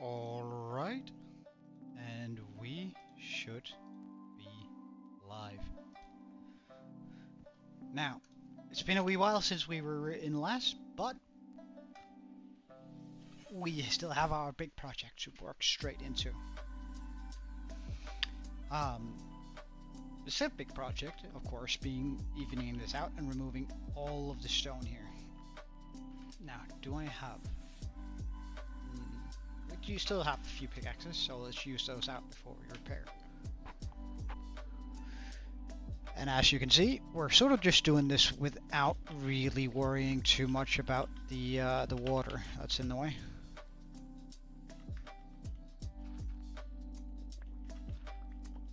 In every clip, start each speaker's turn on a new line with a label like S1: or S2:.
S1: Alright, and we should be live. Now, it's been a wee while since we were in last, but we still have our big project to work straight into. The said big project, of course, being evening this out and removing all of the stone here. Now, do I have... We do still have a few pickaxes, so let's use those out before we repair. And as you can see, we're sort of just doing this without really worrying too much about the water that's in the way.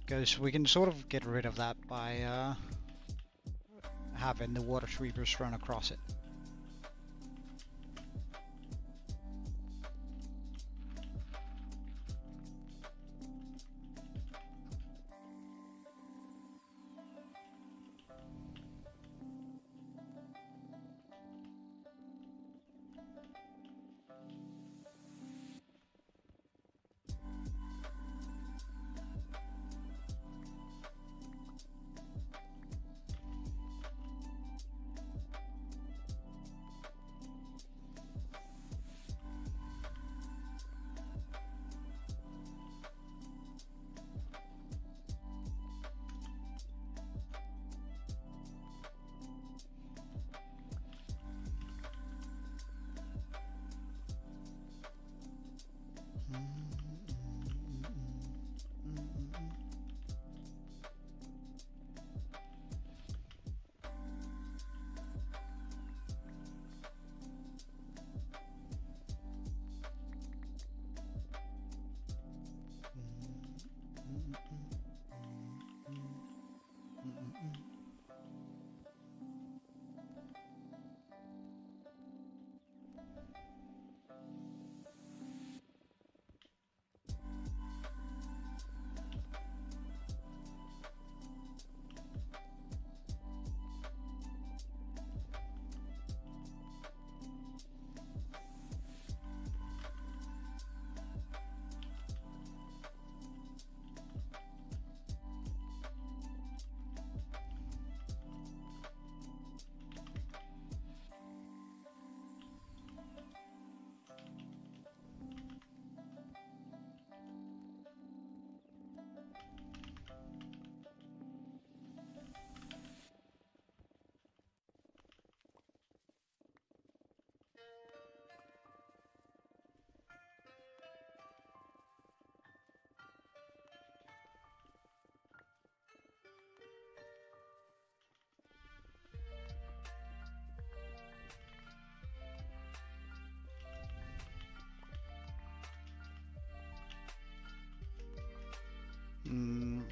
S1: Because we can sort of get rid of that by having the water sweepers run across it.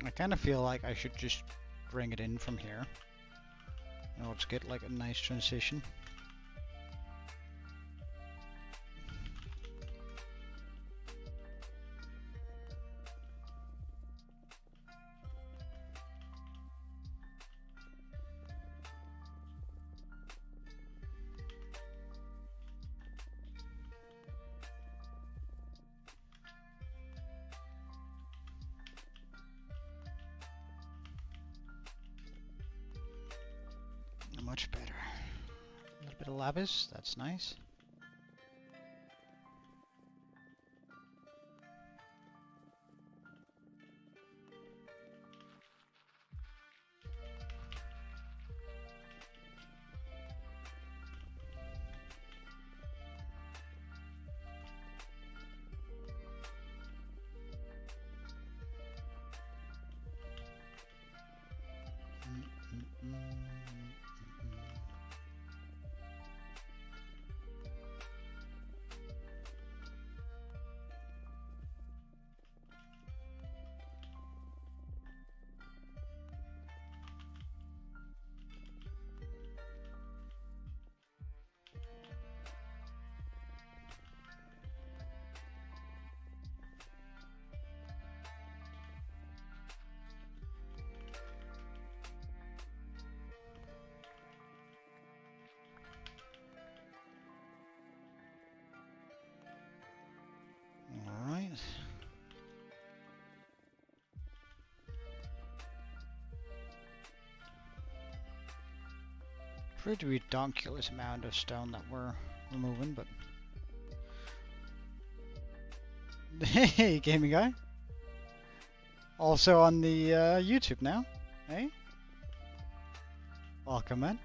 S1: I kind of feel like I should just bring it in from here. In order to get like a nice transition. Much better. A little bit of lapis, that's nice. Pretty ridiculous amount of stone that we're removing, but hey, gaming guy. Also on the YouTube now. Hey, welcome, man.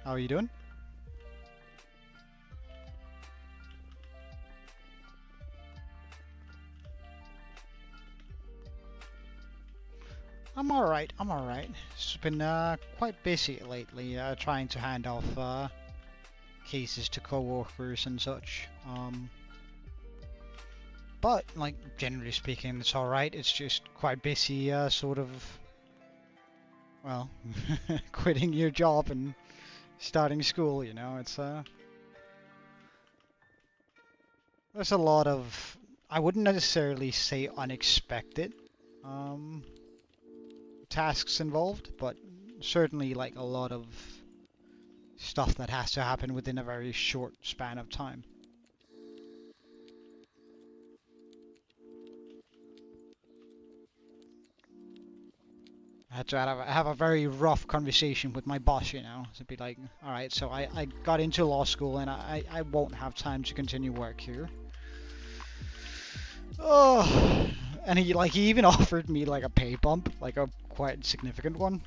S1: How are you doing? I'm alright, I'm alright. It's been quite busy lately, trying to hand off cases to co-workers and such. But, like, generally speaking, it's alright. It's just quite busy, sort of, well, quitting your job and starting school, you know. It's, there's a lot of, I wouldn't necessarily say unexpected, tasks involved, but certainly like a lot of stuff that has to happen within a very short span of time. I had to have a very rough conversation with my boss, you know, to be like, alright, so I got into law school and I won't have time to continue work here. Oh, and he even offered me like a pay bump, like a quite significant one.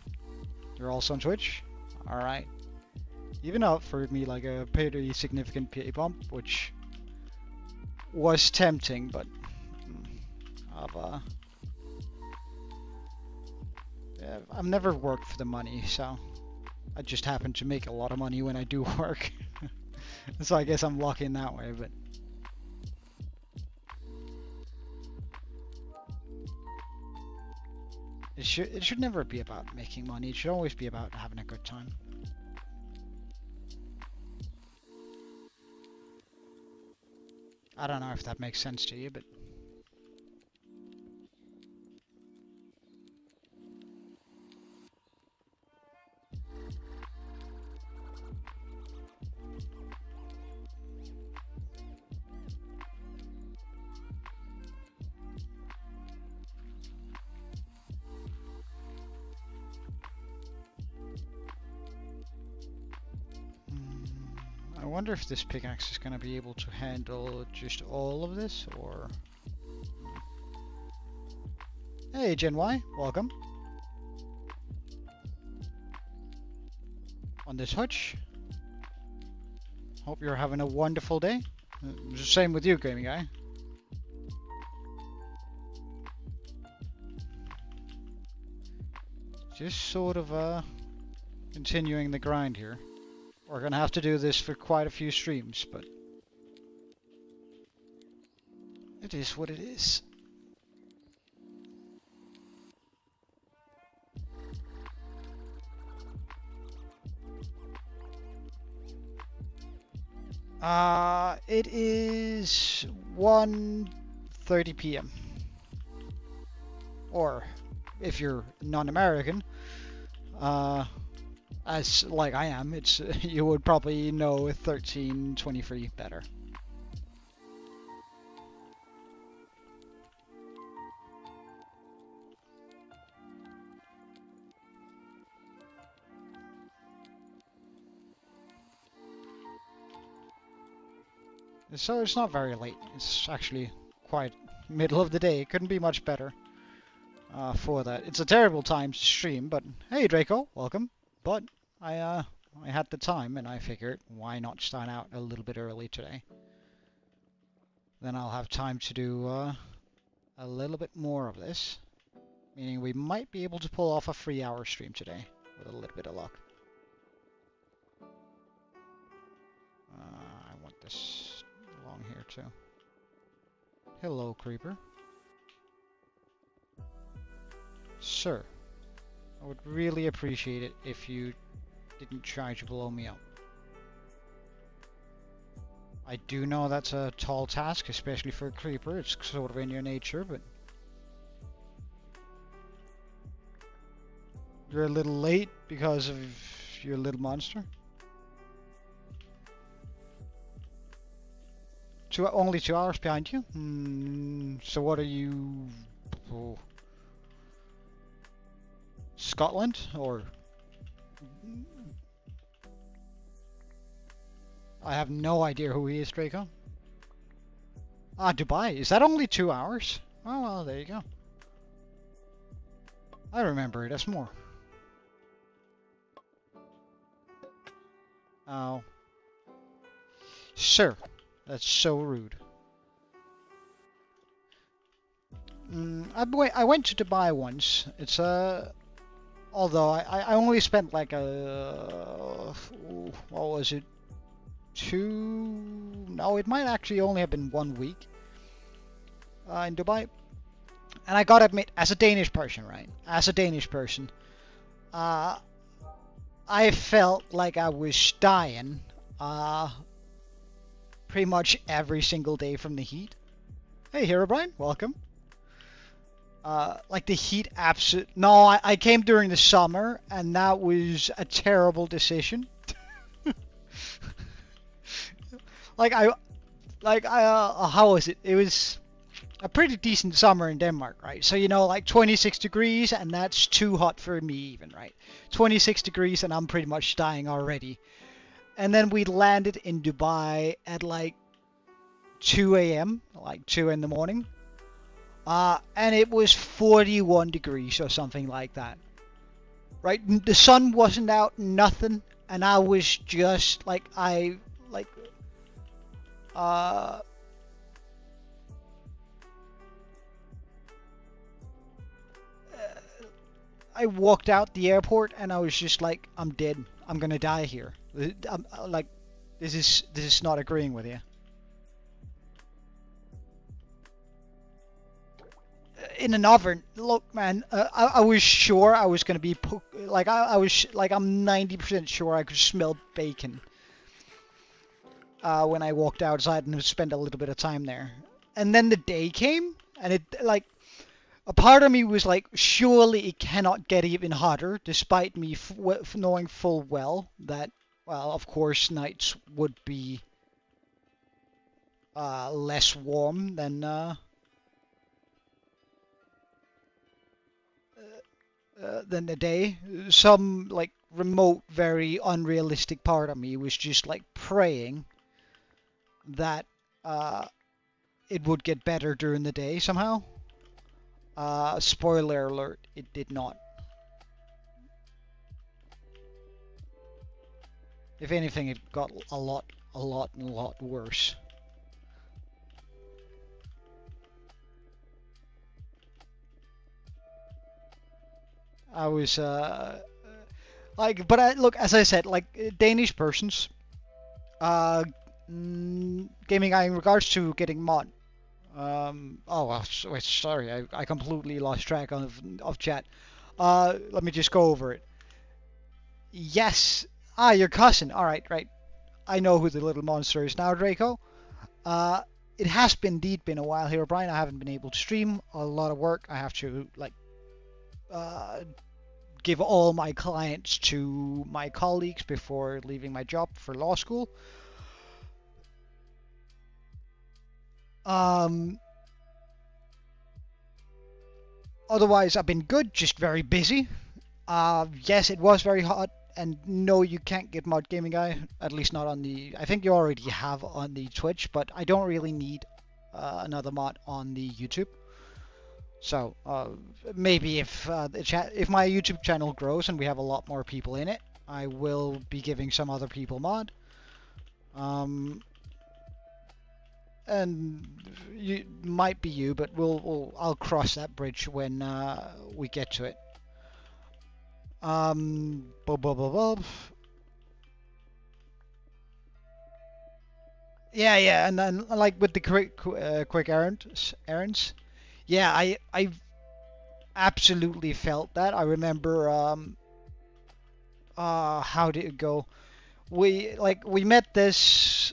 S1: You're also on Twitch? Alright. Even offered me like a pretty significant pay bump, which was tempting, but I've never worked for the money, so I just happen to make a lot of money when I do work. So I guess I'm lucky in that way, but it should never be about making money. It should always be about having a good time. I don't know if that makes sense to you, but I wonder if this pickaxe is going to be able to handle just all of this, or... Hey, Gen Y, welcome. On this hutch. Hope you're having a wonderful day. Same with you, gaming guy. Just sort of continuing the grind here. We're gonna have to do this for quite a few streams, but it is what it is. It is 1:30 p.m. Or, if you're non-American, as like I am, it's you would probably know 13:23 better. So it's not very late. It's actually quite middle of the day. It couldn't be much better for that. It's a terrible time to stream, but hey Draco, welcome. But I had the time and I figured why not start out a little bit early today. Then I'll have time to do a little bit more of this. Meaning we might be able to pull off a 3-hour stream today with a little bit of luck. I want this along here too. Hello, creeper. Sir, I would really appreciate it if you didn't try to blow me up. I do know that's a tall task, especially for a creeper. It's sort of in your nature, but you're a little late because of your little monster. Only 2 hours behind you? So what are you... Oh. Scotland or I have no idea who he is, Draco. Ah, Dubai. Is that only 2 hours? Oh well, there you go. I remember it as more. Oh. Sir, that's so rude. I went to Dubai once. It's although I only spent like what was it? No, it might actually only have been 1 week in Dubai. And I gotta admit, as a Danish person, right? As a Danish person, I felt like I was dying pretty much every single day from the heat. Hey, Herobrine, welcome. Like the heat No, I came during the summer, and that was a terrible decision. How was it? It was a pretty decent summer in Denmark, right? So, you know, like 26 degrees, and that's too hot for me even, right? 26 degrees, and I'm pretty much dying already. And then we landed in Dubai at like 2 a.m., like 2 in the morning. And it was 41 degrees or something like that. Right? The sun wasn't out, nothing. And I was just like, I walked out the airport and I was just like, I'm dead. I'm gonna die here. I'm, like, this is not agreeing with you. In an oven. Look, man, I was sure I was gonna be I was like, I'm 90% sure I could smell bacon when I walked outside and spent a little bit of time there. And then the day came, and it like a part of me was like, surely it cannot get even hotter, despite me knowing full well that, well, of course, nights would be less warm than the day. Some like remote, very unrealistic part of me was just like praying that it would get better during the day somehow. Spoiler alert, it did not. If anything, it got a lot worse. I was like, but look, as I said, like Danish persons, gaming in regards to getting mod. Wait, sorry, I completely lost track of chat. Let me just go over it. Yes. Ah, your cousin. All right, right. I know who the little monster is now, Draco. It has indeed been a while here, Brian. I haven't been able to stream. A lot of work. I have to like give all my clients to my colleagues before leaving my job for law school. Otherwise, I've been good, just very busy. Yes, it was very hot, and no, you can't get Mod Gaming Guy, at least not on the... I think you already have on the Twitch, but I don't really need another mod on the YouTube. So, maybe if if my YouTube channel grows and we have a lot more people in it, I will be giving some other people mod. And you might be you, but I'll cross that bridge when we get to it. Yeah, and then like with the quick errands. Yeah, I absolutely felt that. I remember how did it go? We met this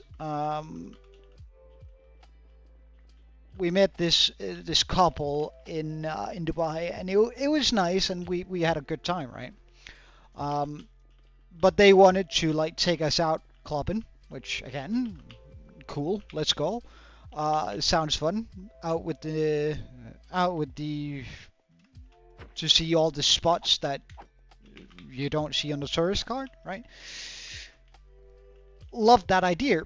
S1: this couple in Dubai, and it was nice, and we had a good time, right? But they wanted to like take us out clubbing, which again, cool. Let's go. Sounds fun. Out with the to see all the spots that you don't see on the tourist card, right? Loved that idea.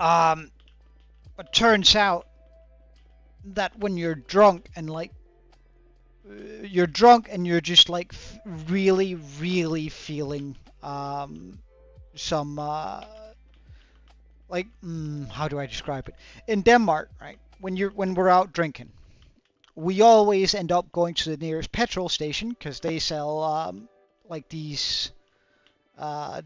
S1: It turns out that when you're drunk and like you're just like really feeling some like how do I describe it? In Denmark, right? When we're out drinking, we always end up going to the nearest petrol station because they sell like these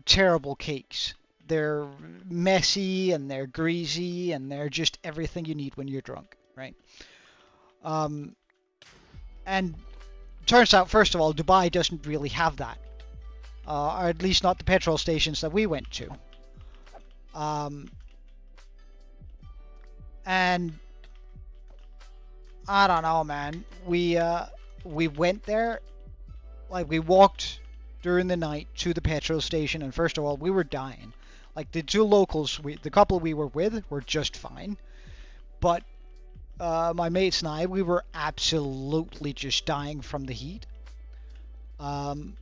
S1: terrible cakes. They're messy and they're greasy and they're just everything you need when you're drunk, right? And turns out, first of all, Dubai doesn't really have that, or at least not the petrol stations that we went to. And I don't know, man. We went there, like we walked during the night to the petrol station, and first of all, we were dying. Like the two locals, the couple we were with, were just fine, but my mates and I, we were absolutely just dying from the heat. And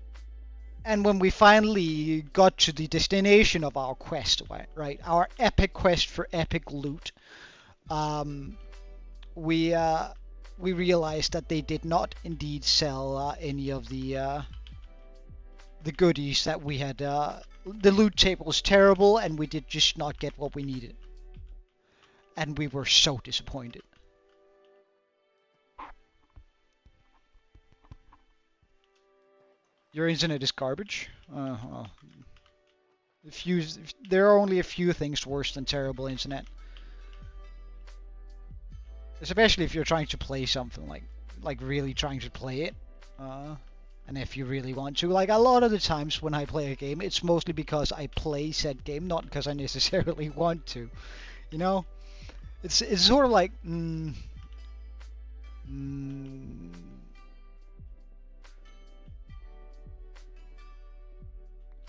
S1: when we finally got to the destination of our quest, right, our epic quest for epic loot, we realized that they did not indeed sell any of the goodies that we had. The loot table was terrible, and we did just not get what we needed, and we were so disappointed. Your internet is garbage. Well, there are only a few things worse than terrible internet. Especially if you're trying to play something, like really trying to play it. And if you really want to. Like, a lot of the times when I play a game, it's mostly because I play said game, not because I necessarily want to. You know? It's sort of like...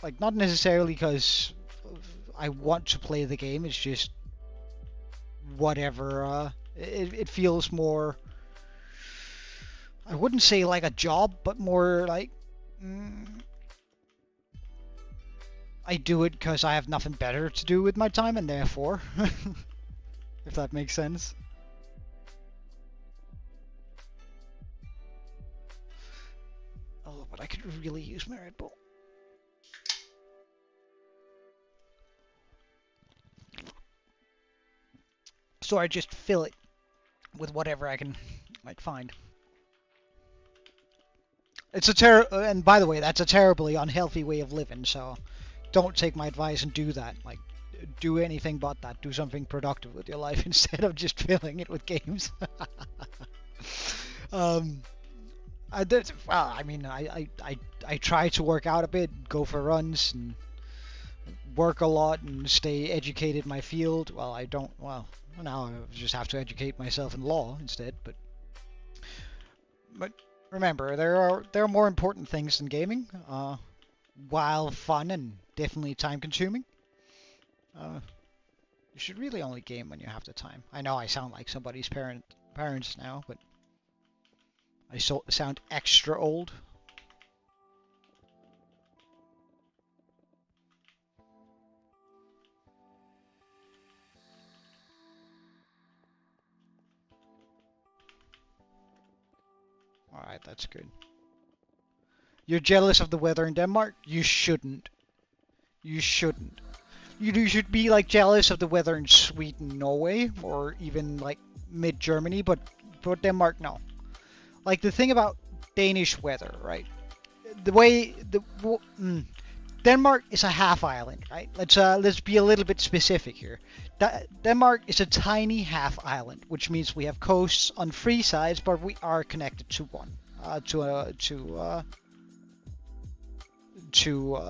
S1: like, not necessarily because I want to play the game, it's just whatever. It feels more... I wouldn't say like a job, but more like... I do it because I have nothing better to do with my time, and therefore... if that makes sense. Oh, but I could really use my Red Bull. So I just fill it with whatever I can like find. It's and by the way, that's a terribly unhealthy way of living, so don't take my advice and do that. Like, do anything but that. Do something productive with your life instead of just filling it with games. I try to work out a bit, go for runs, and work a lot, and stay educated in my field. Well, I don't. Well, now I just have to educate myself in law instead. But remember, there are more important things than gaming. While fun and definitely time-consuming, you should really only game when you have the time. I know I sound like somebody's parents now, but I sound extra old. Alright, that's good. You're jealous of the weather in Denmark? You shouldn't. You shouldn't. You should be like jealous of the weather in Sweden, Norway, or even like mid-Germany, but Denmark, no. Like, the thing about Danish weather, right? Denmark is a half island, right? Let's be a little bit specific here. Denmark is a tiny half island, which means we have coasts on three sides, but we are connected to one, to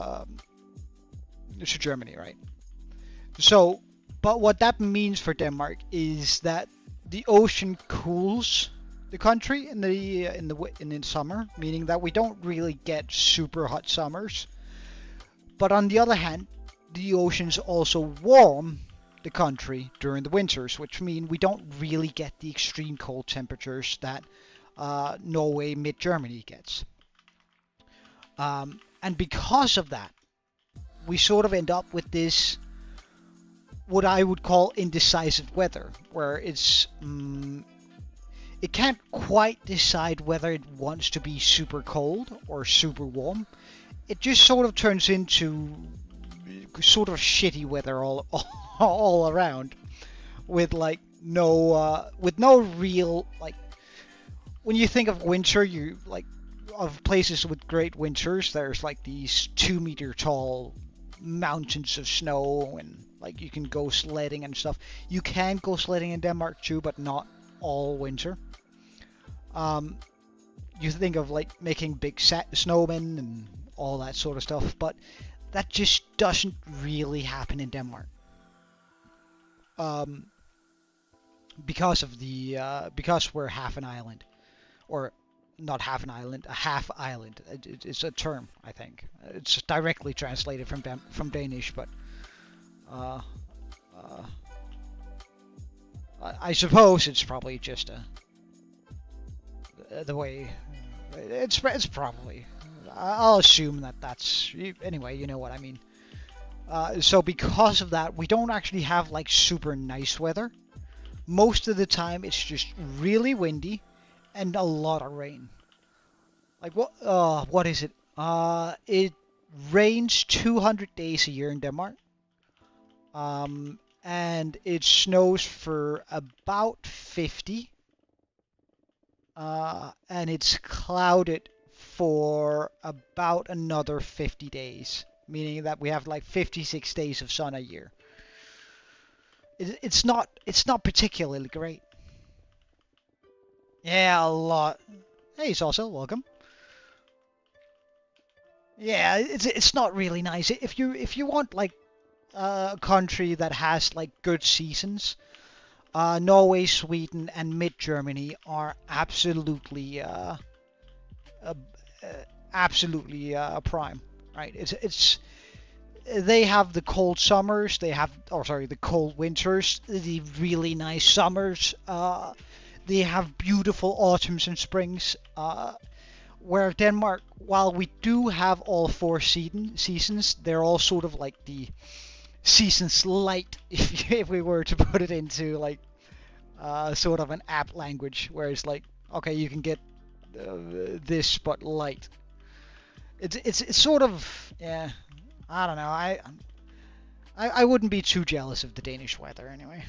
S1: Germany, right? So, but what that means for Denmark is that the ocean cools the country in the summer, meaning that we don't really get super hot summers. But on the other hand, the oceans also warm the country during the winters, which mean we don't really get the extreme cold temperatures that Norway, mid-Germany gets. And because of that, we sort of end up with this, what I would call indecisive weather, where it can't quite decide whether it wants to be super cold or super warm. It just sort of turns into sort of shitty weather all around, with like no real, like, when you think of winter, you like of places with great winters, there's like these 2-meter tall mountains of snow, and like you can go sledding and stuff. You can go sledding in Denmark too, but not all winter. You think of like making big snowmen and all that sort of stuff, but that just doesn't really happen in Denmark. Because we're half an island, or not half an island, a half island. It's a term, I think. It's directly translated from Danish, but I suppose it's probably just the way it's probably. I'll assume that's anyway. You know what I mean. So because of that, we don't actually have like super nice weather. Most of the time, it's just really windy and a lot of rain. Like what is it? It rains 200 days a year in Denmark. And it snows for about 50. And it's clouded for about another 50 days, meaning that we have like 56 days of sun a year. It's not particularly great. Yeah, a lot. Hey, Salsa, welcome. Yeah, it's not really nice. If you want like a country that has like good seasons, Norway, Sweden, and mid-Germany are absolutely prime, right? It's they have the cold summers, the cold winters, the really nice summers. They have beautiful autumns and springs. Where Denmark, while we do have all 4 seasons, they're all sort of like the seasons light, if we were to put it into like sort of an app language, where it's like, okay, you can get this but light. It's sort of, yeah, I don't know. I wouldn't be too jealous of the Danish weather anyway.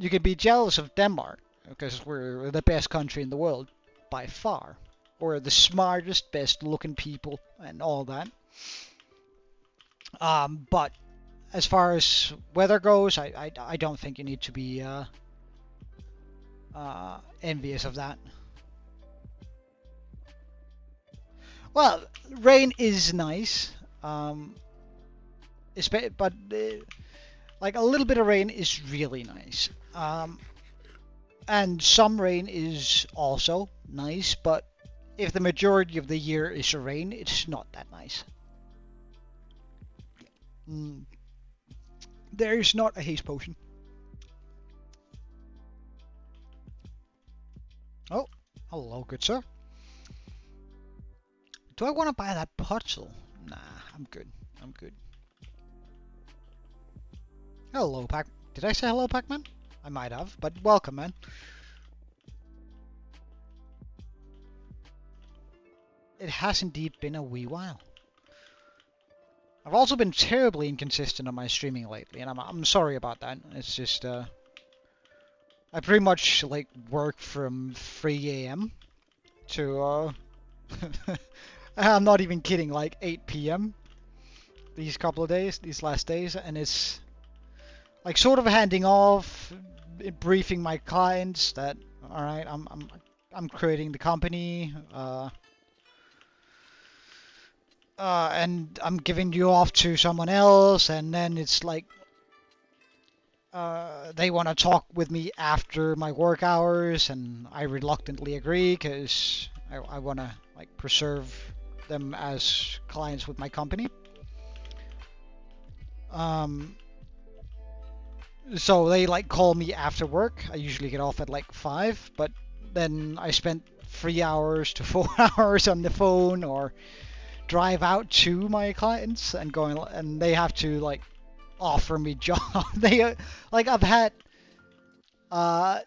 S1: You could be jealous of Denmark because we're the best country in the world by far. We're the smartest, best looking people and all that. But as far as weather goes, I don't think you need to be envious of that. Well, rain is nice, but like a little bit of rain is really nice. And some rain is also nice, but if the majority of the year is rain, it's not that nice. There is not a haste potion. Oh, hello, good sir. Do I want to buy that puzzle? Nah, I'm good. I'm good. Hello, Pac. Did I say hello, Pac-Man? I might have, but welcome, man. It has indeed been a wee while. I've also been terribly inconsistent on my streaming lately, and I'm sorry about that. It's just I pretty much like work from 3 a.m. to I'm not even kidding, like 8 p.m. these couple of days, these last days, and it's like sort of handing off, briefing my clients that, all right, I'm creating the company, and I'm giving you off to someone else, and then it's like they want to talk with me after my work hours, and I reluctantly agree because I want to like preserve them as clients with my company. Um, so they like call me after work. I usually get off at like 5, but then I spent 3 hours to 4 hours on the phone or drive out to my clients and going, and they have to like offer me job. They like I've had uh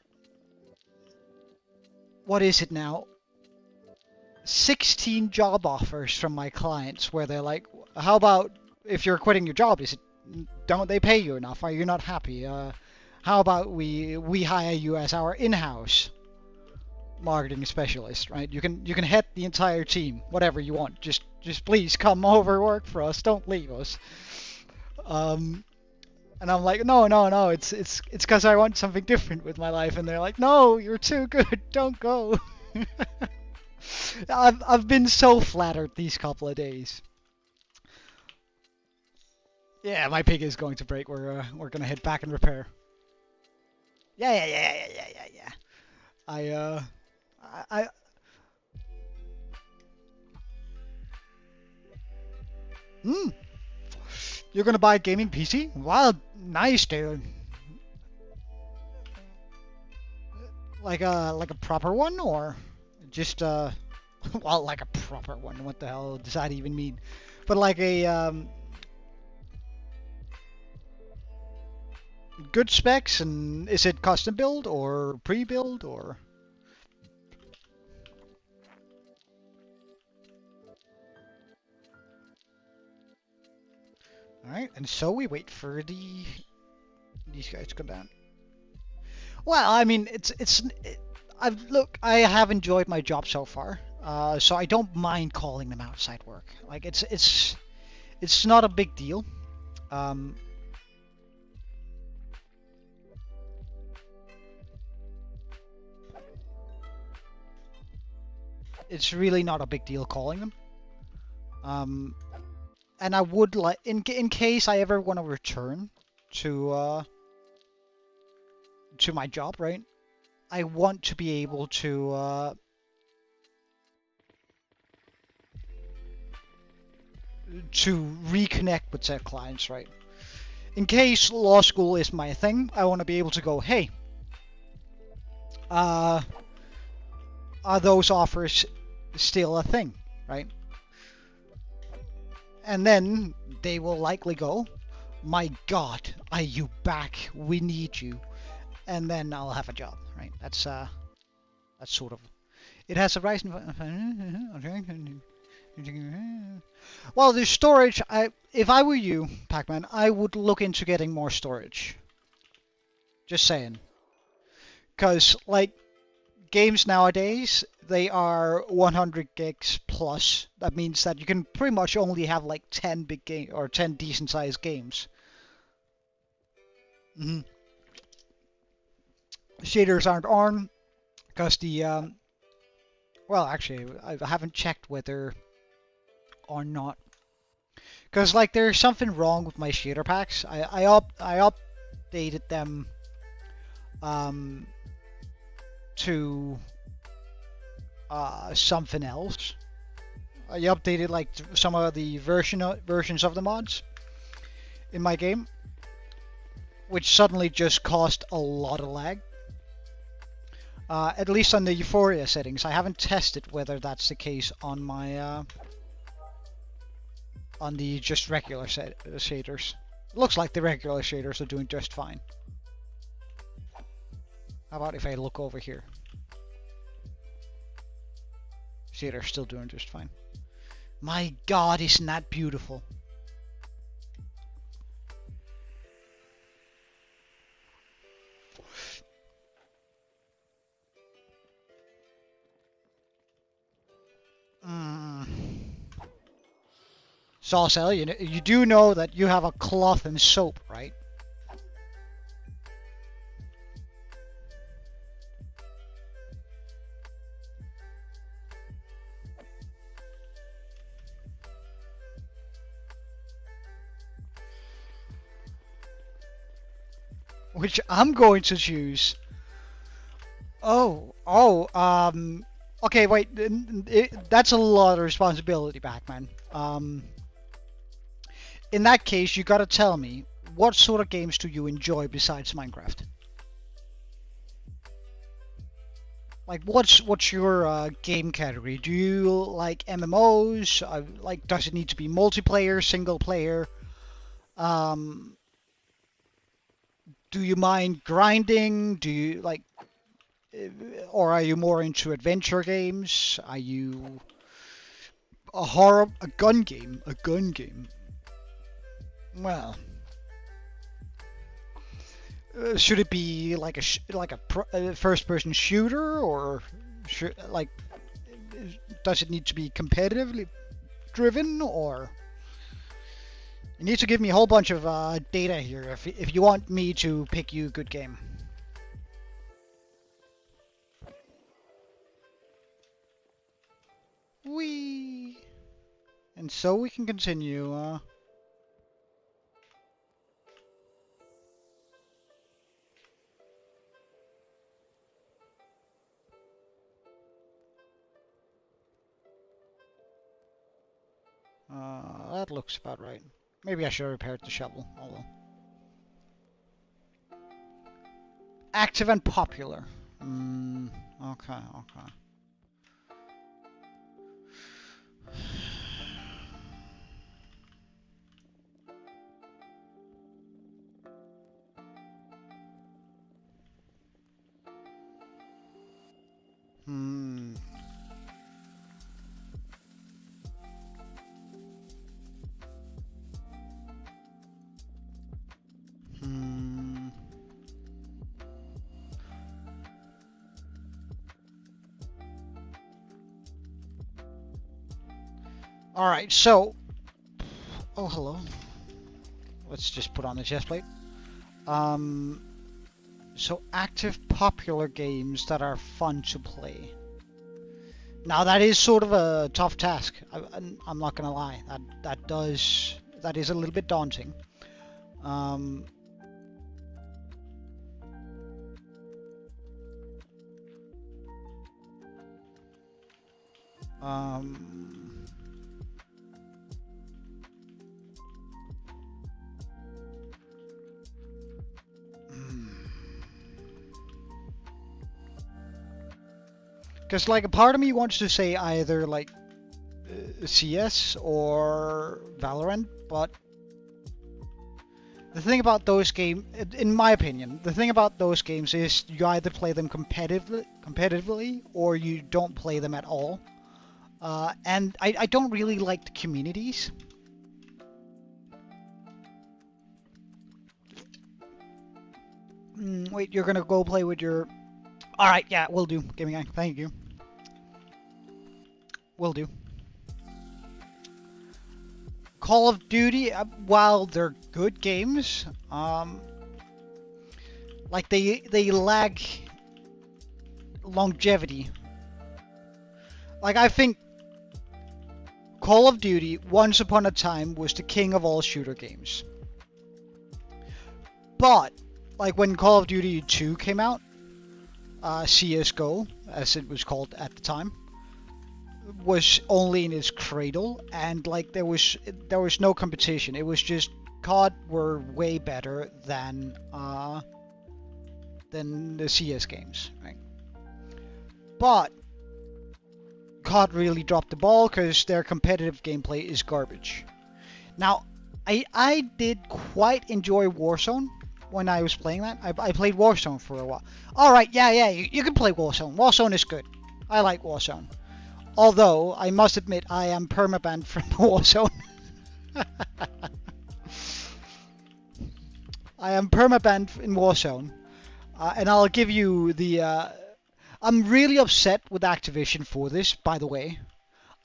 S1: what is it now? 16 job offers from my clients where they're like, how about if you're quitting your job? Is it don't they pay you enough? Are you not happy? How about we hire you as our in-house marketing specialist, right? You can head the entire team, whatever you want. Just please come over work for us. Don't leave us. Um, and I'm like, no, no, no. It's because I want something different with my life. And they're like, no, you're too good. Don't go. I've been so flattered these couple of days. Yeah, my pig is going to break. We're gonna head back and repair. Yeah, yeah, yeah, yeah, yeah, yeah, yeah. I hmm. You're gonna buy a gaming PC? Wow, nice, dude. Like a proper one or just well, like a proper one. What the hell does that even mean? But like a good specs, and is it custom build or pre-build or? All right, and so we wait for these guys to come down. Well, I mean, I have enjoyed my job so far, so I don't mind calling them outside work. Like it's not a big deal. Um, it's really not a big deal calling them. Um, and I would like in case I ever want to return to my job, right? I want to be able to reconnect with said clients, right? In case law school is my thing, I want to be able to go, hey, uh, are those offers still a thing, right? And then they will likely go, my God, are you back? We need you. And then I'll have a job, right? That's sort of. It has a rise in. Well, the storage. If I were you, Pac-Man, I would look into getting more storage. Just saying. Because like games nowadays, they are 100 gigs plus. That means that you can pretty much only have like 10 big game or 10 decent sized games. Mm-hmm. Shaders aren't on because the well, actually, I haven't checked whether or not. Because like there's something wrong with my shader packs. I updated them um to something else. I updated like some of the versions of the mods in my game, which suddenly just caused a lot of lag. At least on the Euphoria settings. I haven't tested whether that's the case on my on the just regular shaders. It looks like the regular shaders are doing just fine. How about if I look over here? Shader's still doing just fine. My God, isn't that beautiful? Saucel, you do know that you have a cloth and soap, right? which I'm going to choose. Okay, wait. That's a lot of responsibility, Backman. In that case, you gotta tell me, what sort of games do you enjoy besides Minecraft? Like, what's your game category? Do you like MMOs? Like, does it need to be multiplayer, single player? Um, do you mind grinding? Do you like, or are you more into adventure games? Are you a gun game? A gun game? Well, should it be like a first-person shooter, or like, does it need to be competitively driven, or you need to give me a whole bunch of data here if you want me to pick you a good game. Whee! And so we can continue. That looks about right. Maybe I should have repaired the shovel. Oh well. Active and popular. Okay, okay. Hmm. Alright, so... Oh, hello. Let's just put on the chest plate. So active popular games that are fun to play. Now that is sort of a tough task. I'm not gonna lie. That is a little bit daunting. Because, like, a part of me wants to say either, like, CS or Valorant, but the thing about those games, in my opinion, the thing about those games is you either play them competitively or you don't play them at all. And I don't really like the communities. Wait, you're gonna go play with your... Alright, yeah, will do. Gaming Gang, thank you. Will do. Call of Duty, while they're good games, like they lack longevity. Like, I think Call of Duty, once upon a time, was the king of all shooter games. But, like, when Call of Duty 2 came out, CSGO, as it was called at the time, was only in its cradle, and like there was no competition. It was just COD were way better than the CS games, right? But COD really dropped the ball because their competitive gameplay is garbage. Now, I did quite enjoy Warzone when I was playing that. I played Warzone for a while. Alright, yeah, you can play Warzone. Warzone is good. I like Warzone. Although, I must admit, I am permabanned from Warzone. I am permabanned in Warzone. And I'll give you the... I'm really upset with Activision for this, by the way.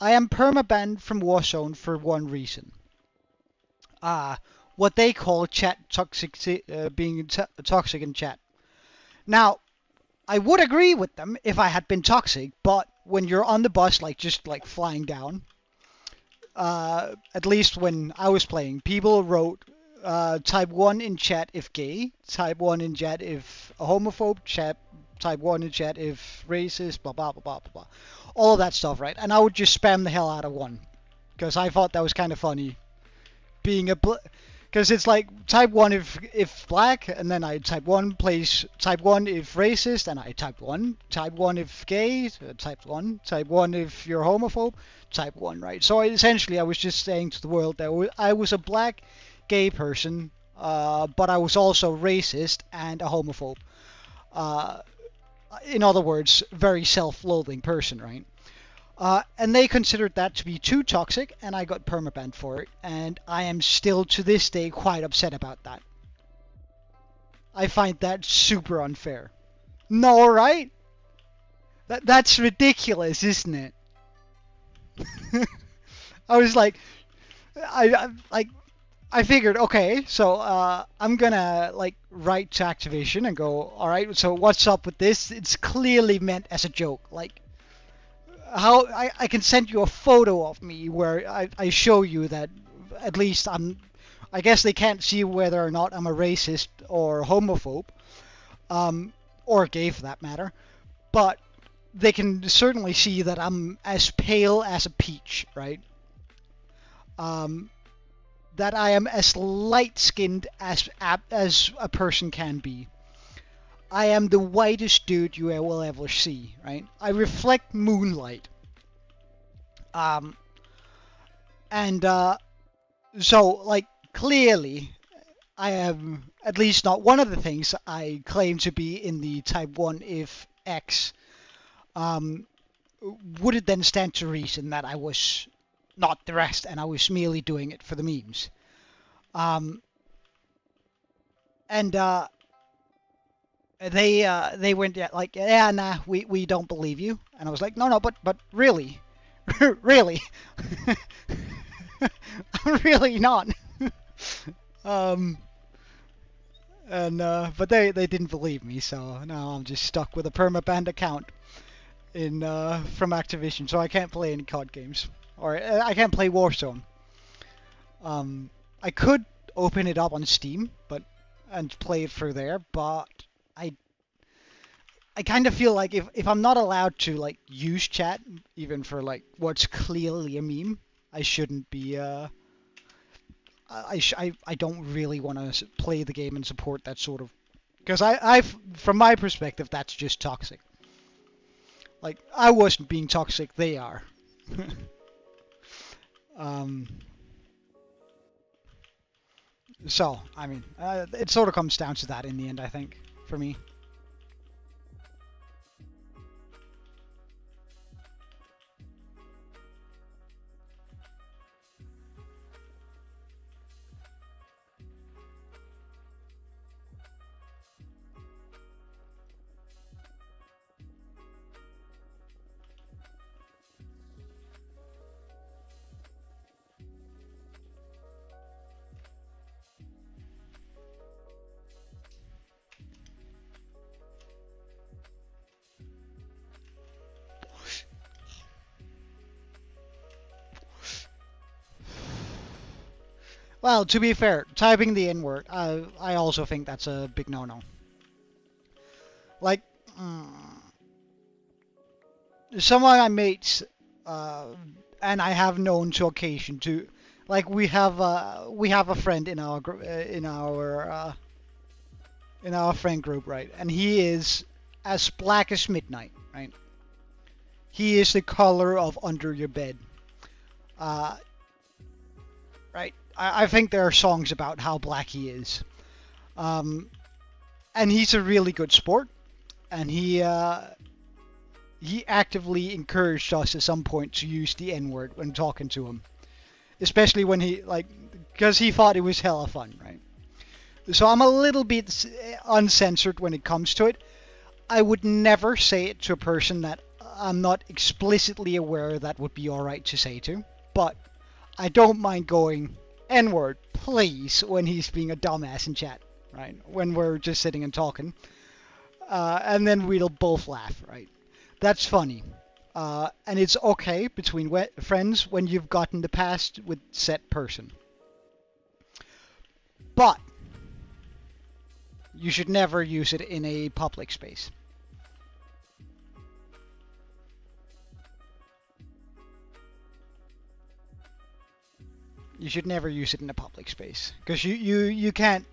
S1: I am permabanned from Warzone for one reason. What they call chat toxic, being toxic in chat. Now, I would agree with them if I had been toxic, but when you're on the bus, like just like flying down, at least when I was playing, people wrote Type 1 in chat if gay, type 1 in chat if a homophobe, type 1 in chat if racist, blah, blah, blah, blah, blah, blah. All of that stuff, right? And I would just spam the hell out of 1. Because I thought that was kind of funny. Being a... Because it's like type 1 if black, and then I type 1 plays type 1 if racist, and I type 1. Type 1 if gay, type 1. Type 1 if you're homophobe, type 1, right? So essentially I was just saying to the world that I was a black gay person, but I was also racist and a homophobe. In other words, very self-loathing person, right? And they considered that to be too toxic, and I got permabanned for it, and I am still to this day quite upset about that. I find that super unfair. No, right? That's ridiculous, isn't it? I was like, I figured, okay, so I'm gonna like write to Activision and go, all right, so what's up with this? It's clearly meant as a joke, like. How I can send you a photo of me where I show you that at least I guess they can't see whether or not I'm a racist or homophobe, or gay for that matter, but they can certainly see that I'm as pale as a peach, right? That I am as light-skinned as a person can be. I am the whitest dude you will ever see, right? I reflect moonlight. So, like, clearly, I am at least not one of the things I claim to be in the type 1 if X. Would it then stand to reason that I was not the rest and I was merely doing it for the memes? They went like, yeah, nah, we don't believe you. And I was like, no, but really, really, I'm really not. But they didn't believe me, so now I'm just stuck with a permabanned account in from Activision, so I can't play any COD games, or I can't play Warzone. I could open it up on Steam, and play it through there, but I kind of feel like if I'm not allowed to like use chat even for like what's clearly a meme, I shouldn't be. I don't really want to play the game and support that sort of, because from my perspective that's just toxic. Like I wasn't being toxic, they are. So I mean, it sort of comes down to that in the end, I think, for me. Well, to be fair, typing the N-word, I also think that's a big no-no. Like, some of my mates, and I have known to occasion to, like we have a friend in our friend group, right? And he is as black as midnight, right? He is the color of under your bed. Right? I think there are songs about how black he is. And he's a really good sport. And he actively encouraged us at some point to use the N-word when talking to him. Especially when because he thought it was hella fun, right? So I'm a little bit uncensored when it comes to it. I would never say it to a person that I'm not explicitly aware that would be alright to say to. But I don't mind going N-word, please, when he's being a dumbass in chat, right? When we're just sitting and talking. And then we'll both laugh, right? That's funny. And it's okay between friends when you've gotten the past with said person. But you should never use it in a public space. You should never use it in a public space, because you can't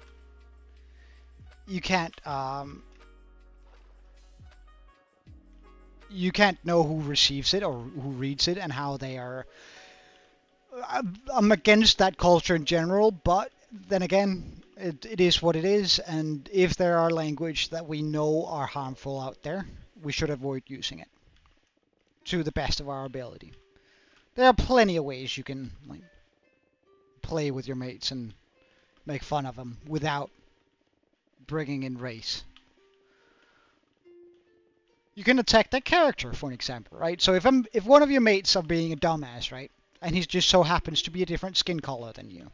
S1: know who receives it or who reads it and how they are. I'm against that culture in general, but then again, it is what it is, and if there are language that we know are harmful out there, we should avoid using it to the best of our ability. There are plenty of ways you can like play with your mates and make fun of them without bringing in race. You can attack that character, for an example, right? So if one of your mates are being a dumbass, right, and he just so happens to be a different skin color than you,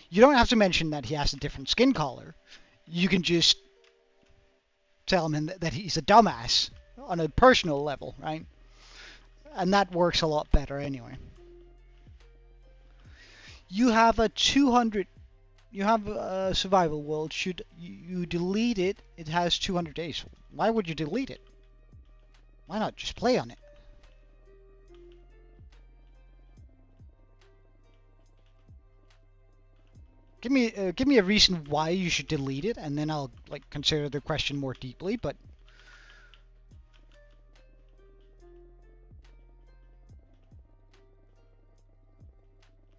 S1: you don't have to mention that he has a different skin color. You can just tell him that he's a dumbass on a personal level, right? And that works a lot better anyway. You have a 200. You have a survival world. Should you delete it? It has 200 days. Why would you delete it? Why not just play on it? Give me a reason why you should delete it, and then I'll like consider the question more deeply. But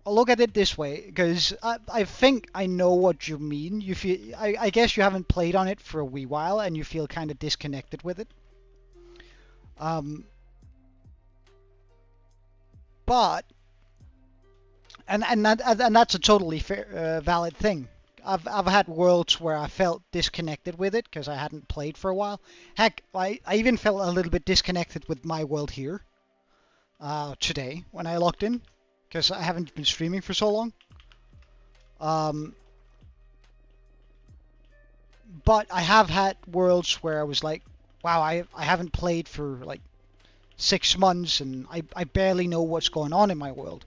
S1: I'll look at it this way, because I think I know what you mean. You feel I guess you haven't played on it for a wee while, and you feel kind of disconnected with it. But and that's a totally fair, valid thing. I've had worlds where I felt disconnected with it because I hadn't played for a while. Heck, I even felt a little bit disconnected with my world here today when I logged in, because I haven't been streaming for so long. But I have had worlds where I was like, wow, I haven't played for like 6 months and I barely know what's going on in my world.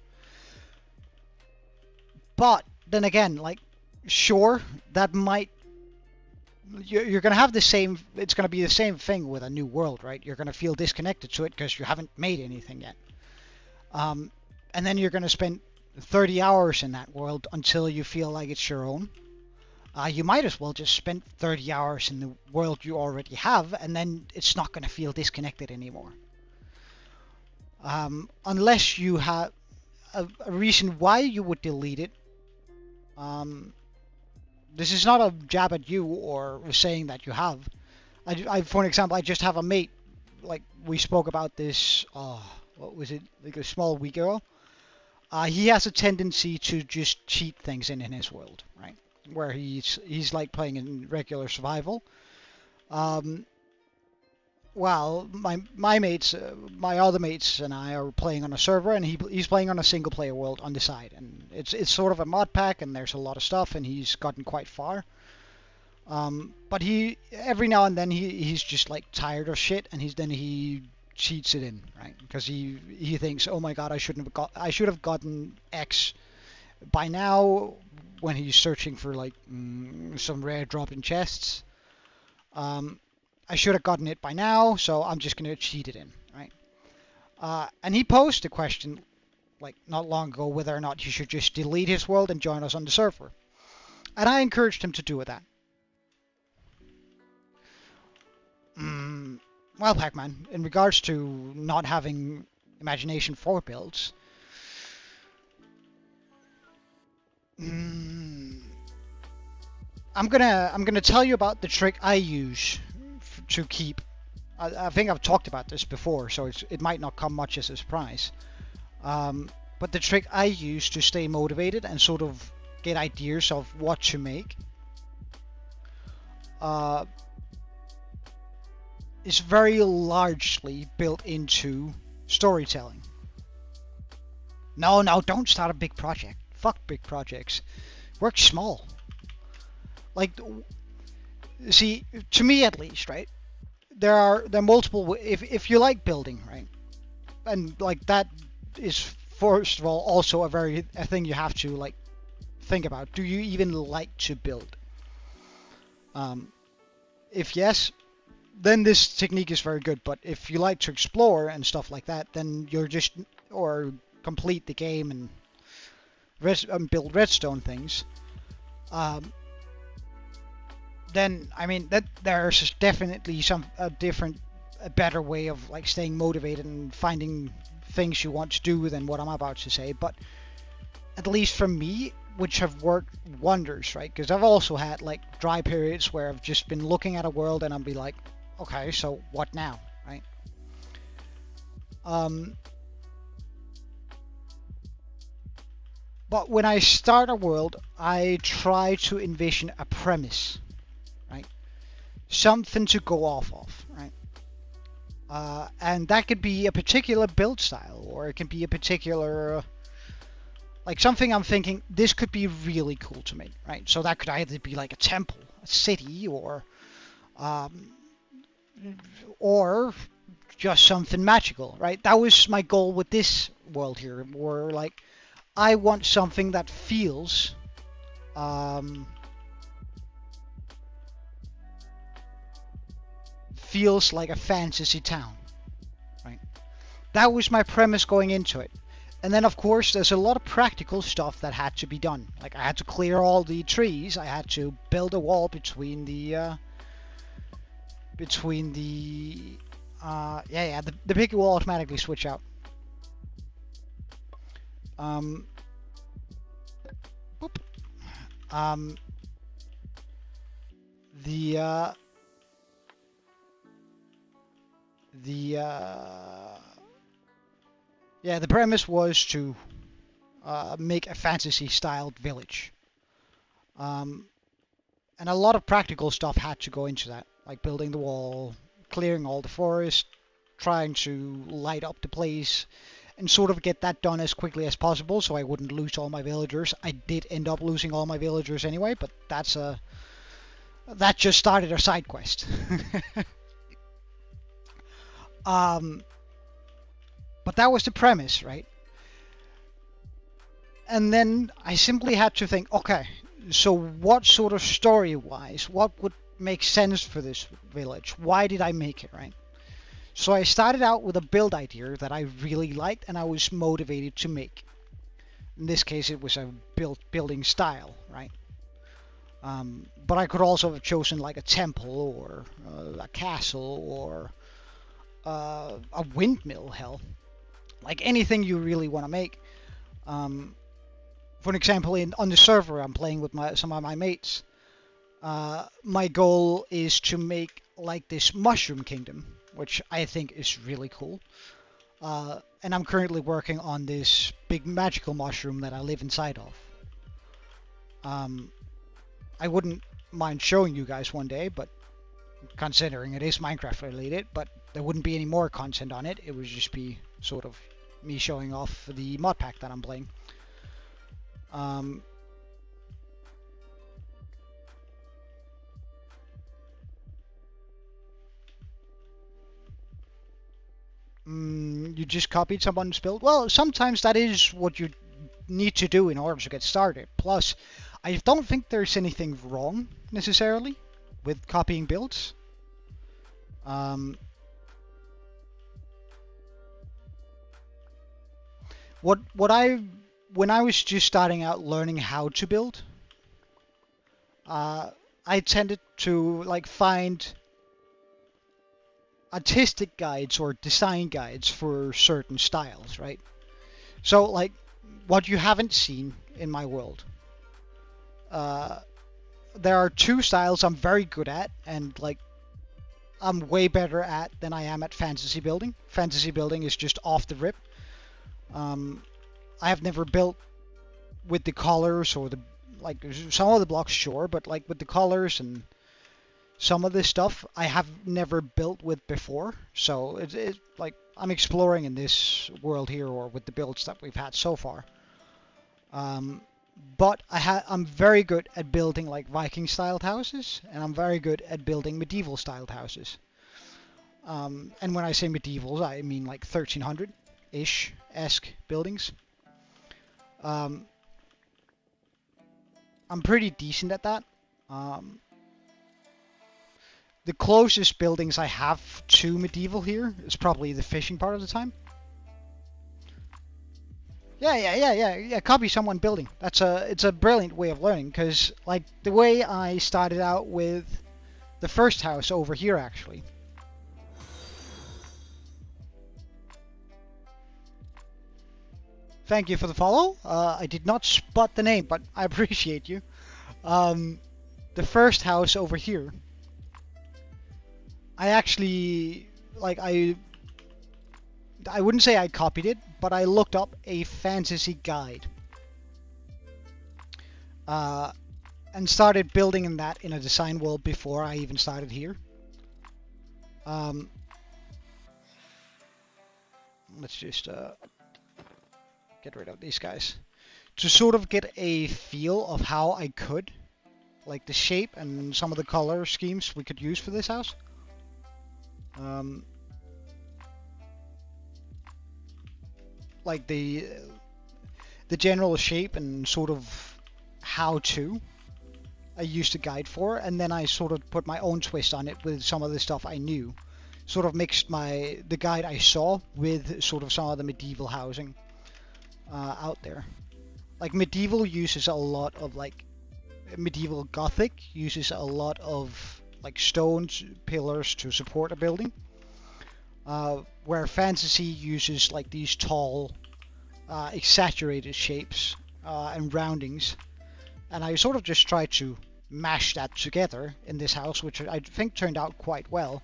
S1: But then again, like, sure, that might... You're going to have the same... It's going to be the same thing with a new world, right? You're going to feel disconnected to it because you haven't made anything yet. And then you're going to spend 30 hours in that world until you feel like it's your own. You might as well just spend 30 hours in the world you already have, and then it's not going to feel disconnected anymore. Unless you have a reason why you would delete it. This is not a jab at you or saying that you have. For an example, I just have a mate, like we spoke about this, what was it, like a small week ago. He has a tendency to just cheat things in his world, right? Where he's like playing in regular survival. Well, my mates, my other mates and I are playing on a server, and he's playing on a single player world on the side, and it's sort of a mod pack, and there's a lot of stuff, and he's gotten quite far. But he every now and then he's just like tired of shit, and he cheats it in, right? Because he thinks, oh my god, I should have gotten X by now, when he's searching for like some rare drop in chests. I should have gotten it by now, so I'm just going to cheat it in, right? And he posed a question, like, not long ago, whether or not he should just delete his world and join us on the server. And I encouraged him to do that. Well, Pac-Man, in regards to not having imagination for builds, I'm gonna tell you about the trick I use to keep. I think I've talked about this before, so it might not come much as a surprise. But the trick I use to stay motivated and sort of get ideas of what to make is very largely built into storytelling. No, don't start a big project. Fuck big projects. Work small. Like, see, to me at least, right? There are multiple. If you like building, right, and like that is first of all also a thing you have to like think about. Do you even like to build? If yes, then this technique is very good. But if you like to explore and stuff like that, then you're just, or complete the game and build redstone things, then I mean that there's definitely a better way of like staying motivated and finding things you want to do than what I'm about to say. But at least for me, which have worked wonders, right? Because I've also had like dry periods where I've just been looking at a world and I'll be like, okay, so what now, right? But when I start a world, I try to envision a premise, right? Something to go off of, right? And that could be a particular build style, or it can be a particular, like something I'm thinking, this could be really cool to make, right? So that could either be like a temple, a city, or just something magical, right? That was my goal with this world here, where like, I want something that feels like a fantasy town, right? That was my premise going into it. And then of course there's a lot of practical stuff that had to be done. Like I had to clear all the trees, I had to build a wall between the the picket will automatically switch out. The premise was to make a fantasy-styled village, and a lot of practical stuff had to go into that, like building the wall, clearing all the forest, trying to light up the place, and sort of get that done as quickly as possible so I wouldn't lose all my villagers. I did end up losing all my villagers anyway, but that just started a side quest. But that was the premise, right? And then I simply had to think, okay, so what sort of story-wise, what would make sense for this village? Why did I make it, right? So I started out with a build idea that I really liked and I was motivated to make. In this case, it was a building style, right? But I could also have chosen like a temple or a castle or a windmill, hell. Like anything you really want to make. For example, on the server I'm playing with some of my mates, my goal is to make like this mushroom kingdom, which I think is really cool. And I'm currently working on this big magical mushroom that I live inside of. I wouldn't mind showing you guys one day, but considering it is Minecraft related, but there wouldn't be any more content on it. It would just be sort of me showing off the mod pack that I'm playing. You just copied someone's build? Well, sometimes that is what you need to do in order to get started. Plus, I don't think there's anything wrong necessarily with copying builds. When I was just starting out learning how to build, I tended to like find artistic guides or design guides for certain styles, right? So like what you haven't seen in my world, there are two styles I'm very good at and like I'm way better at than I am at fantasy building. Fantasy building is just off the rip. I have never built with the colors or like some of the blocks, sure, but like with the colors and some of this stuff I have never built with before. So it's like I'm exploring in this world here or with the builds that we've had so far. But I'm very good at building like Viking styled houses, and I'm very good at building medieval styled houses. And when I say medieval, I mean like 1300-ish esque buildings. I'm pretty decent at that. The closest buildings I have to medieval here is probably the fishing part of the time. Yeah. Copy someone building. It's a brilliant way of learning, because like the way I started out with the first house over here actually. Thank you for the follow. I did not spot the name, but I appreciate you. The first house over here, I actually, like, I wouldn't say I copied it, but I looked up a fantasy guide. And started building in that in a design world before I even started here. Let's just get rid of these guys. To sort of get a feel of how I could, like the shape and some of the color schemes we could use for this house. Like the general shape and sort of how to I used a guide for, and then I sort of put my own twist on it with some of the stuff I knew. Sort of mixed the guide I saw with sort of some of the medieval housing out there. Like medieval uses a lot of like medieval Gothic uses a lot of like stones, pillars to support a building. Where fantasy uses like these tall, exaggerated shapes and roundings. And I sort of just tried to mash that together in this house, which I think turned out quite well.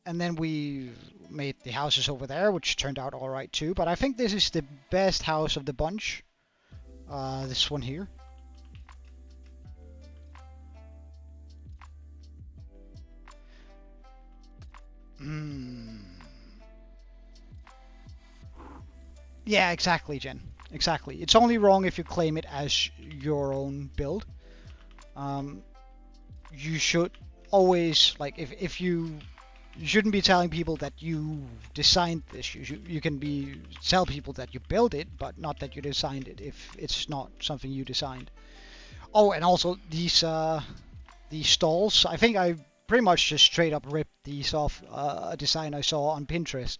S1: And then we made the houses over there, which turned out alright too. But I think this is the best house of the bunch. This one here. Yeah, exactly, Jen. Exactly. It's only wrong if you claim it as your own build. You should always, like, if you shouldn't be telling people that you designed this. You can tell people that you built it, but not that you designed it if it's not something you designed. Oh, and also these stalls. I think I pretty much just straight up ripped these off a design I saw on Pinterest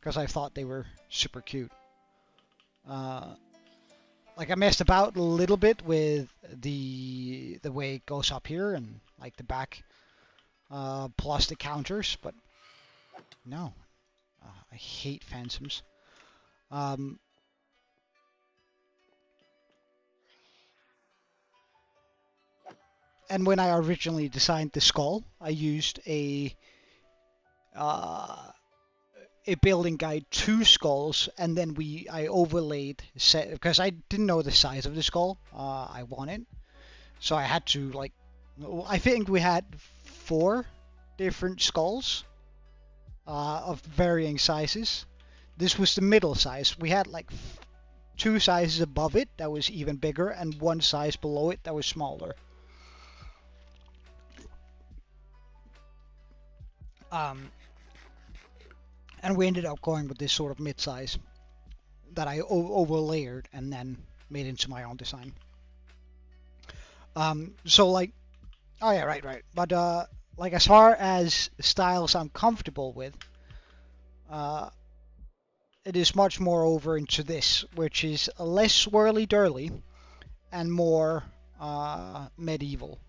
S1: because I thought they were super cute. Like I messed about a little bit with the way it goes up here and like the back plus the counters, but no, I hate phantoms. And when I originally designed the skull, I used a building guide, 2 skulls, and then I overlaid because I didn't know the size of the skull I wanted, so I had to like I think we had 4 different skulls of varying sizes. This was the middle size. We had like 2 sizes above it that was even bigger, and 1 size below it that was smaller. And we ended up going with this sort of mid-size that I overlayered and then made into my own design. So like, oh yeah, right. But like as far as styles I'm comfortable with, it is much more over into this, which is a less swirly-durly and more medieval.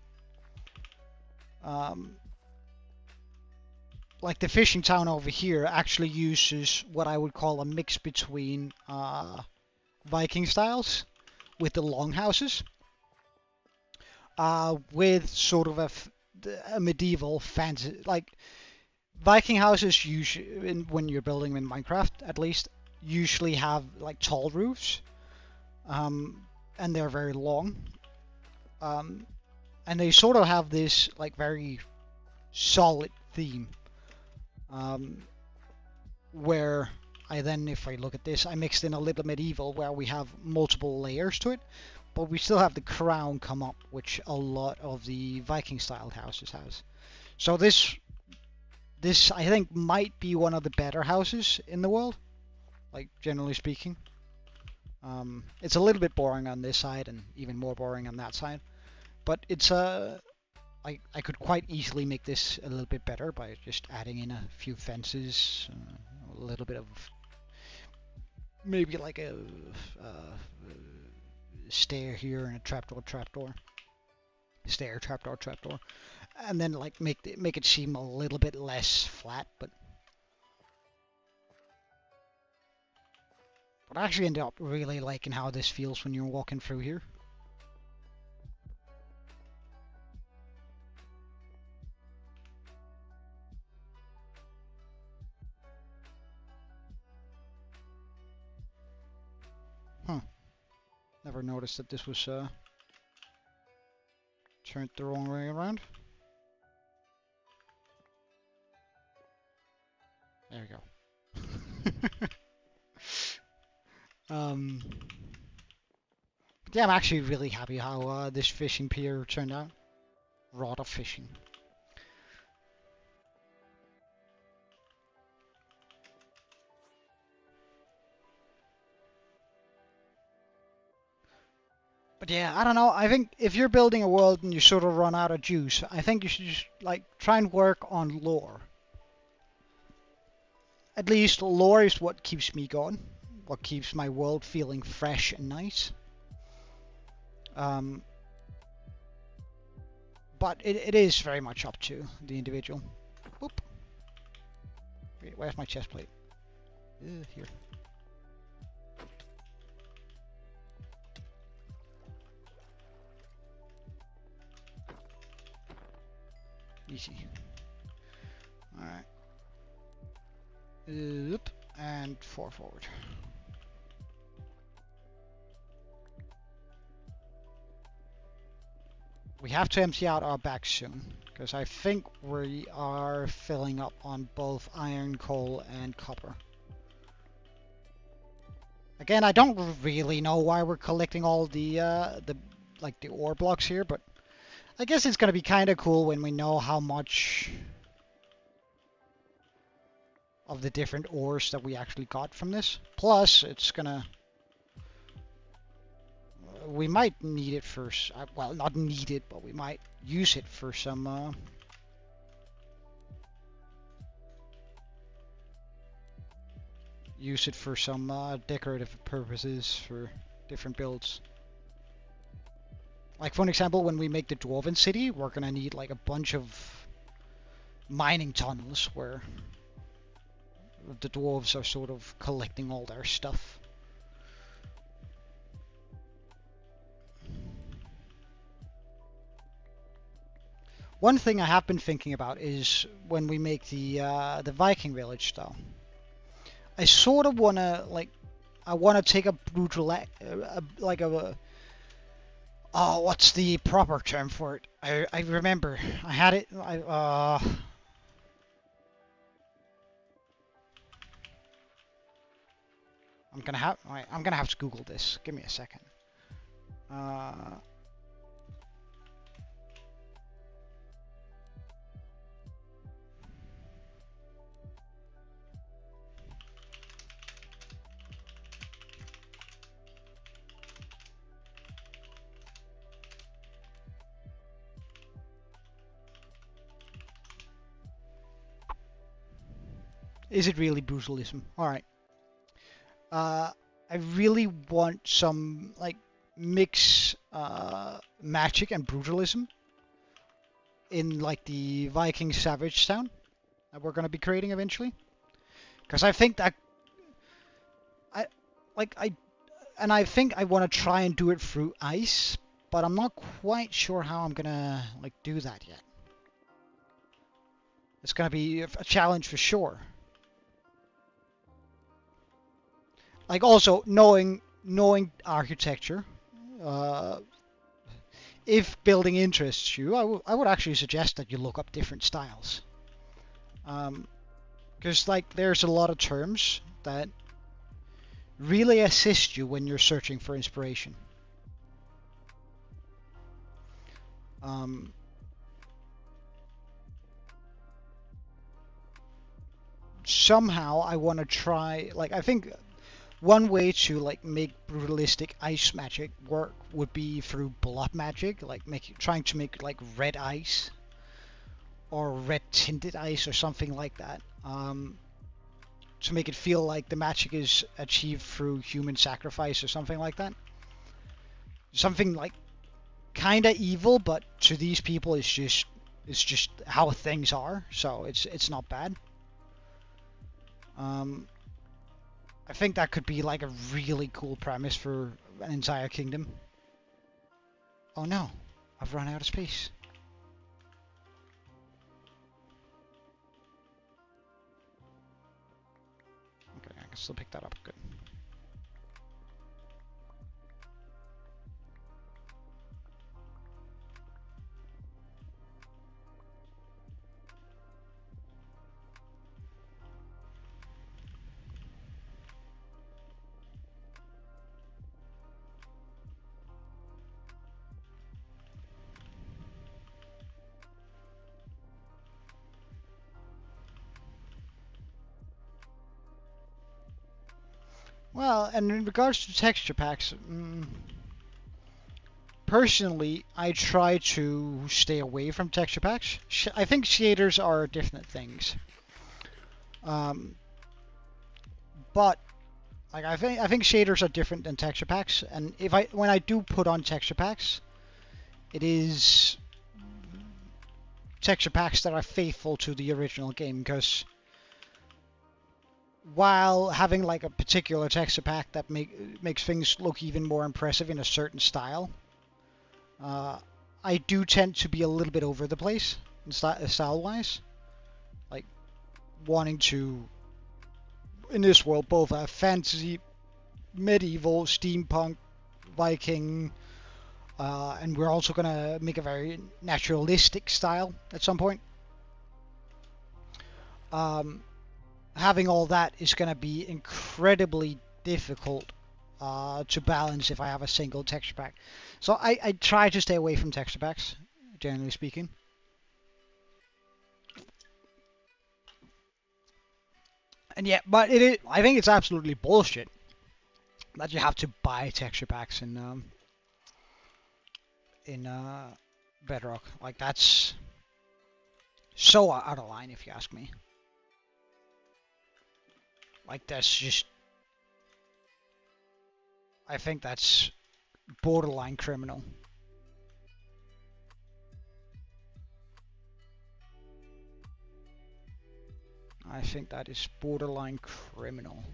S1: Like the fishing town over here actually uses what I would call a mix between Viking styles with the longhouses, with sort of a medieval fantasy. Like Viking houses usually, when you're building them in Minecraft at least, usually have like tall roofs, and they're very long, and they sort of have this like very solid theme. Where I then, if I look at this, I mixed in a little medieval where we have multiple layers to it, but we still have the crown come up, which a lot of the Viking style houses has. So this I think might be one of the better houses in the world, like generally speaking. It's a little bit boring on this side and even more boring on that side, but it's I could quite easily make this a little bit better by just adding in a few fences, a little bit of maybe like a stair here and a trapdoor, stair, trapdoor, and then like make it seem a little bit less flat, but I actually ended up really liking how this feels when you're walking through here. Never noticed that this was turned the wrong way around. There we go. Yeah, I'm actually really happy how this fishing pier turned out. Rod of fishing. But yeah, I don't know. I think if you're building a world and you sort of run out of juice, I think you should just like try and work on lore. At least lore is what keeps me going, what keeps my world feeling fresh and nice. But it is very much up to the individual. Oop. Wait, where's my chest plate? Here. Easy. Alright. And 4 forward. We have to empty out our bags soon, because I think we are filling up on both iron, coal, and copper. Again, I don't really know why we're collecting all the ore blocks here, but I guess it's gonna be kind of cool when we know how much of the different ores that we actually got from this. Plus, it's gonna... we might need it for... well, not need it, but we might use it for some... use it for some decorative purposes for different builds. Like, for an example, when we make the Dwarven City, we're gonna need like a bunch of mining tunnels where the dwarves are sort of collecting all their stuff. One thing I have been thinking about is when we make the Viking village, though. I sort of wanna I wanna take a brutal oh, what's the proper term for it? I remember. I had it. I'm gonna have to Google this. Give me a second. Is it really brutalism? Alright. I really want some, like, mix magic and brutalism in, like, the Viking Savage Town that we're going to be creating eventually. Because I think that... I think I want to try and do it through ice, but I'm not quite sure how I'm going to, like, do that yet. It's going to be a challenge for sure. Like, also knowing architecture, if building interests you, I would actually suggest that you look up different styles, because like there's a lot of terms that really assist you when you're searching for inspiration. Somehow I want to try, like, I think one way to like make brutalistic ice magic work would be through blood magic, like trying to make like red ice or red tinted ice or something like that, to make it feel like the magic is achieved through human sacrifice or something like that. Something like kinda evil, but to these people it's just how things are, so it's not bad. I think that could be like a really cool premise for an entire kingdom. Oh no, I've run out of space. Okay, I can still pick that up. Good. Well, and in regards to texture packs, personally, I try to stay away from texture packs. I think shaders are different things. But like I think shaders are different than texture packs, and when I do put on texture packs, it is texture packs that are faithful to the original game, because while having like a particular texture pack that makes things look even more impressive in a certain style, I do tend to be a little bit over the place style-wise, like wanting to, in this world, both have fantasy, medieval, steampunk, Viking, and we're also gonna make a very naturalistic style at some point. Having all that is gonna be incredibly difficult to balance if I have a single texture pack. So I try to stay away from texture packs, generally speaking. And yeah, but I think it's absolutely bullshit that you have to buy texture packs in Bedrock. Like, that's so out of line, if you ask me. Like, that's just, I think that's borderline criminal. I think that is borderline criminal.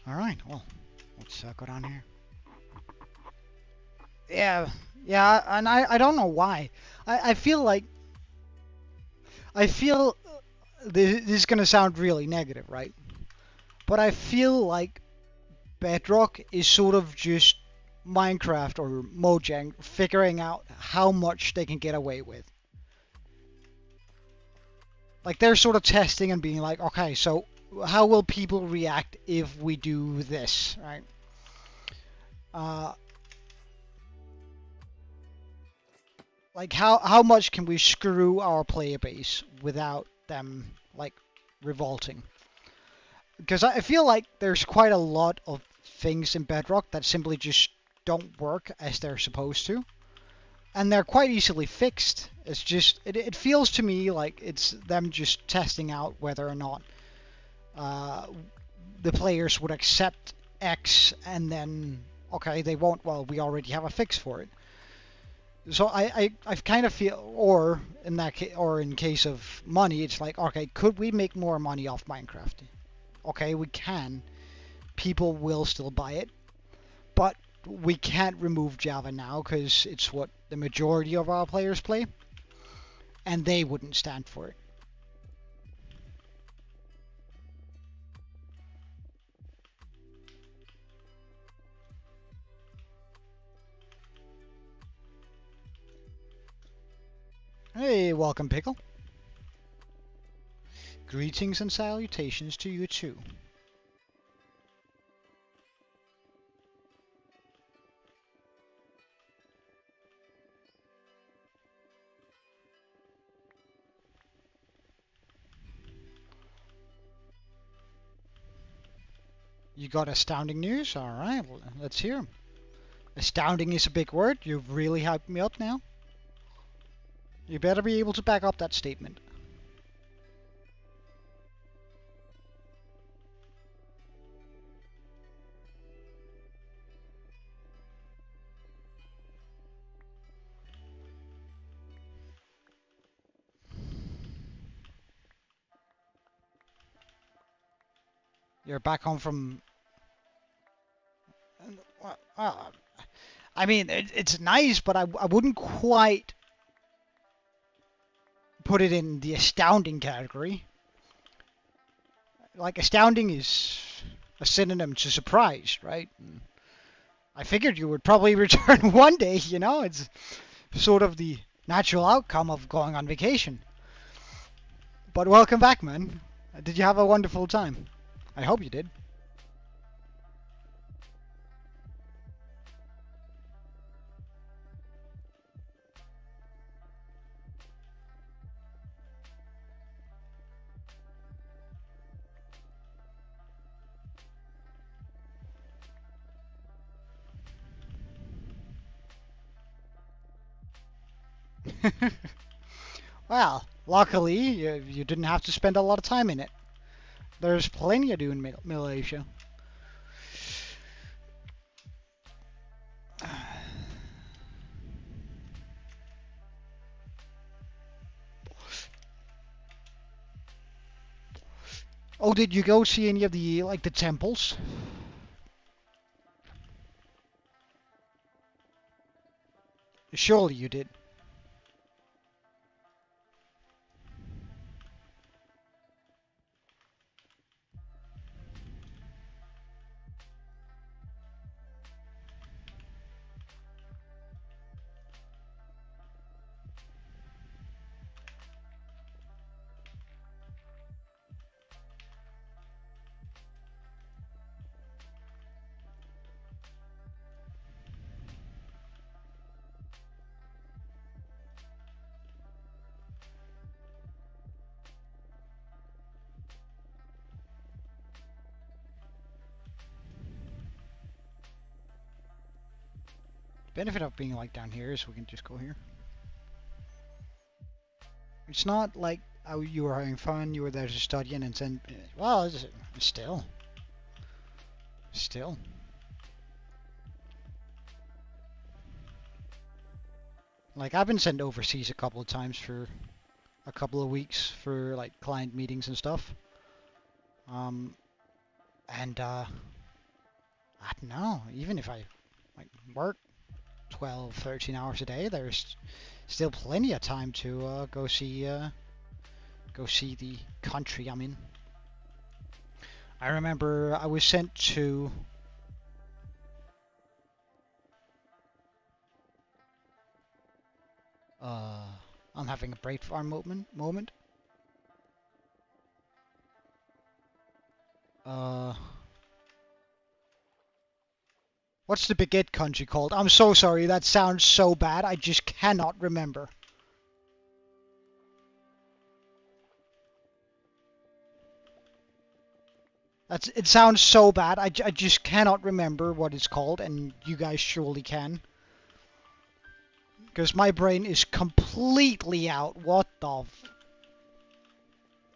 S1: Alright, well, let's go down here. Yeah, and I don't know why. I feel like, this is gonna sound really negative, right? But I feel like Bedrock is sort of just Minecraft or Mojang figuring out how much they can get away with. Like, they're sort of testing and being like, okay, so how will people react if we do this, right? Like, how much can we screw our player base without them, like, revolting? Because I feel like there's quite a lot of things in Bedrock that simply just don't work as they're supposed to. And they're quite easily fixed. It's just, it feels to me like it's them just testing out whether or not the players would accept X, and then, okay, they won't, well, we already have a fix for it. So I kind of feel, or in that case, or in case of money, it's like, okay, could we make more money off Minecraft? Okay, we can. People will still buy it, but we can't remove Java now because it's what the majority of our players play, and they wouldn't stand for it. Hey, welcome, Pickle. Greetings and salutations to you too. You got astounding news? Alright, well, let's hear. Astounding is a big word. You've really hyped me up now. You better be able to back up that statement. You're back home from... I mean, it's nice, but I wouldn't quite put it in the astounding category. Like, astounding is a synonym to surprised, right? I figured you would probably return one day, you know? It's sort of the natural outcome of going on vacation. But welcome back, man. Did you have a wonderful time? I hope you did. Well, luckily, you didn't have to spend a lot of time in it. There's plenty to do in Malaysia. Oh, did you go see any of the, like, the temples? Surely you did. Benefit of being like down here is we can just go here. It's not like you were having fun, you were there to study and then, well, it's still. Like, I've been sent overseas a couple of times for a couple of weeks for, like, client meetings and stuff. I don't know, even if I, like, work 12, 13 hours a day, there's still plenty of time to go see the country I'm in. I remember I was sent to I'm having a brain farm moment. What's the baguette country called? I'm so sorry, that sounds so bad, I just cannot remember. It sounds so bad, I just cannot remember what it's called, and you guys surely can. Because my brain is completely out. What the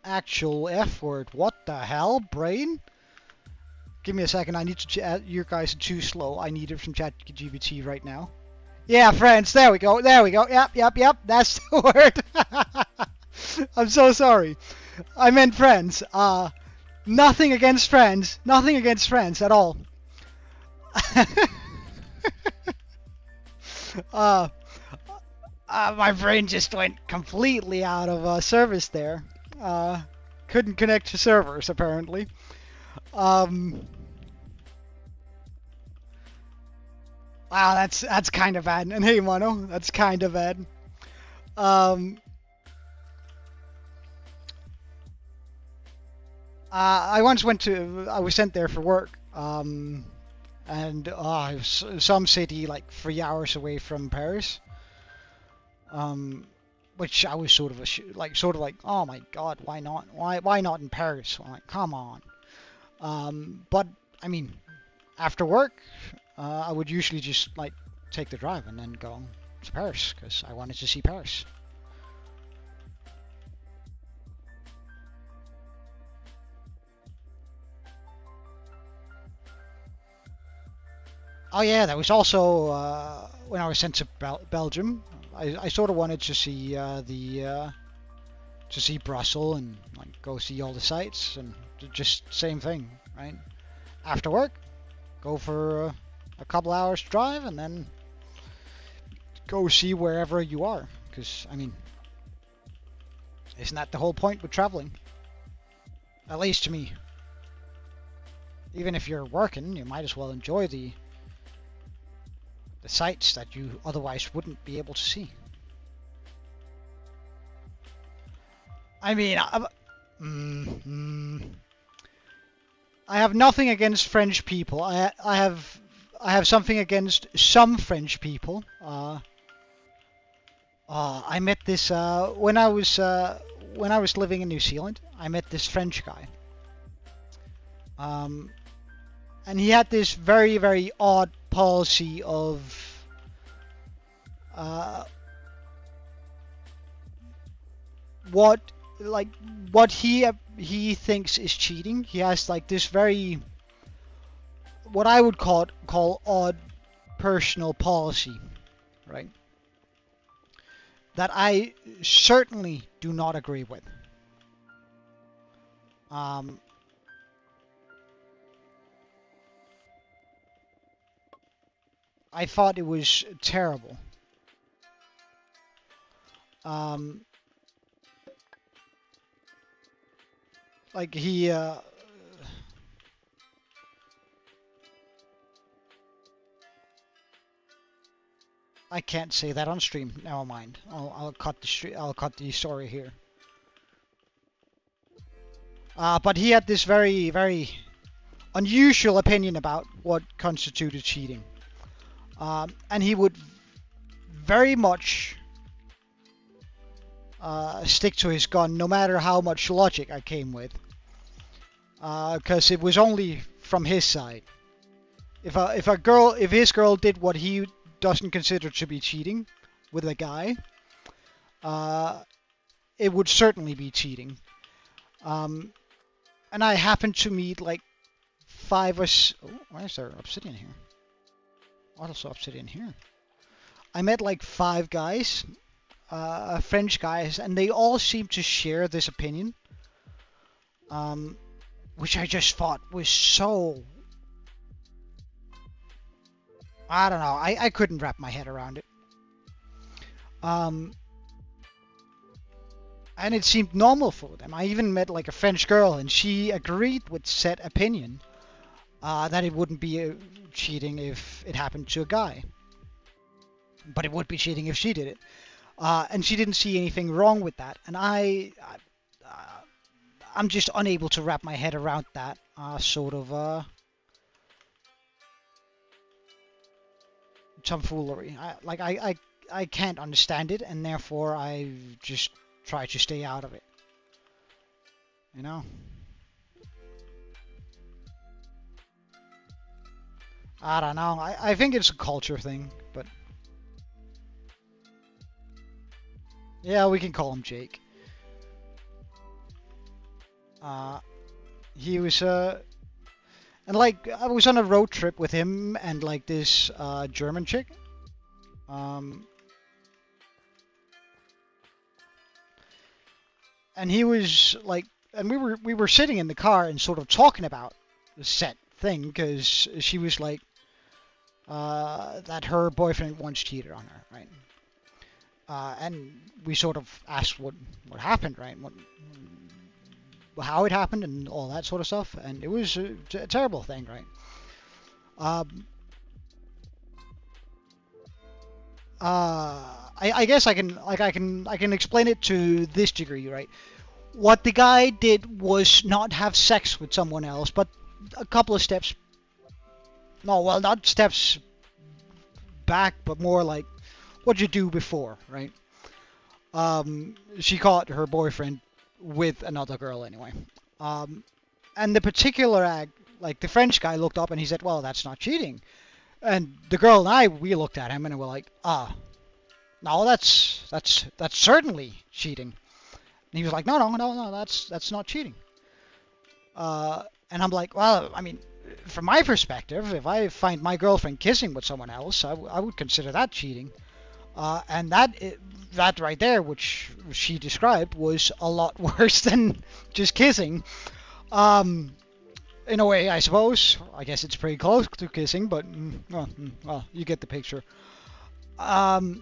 S1: actual F word? What the hell, brain? Give me a second, I need to you guys are too slow. I need it from ChatGPT right now. Yeah, friends, there we go, yep, that's the word. I'm so sorry. I meant friends. Nothing against friends at all. My brain just went completely out of service there. Couldn't connect to servers, apparently. Wow, that's kind of bad. And hey, Mono, that's kind of bad. I once I was sent there for work, and it was some city like 3 hours away from Paris, which I was sort of like, oh my God, why not? Why not in Paris? I'm like, come on. But I mean, after work, I would usually just like take the drive and then go to Paris because I wanted to see Paris. Oh yeah, that was also when I was sent to Belgium. I sort of wanted to see to see Brussels and like go see all the sights and just same thing, right? After work, go for a couple hours drive and then go see wherever you are. Because I mean, isn't that the whole point with traveling? At least to me. Even if you're working, you might as well enjoy the sights that you otherwise wouldn't be able to see. I mean, I have nothing against French people. I have something against some French people. I met this when I was living in New Zealand. I met this French guy. And he had this very, very odd policy of what he thinks is cheating. He has like this very what I would call odd personal policy, right? That I certainly do not agree with. I thought it was terrible. Like he I can't say that on stream. Never mind. I'll cut the story here. But he had this very, very unusual opinion about what constituted cheating. And he would very much stick to his gun, no matter how much logic I came with, because it was only from his side. If his girl did what he doesn't consider to be cheating with a guy, it would certainly be cheating. And I happened to meet like 5 or why is there obsidian here? Also obsidian here. I met like 5 guys, French guys, and they all seemed to share this opinion, which I just thought was so, I don't know, I couldn't wrap my head around it. And it seemed normal for them. I even met like a French girl, and she agreed with said opinion, that it wouldn't be cheating if it happened to a guy, but it would be cheating if she did it. And she didn't see anything wrong with that, and I'm just unable to wrap my head around that sort of tomfoolery. I can't understand it, and therefore I just try to stay out of it. You know? I don't know. I think it's a culture thing, but yeah, we can call him Jake. He was and like I was on a road trip with him and like this German chick. And he was like, and we were sitting in the car and sort of talking about the set thing, because she was like that her boyfriend once cheated on her, right? And we sort of asked what happened, right? How it happened and all that sort of stuff, and it was a terrible thing, right? I guess I can explain it to this degree, right? What the guy did was not have sex with someone else, but a couple of steps. No, well, not steps back, but more like what you do before, right? She caught her boyfriend with another girl anyway. And the particular act like the French guy looked up and he said, well, that's not cheating. And the girl and I, we looked at him and we're like, no, that's certainly cheating. And he was like, no, that's not cheating. And I'm like, well, I mean, from my perspective, if I find my girlfriend kissing with someone else, I would consider that cheating. And that right there, which she described, was a lot worse than just kissing. In a way, I suppose. I guess it's pretty close to kissing, but well, you get the picture. And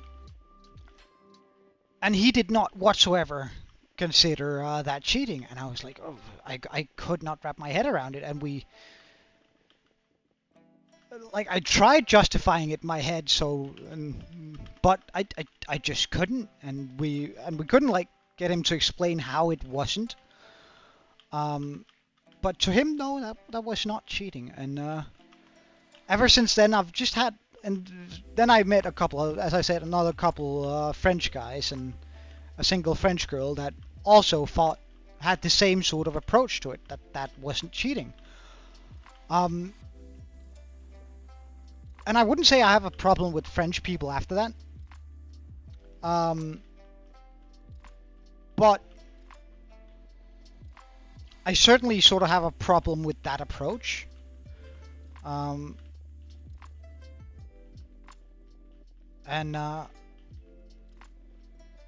S1: he did not whatsoever consider that cheating, and I was like, oh, I could not wrap my head around it, and I tried justifying it in my head, but I just couldn't, and we couldn't like get him to explain how it wasn't. But to him, no, that was not cheating, and ever since then I've just had, and then I met a couple of, as I said, another couple French guys and a single French girl that also had the same sort of approach to it, that wasn't cheating. And I wouldn't say I have a problem with French people after that. But I certainly sort of have a problem with that approach.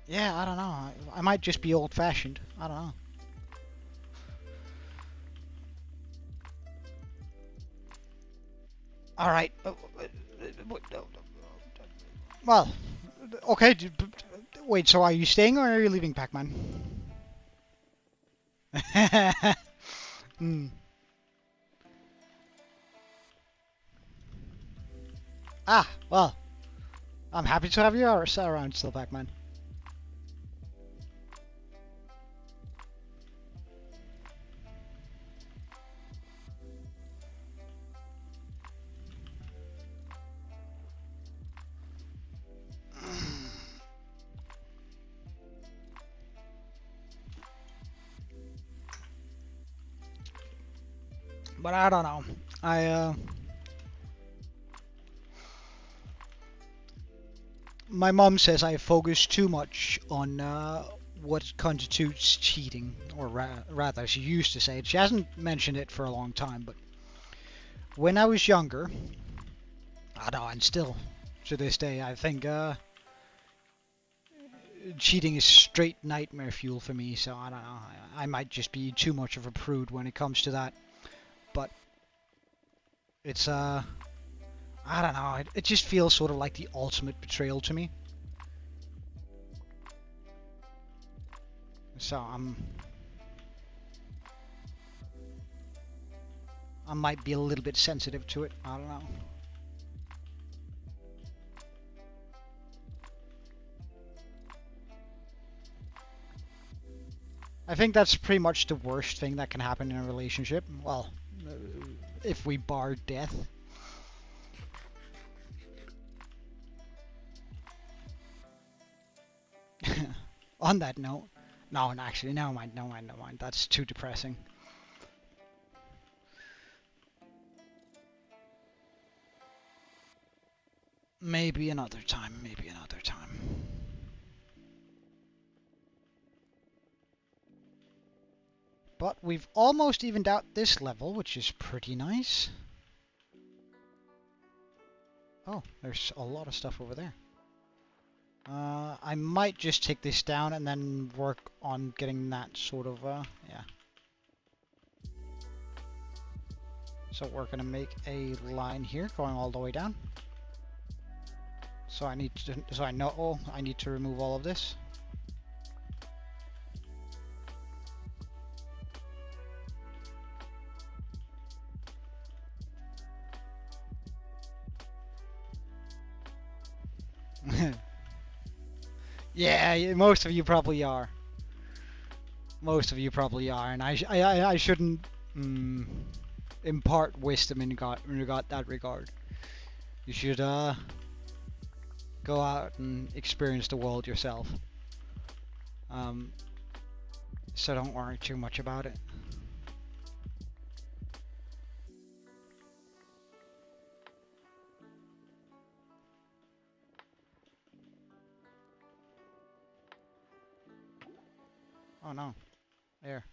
S1: Yeah, I don't know. I might just be old-fashioned. I don't know. All right. Well, okay. Wait, so are you staying or are you leaving, Pac-Man? Ah, well. I'm happy to have you around still, Pac-Man. But I don't know. My mom says I focus too much on what constitutes cheating, or rather, she used to say it. She hasn't mentioned it for a long time, but when I was younger, I don't know, and still to this day, I think cheating is straight nightmare fuel for me. So I don't know. I might just be too much of a prude when it comes to that. But it's I don't know, it just feels sort of like the ultimate betrayal to me. So I might be a little bit sensitive to it, I don't know. I think that's pretty much the worst thing that can happen in a relationship. Well, if we bar death. On that note, no, actually, never mind. That's too depressing. Maybe another time. But we've almost evened out this level, which is pretty nice. Oh, there's a lot of stuff over there. I might just take this down and then work on getting that sort of, yeah. So we're gonna make a line here going all the way down. So I need to remove all of this. Yeah, most of you probably are. And I shouldn't impart wisdom in that regard. You should go out and experience the world yourself. So don't worry too much about it. Oh no. There.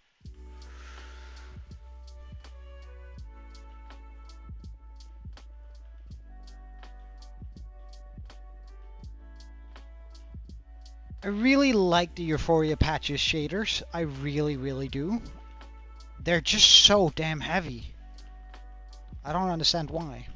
S1: I really like the Euphoria Patches shaders. I really, really do. They're just so damn heavy. I don't understand why.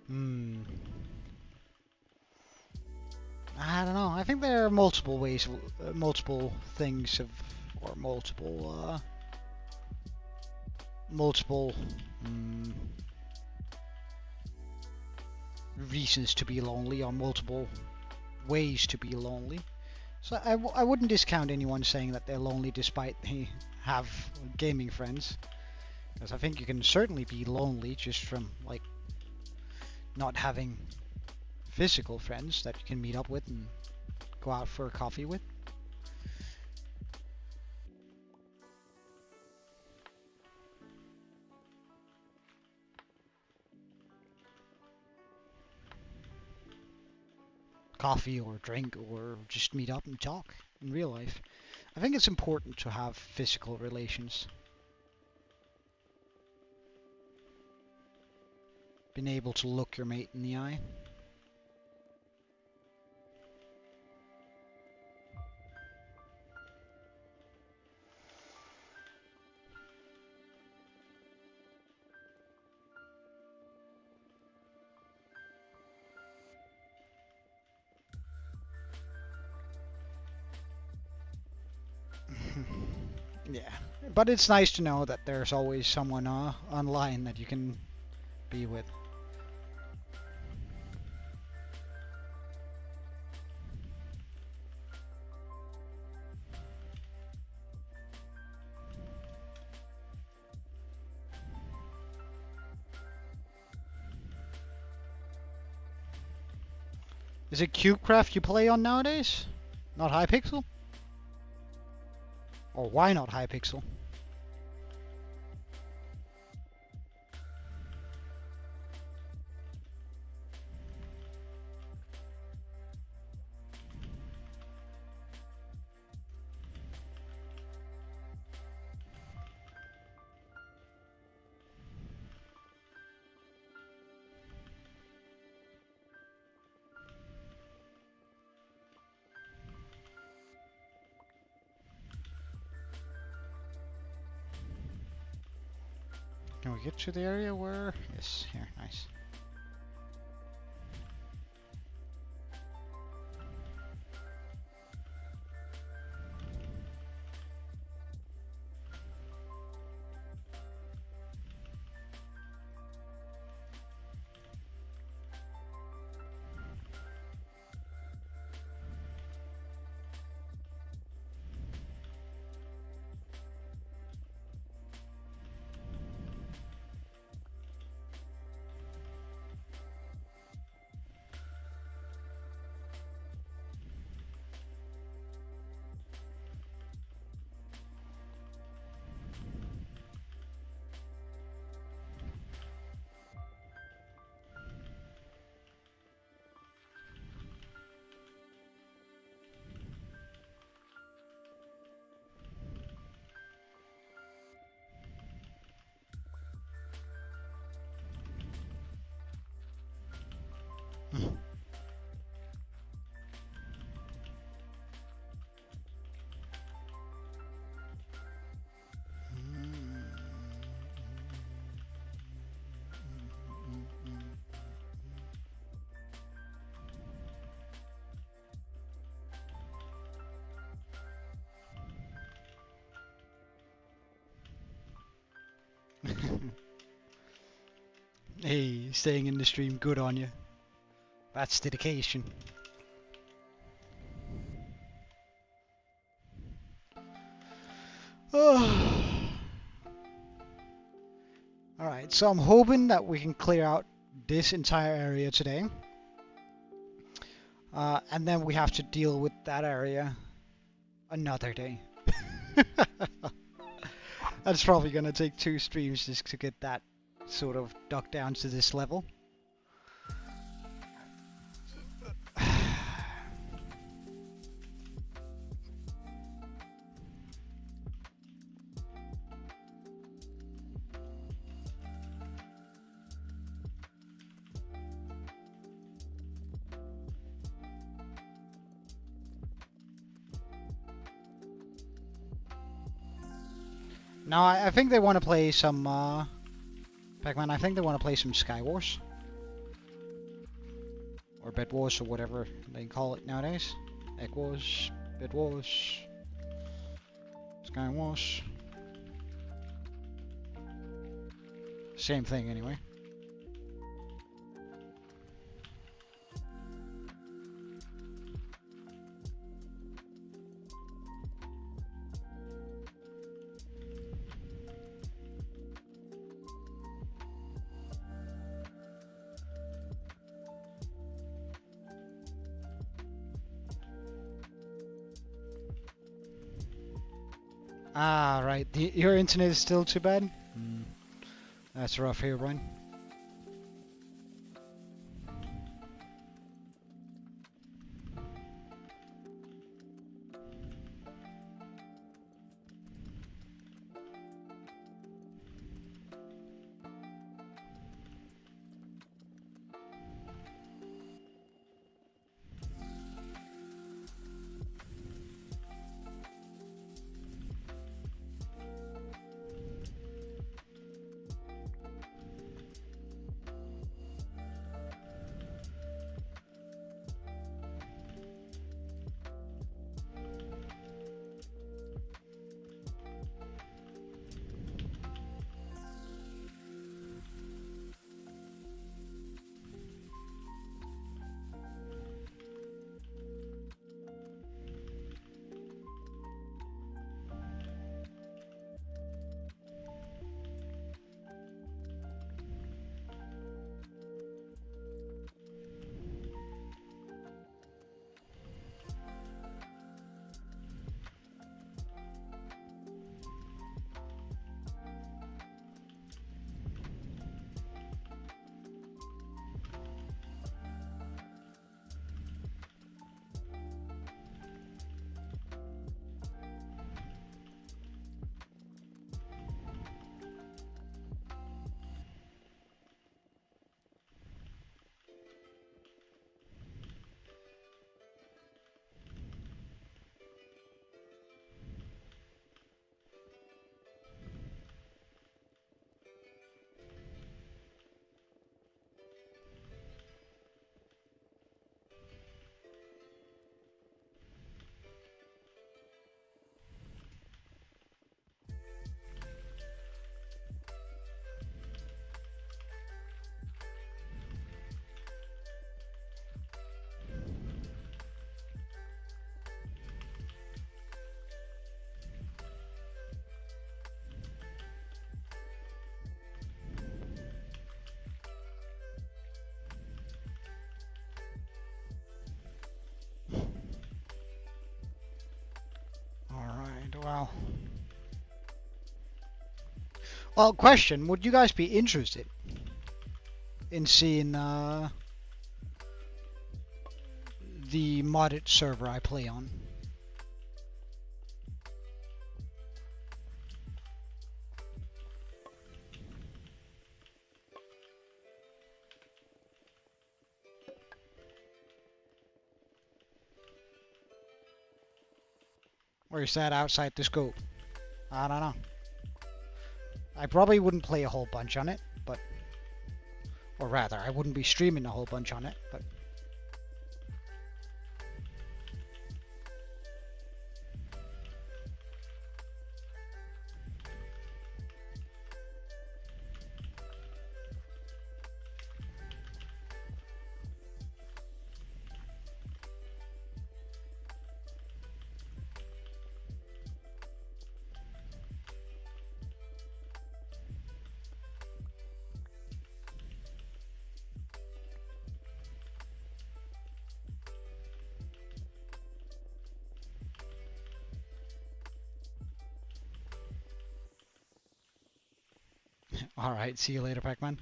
S1: Hmm. I don't know. I think there are multiple ways, multiple things of, or multiple reasons to be lonely, or multiple ways to be lonely. So I wouldn't discount anyone saying that they're lonely despite they have gaming friends. Because I think you can certainly be lonely just from, like, not having physical friends that you can meet up with and go out for a coffee with. Coffee or drink or just meet up and talk in real life. I think it's important to have physical relations. Being able to look your mate in the eye. Yeah, but it's nice to know that there's always someone online that you can be with. Is it CubeCraft you play on nowadays? Not Hypixel? Or why not Hypixel? Can we get to the area where... Yes, here, nice. Hey, staying in the stream, good on you. That's dedication. Alright, so I'm hoping that we can clear out this entire area today. And then we have to deal with that area another day. That's probably going to take 2 streams just to get that sort of dug down to this level. Now, I think they want to play some, Pac-Man, I think they want to play some Sky Wars. Or Bed Wars, or whatever they call it nowadays. Egg Wars, Bed Wars, Sky Wars. Same thing, anyway. Ah, right. Your internet is still too bad? That's rough here, Brian. Wow. Well, question, would you guys be interested in seeing the modded server I play on? Or is that outside the scope? I don't know. I probably wouldn't play a whole bunch on it, but... Or rather, I wouldn't be streaming a whole bunch on it, but... Alright, see you later, Pac-Man.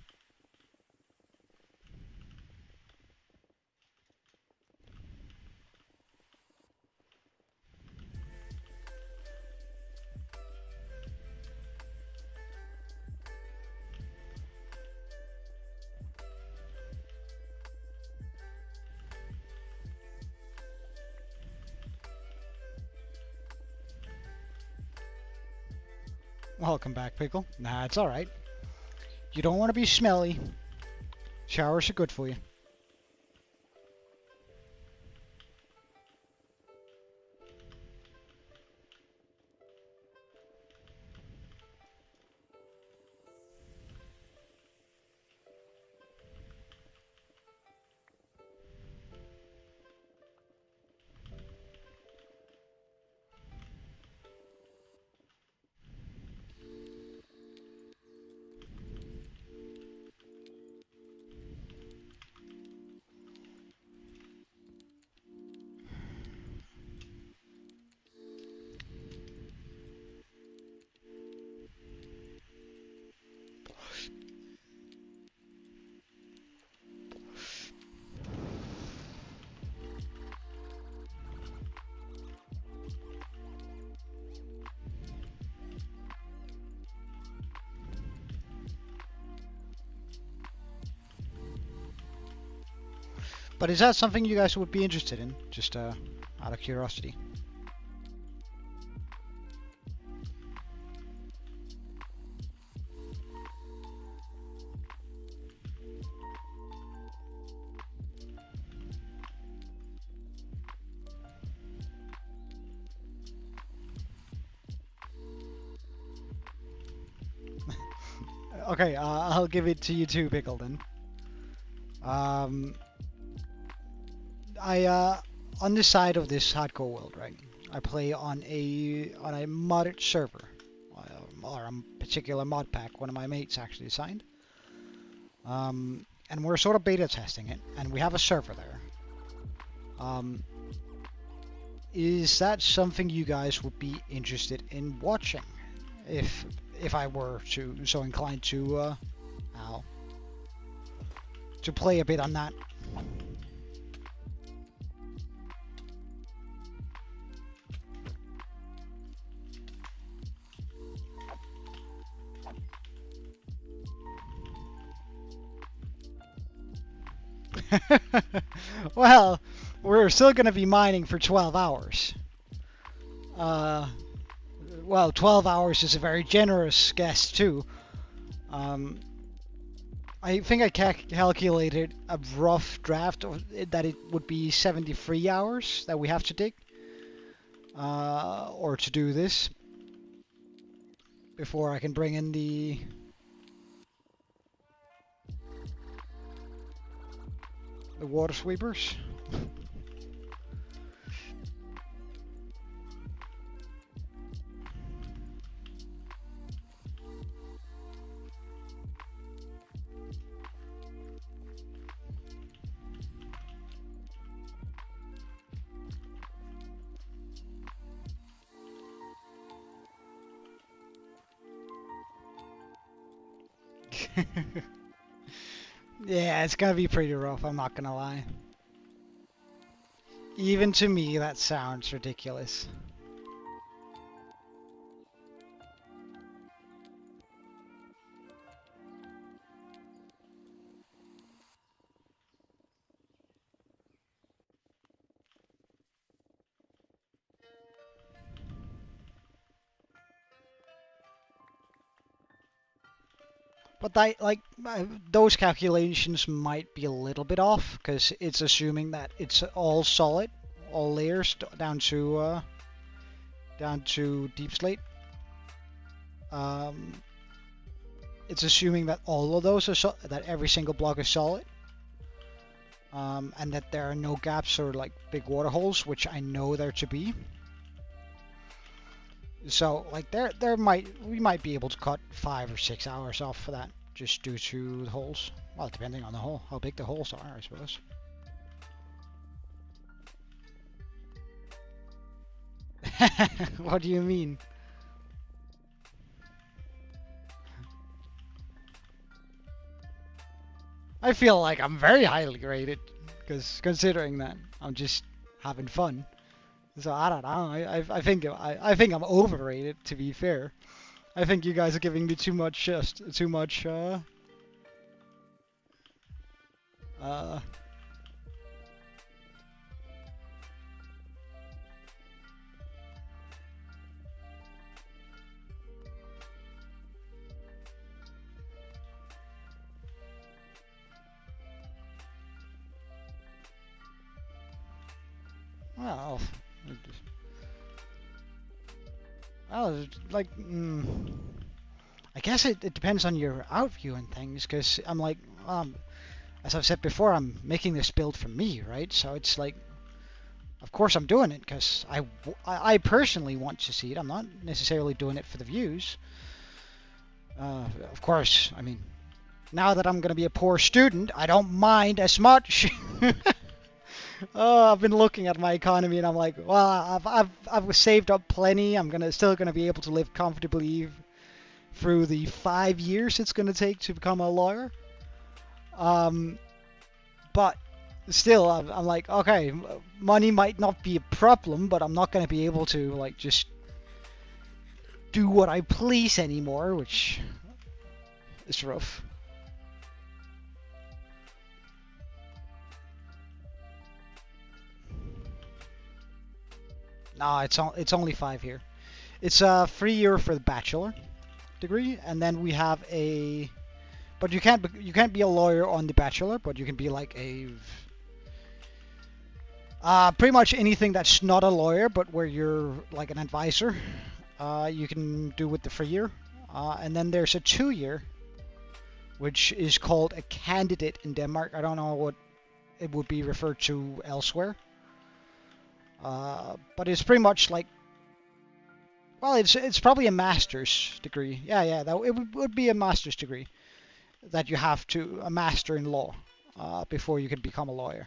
S1: Welcome back, Pickle. Nah, it's alright. You don't want to be smelly. Showers are good for you. But is that something you guys would be interested in? Just out of curiosity. Okay, I'll give it to you too, Pickle, then. On this side of this hardcore world, right? I play on a modded server, or a particular mod pack. One of my mates actually assigned, and we're sort of beta testing it, and we have a server there. Is that something you guys would be interested in watching, if I were so inclined to play a bit on that? Well, we're still going to be mining for 12 hours. Well, 12 hours is a very generous guess, too. I think I calculated a rough draft that it would be 73 hours that we have to dig, or to do this, before I can bring in the water sweepers. Yeah, it's gonna be pretty rough, I'm not gonna lie. Even to me, that sounds ridiculous. But those calculations might be a little bit off, because it's assuming that it's all solid, all layers down to deep slate. It's assuming that all of those are that every single block is solid, and that there are no gaps or like big water holes, which I know there to be. So like we might be able to cut 5 or 6 hours off for that, just due to the holes. Well, depending on the hole, how big the holes are, I suppose. What do you mean? I feel like I'm very highly rated, because considering that I'm just having fun. So I don't know. I think I'm overrated. To be fair, I think you guys are giving me too much uh well, well, like, I guess it depends on your outview and things, because I'm like, as I've said before, I'm making this build for me, right? So it's like, of course I'm doing it because I personally want to see it. I'm not necessarily doing it for the views. Of course, I mean, now that I'm going to be a poor student, I don't mind as much. Oh, I've been looking at my economy and I'm like, well, I've saved up plenty. I'm still gonna be able to live comfortably through the 5 years it's gonna take to become a lawyer. Um, but still, I'm like, okay, money might not be a problem, but I'm not gonna be able to like just do what I please anymore, which is rough. No, it's only 5 here. It's a 3 year for the bachelor degree, and then we have a. But you can't be a lawyer on the bachelor, but you can be like a. Pretty much anything that's not a lawyer, but where you're like an advisor. You can do with the 3 year, and then there's a 2 year, which is called a candidate in Denmark. I don't know what it would be referred to elsewhere. But it's pretty much like, well, it's probably a master's degree. Yeah, that it would be a master's degree that you have to a master in law before you can become a lawyer.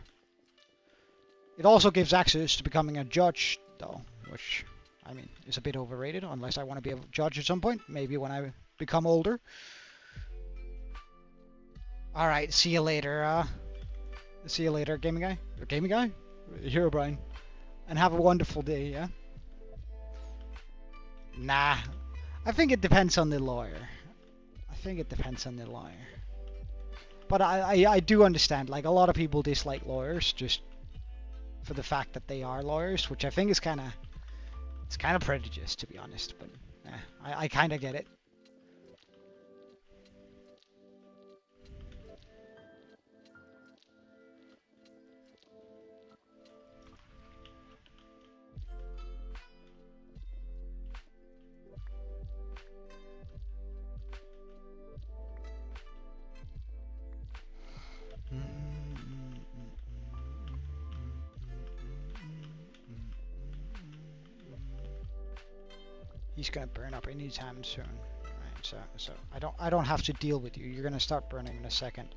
S1: It also gives access to becoming a judge, though, which I mean is a bit overrated. Unless I want to be a judge at some point, maybe when I become older. All right, see you later. See you later, gaming guy. Gaming guy, Hero Brian, and have a wonderful day. Yeah. Nah, I think it depends on the lawyer. I think it depends on the lawyer. But I do understand, like, a lot of people dislike lawyers just for the fact that they are lawyers, which I think is kind of prejudiced, to be honest. But I kind of get it. He's gonna burn up anytime soon. Right, so I don't have to deal with you. You're gonna start burning in a second.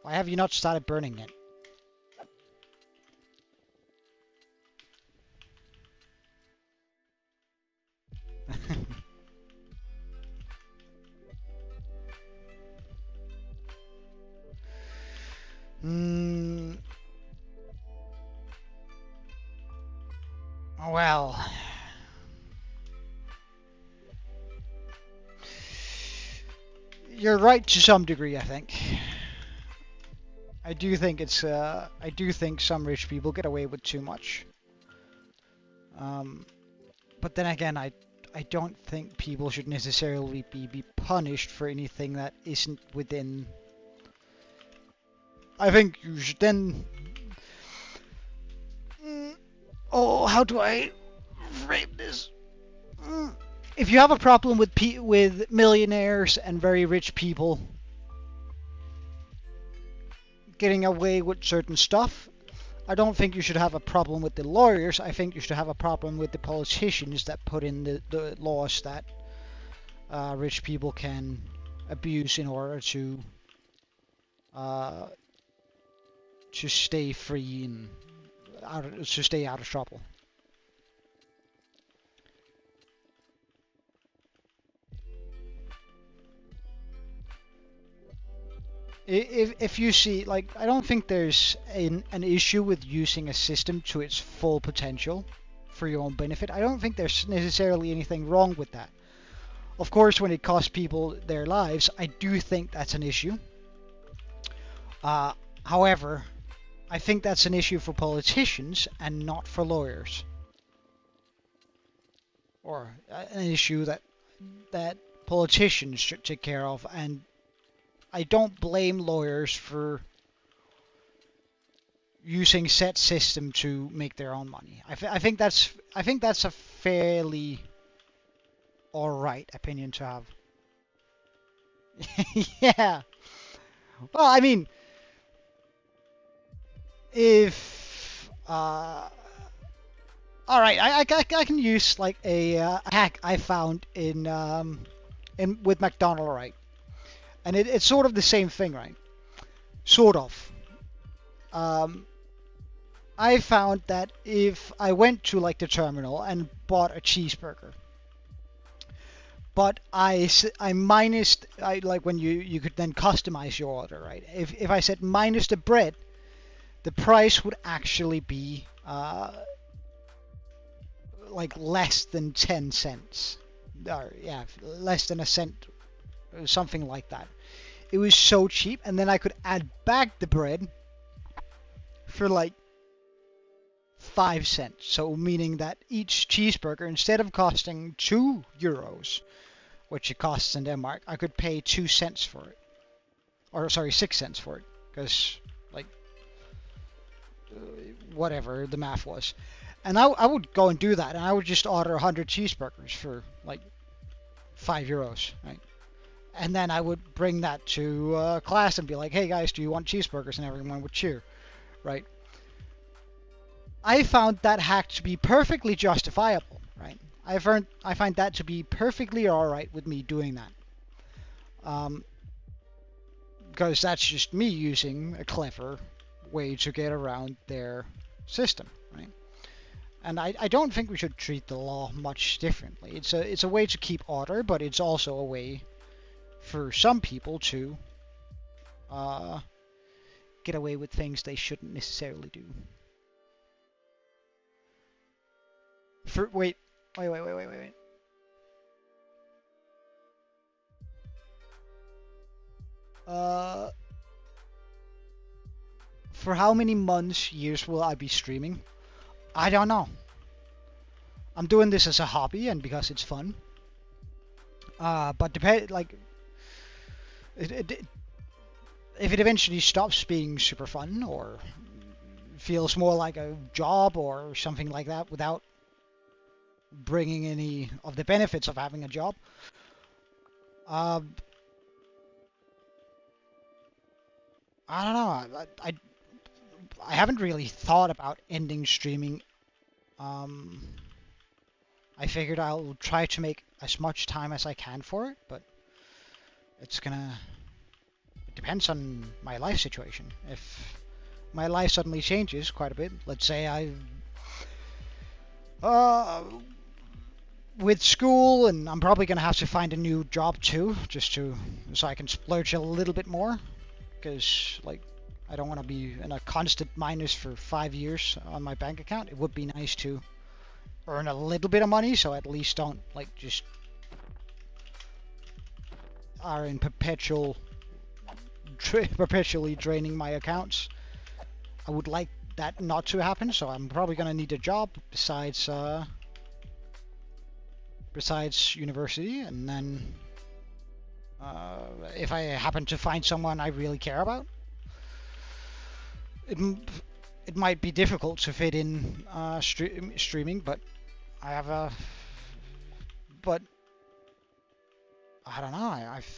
S1: Why have you not started burning yet? Well, you're right to some degree, I think. I do think some rich people get away with too much. But then again, I don't think people should necessarily be punished for anything that isn't within. I think you should then. Oh, how do I frame this? If you have a problem with millionaires and very rich people getting away with certain stuff, I don't think you should have a problem with the lawyers. I think you should have a problem with the politicians that put in the laws that rich people can abuse in order to stay free and to stay out of trouble. If you see, like, I don't think there's an issue with using a system to its full potential for your own benefit. I don't think there's necessarily anything wrong with that. Of course, when it costs people their lives, I do think that's an issue. However, I think that's an issue for politicians and not for lawyers. Or an issue that politicians should take care of, and I don't blame lawyers for using said system to make their own money. I think that's a fairly alright opinion to have. Yeah. Well, I mean, if all right, I can use like a hack I found in with McDonald, right? And it's sort of the same thing, right? Sort of. I found that if I went to like the terminal and bought a cheeseburger, but I minused, like when you could then customize your order, right? If I said minus the bread, the price would actually be like less than 10 cents. Or, yeah, less than a cent, or something like that. It was so cheap, and then I could add back the bread for like 5 cents. So meaning that each cheeseburger, instead of costing €2, which it costs in Denmark, I could pay 2 cents for it. Or sorry, 6 cents for it. Because, like, whatever the math was. And I would go and do that, and I would just order 100 cheeseburgers for like €5, right? And then I would bring that to class and be like, hey guys, do you want cheeseburgers? And everyone would cheer, right? I found that hack to be perfectly justifiable, right? I find that to be perfectly alright with me doing that. Because that's just me using a clever way to get around their system, right? And I don't think we should treat the law much differently. It's a way to keep order, but it's also a way for some people to get away with things they shouldn't necessarily do. Wait. For how many months, years will I be streaming? I don't know. I'm doing this as a hobby and because it's fun. But like, if it eventually stops being super fun or feels more like a job or something like that without bringing any of the benefits of having a job, I don't know. I haven't really thought about ending streaming. I figured I'll try to make as much time as I can for it, but it depends on my life situation. If my life suddenly changes quite a bit, let's say with school, and I'm probably gonna have to find a new job too, so I can splurge a little bit more, because like I don't want to be in a constant minus for 5 years on my bank account. It would be nice to earn a little bit of money, so at least don't like just are in perpetually draining my accounts. I would like that not to happen, so I'm probably gonna need a job besides university, and then if I happen to find someone I really care about, it might be difficult to fit in streaming, but but I don't know.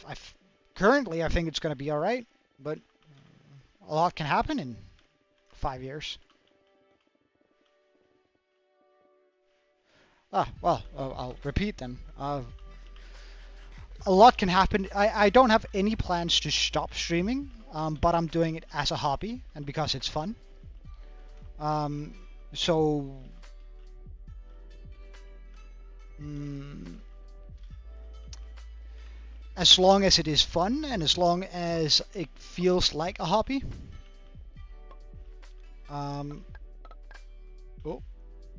S1: I've currently I think it's going to be all right, but a lot can happen in 5 years. Well, I'll repeat then. A lot can happen. I don't have any plans to stop streaming, but I'm doing it as a hobby and because it's fun. So as long as it is fun and as long as it feels like a hobby. Oh,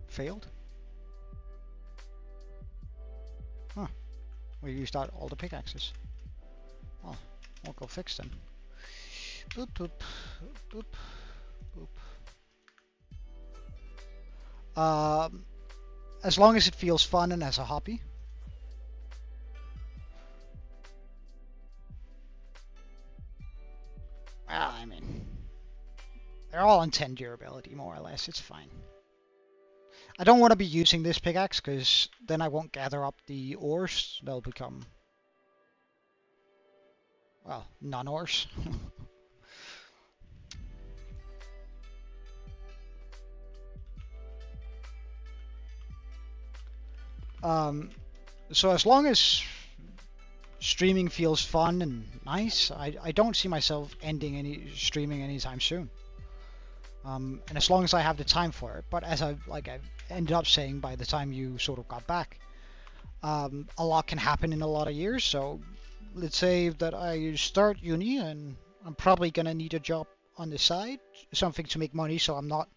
S1: failed. Huh. We used out all the pickaxes. Oh, I'll go fix them. Boop, boop, boop, boop. As long as it feels fun and as a hobby. Well, I mean, they're all on 10 durability, more or less. It's fine. I don't want to be using this pickaxe, because then I won't gather up the ores. They'll become, well, non-ores. So as long as streaming feels fun and nice, I don't see myself ending streaming anytime soon. And as long as I have the time for it. But as I ended up saying by the time you sort of got back, a lot can happen in a lot of years. So let's say that I start uni and I'm probably gonna need a job on the side, something to make money, so I'm not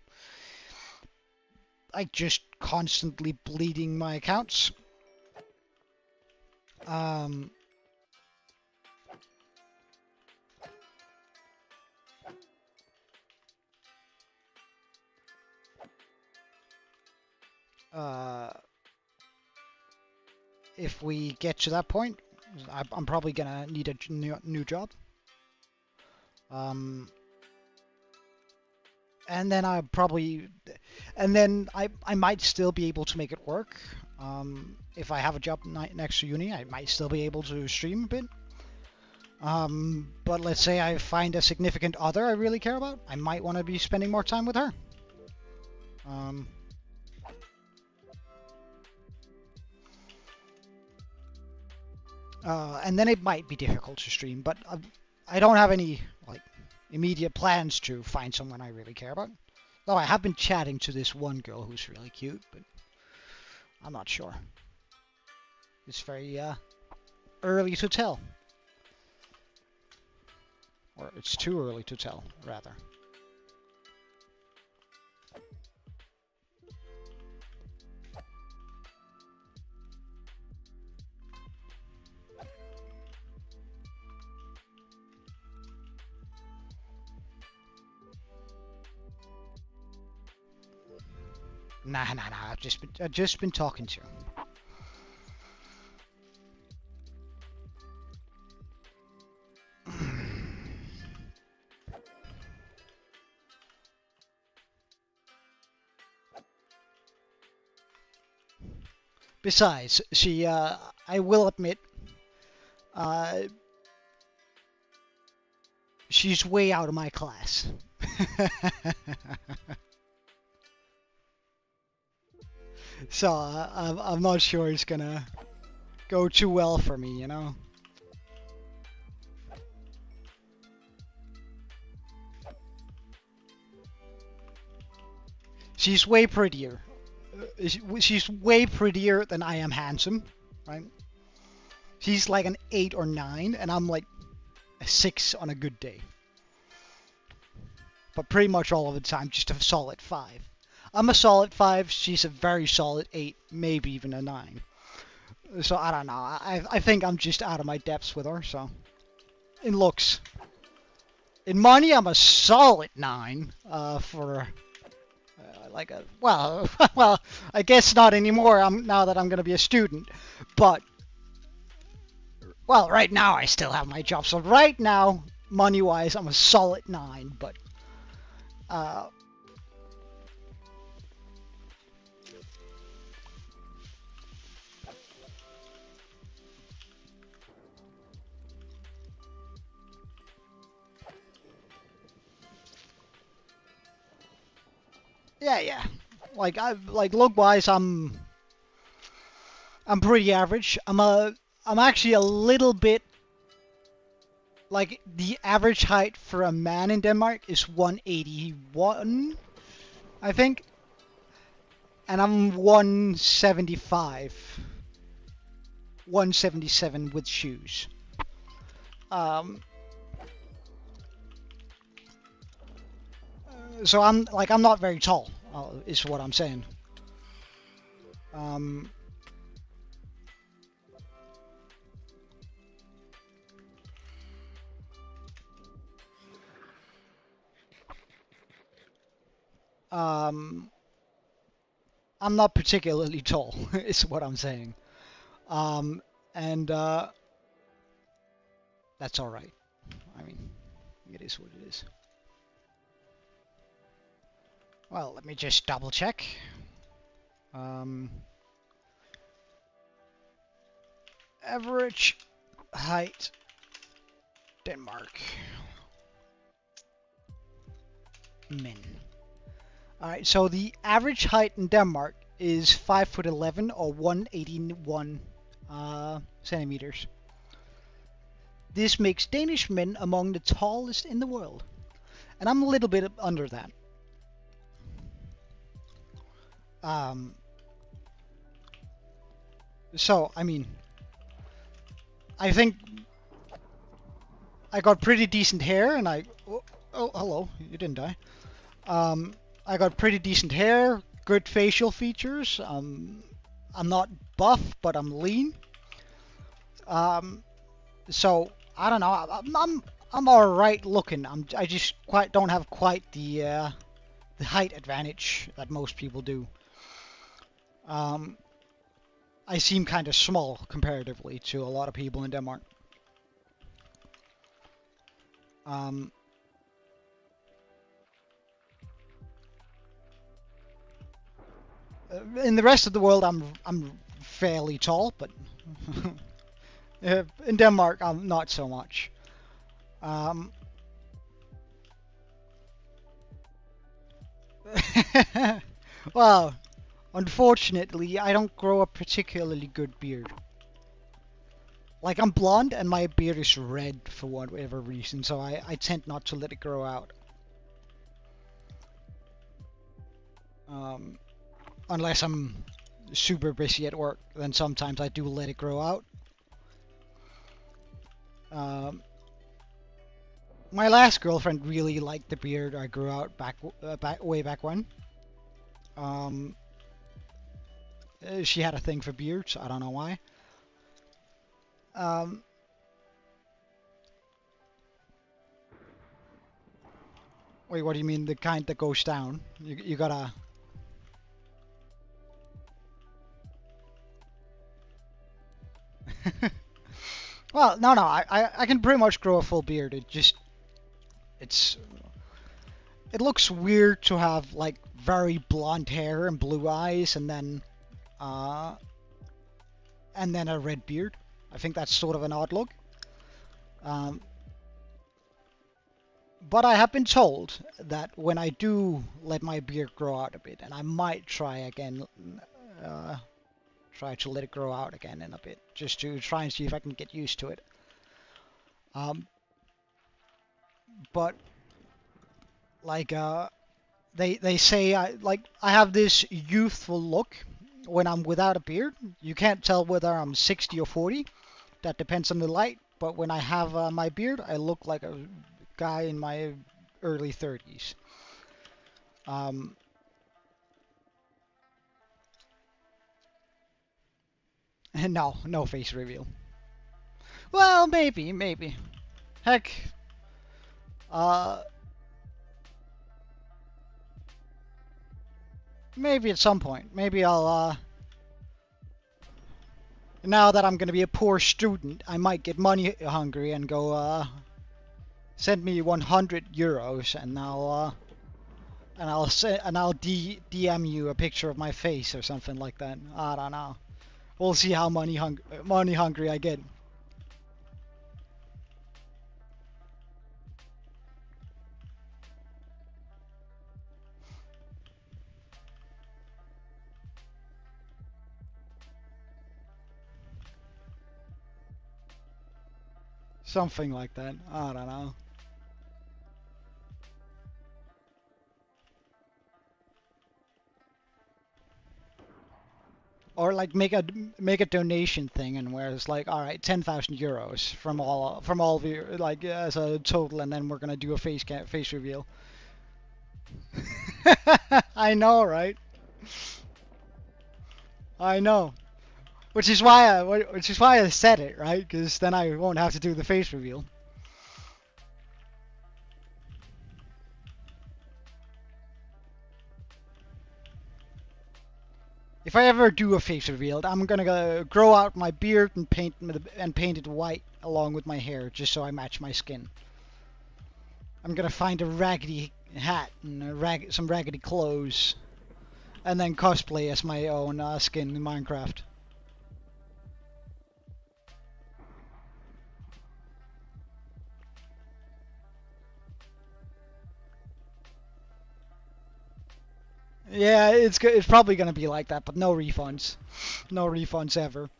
S1: like just constantly bleeding my accounts. If we get to that point, I'm probably gonna need a new job. And then I might still be able to make it work. If I have a job next to uni, I might still be able to stream a bit. But let's say I find a significant other I really care about, I might want to be spending more time with her. And then it might be difficult to stream, but I don't have any immediate plans to find someone I really care about. Though I have been chatting to this one girl who's really cute, but I'm not sure. It's very early to tell. Or it's too early to tell, rather. Nah, I've just been talking to her. Besides, she, I will admit, she's way out of my class. So I'm not sure it's gonna go too well for me, you know. She's way prettier. She's way prettier than I am handsome, right? She's like an 8 or 9, and I'm like a 6 on a good day. But pretty much all of the time, just a solid 5. I'm a solid 5, she's a very solid 8, maybe even a 9. So I don't know, I think I'm just out of my depths with her, so. In looks. In money, I'm a solid 9, for... like a... Well, well, I guess not anymore now that I'm gonna be a student, but... Well, right now I still have my job, so right now, money-wise, I'm a solid 9, but... Yeah. Like look-wise, I'm pretty average. I'm actually a little bit like the average height for a man in Denmark is 181, I think, and I'm 175, 177 with shoes. Um, so I'm not very tall, is what I'm saying. Um, um, I'm not particularly tall, is what I'm saying. And that's all right. I mean, it is what it is. Well, let me just double check. Average height, Denmark. Men. Alright, so the average height in Denmark is 5'11" or 181 centimeters. This makes Danish men among the tallest in the world. And I'm a little bit under that. So, I mean, I think I got pretty decent hair, and oh, hello, you didn't die. I got pretty decent hair, good facial features. I'm not buff, but I'm lean. So I don't know. I'm all right looking. I just don't have quite the height advantage that most people do. I seem kind of small comparatively to a lot of people in Denmark. In the rest of the world, I'm fairly tall, but in Denmark, I'm not so much. Well, unfortunately, I don't grow a particularly good beard. Like, I'm blonde and my beard is red for whatever reason, so I tend not to let it grow out. Unless I'm super busy at work, then sometimes I do let it grow out. My last girlfriend really liked the beard I grew out way back when. She had a thing for beards. I don't know why. Wait, what do you mean the kind that goes down? You gotta... Well, no, I can pretty much grow a full beard. It looks weird to have like very blonde hair and blue eyes and then a red beard. I think that's sort of an odd look. But I have been told that when I do let my beard grow out a bit, and I might try again, try to let it grow out again in a bit, just to try and see if I can get used to it. But like they say I have this youthful look when I'm without a beard. You can't tell whether I'm 60 or 40. That depends on the light. But when I have my beard, I look like a guy in my early 30s. No face reveal. Well, maybe. Heck, maybe at some point. Maybe I'll, now that I'm gonna be a poor student, I might get money hungry and go, send me 100 euros and I'll DM you a picture of my face or something like that. I don't know. We'll see how money hungry I get. Something like that. I don't know. Or like make a donation thing, and where it's like, all right, 10,000 euros from all of you, like as a total, and then we're gonna do a face reveal. I know, right? I know. Which is why I said it, right? Because then I won't have to do the face reveal. If I ever do a face reveal, I'm gonna go grow out my beard and paint it white along with my hair, just so I match my skin. I'm gonna find a raggedy hat and some raggedy clothes, and then cosplay as my own skin in Minecraft. Yeah, it's probably gonna be like that, but no refunds. No refunds ever.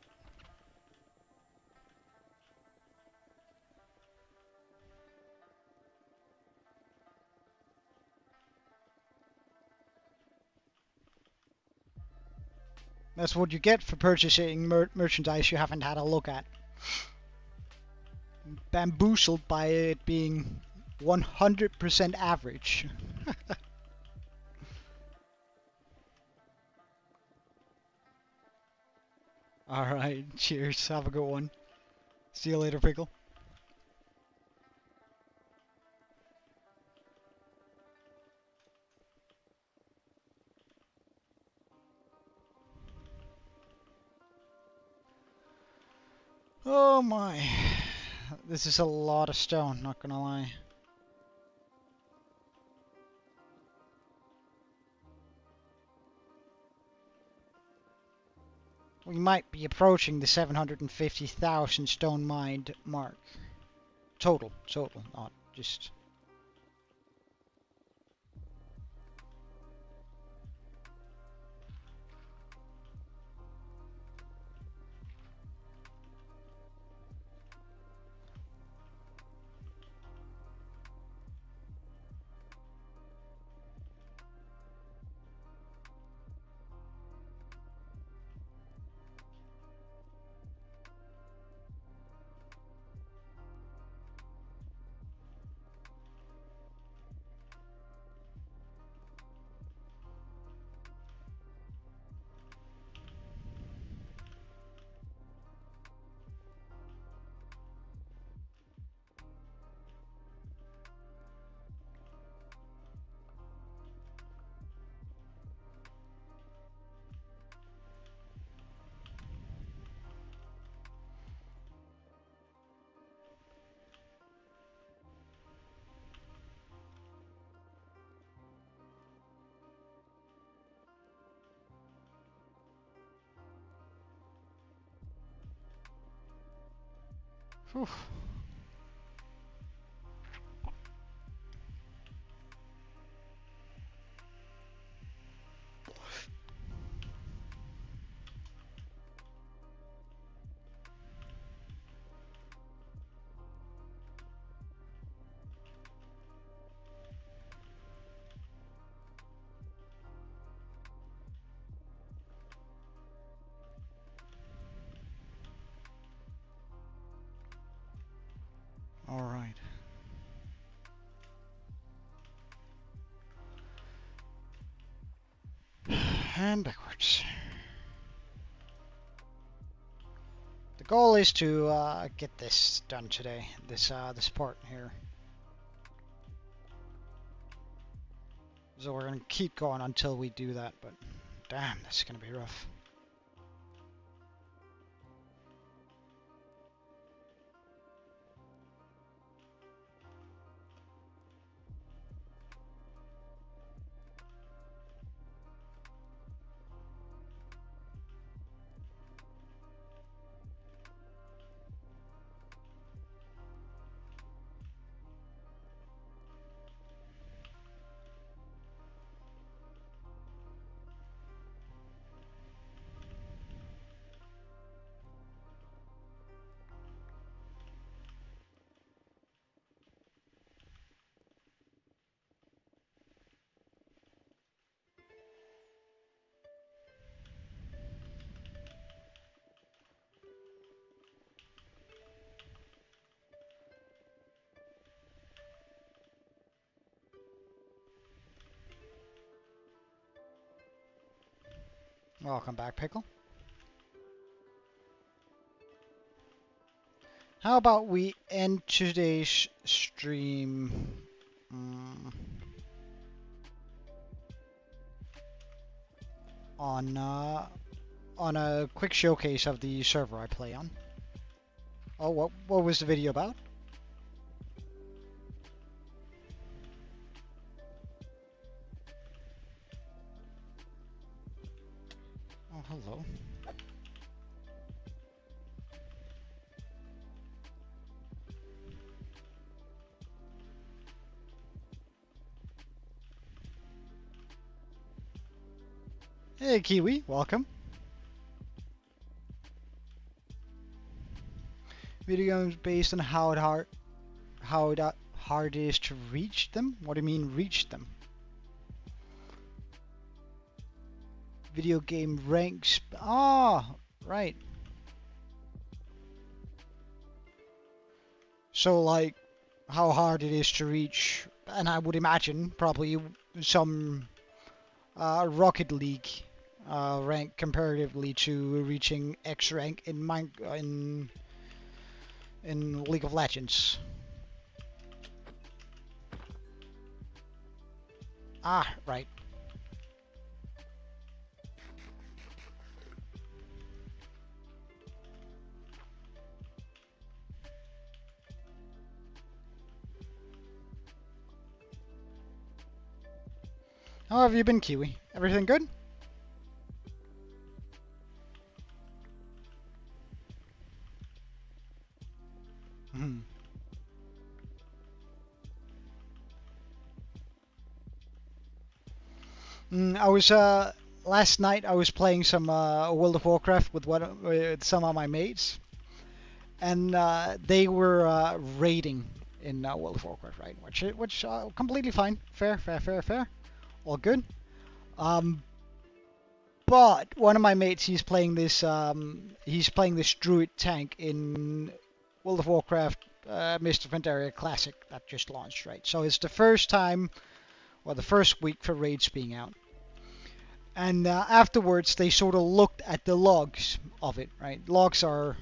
S1: That's what you get for purchasing merchandise you haven't had a look at. Bamboozled by it being 100% average. Alright, cheers. Have a good one. See you later, Pickle. Oh my. This is a lot of stone, not gonna lie. We might be approaching the 750,000 stone mined mark. Total, not just... Whew. Alright. And backwards. The goal is to get this done today. This part here. So we're gonna keep going until we do that, but damn, this is gonna be rough. Welcome back, Pickle. How about we end today's stream on a quick showcase of the server I play on. Oh, what was the video about? Oh, hello. Hey, Kiwi, welcome. Video games based on how hard it is to reach them? What do you mean reach them? Video game ranks. Ah, right. So like how hard it is to reach, and I would imagine probably some Rocket League rank comparatively to reaching X rank in League of Legends. Ah, right. How have you been, Kiwi? Everything good? I was last night I was playing some World of Warcraft with some of my mates, and they were raiding in World of Warcraft, right? Which completely fine, fair, all good. But one of my mates, he's playing this druid tank in World of Warcraft Mist of Pandaria Classic that just launched, right? So it's the first time, or the first week for raids being out. And afterwards, they sort of looked at the logs of it, right? Logs are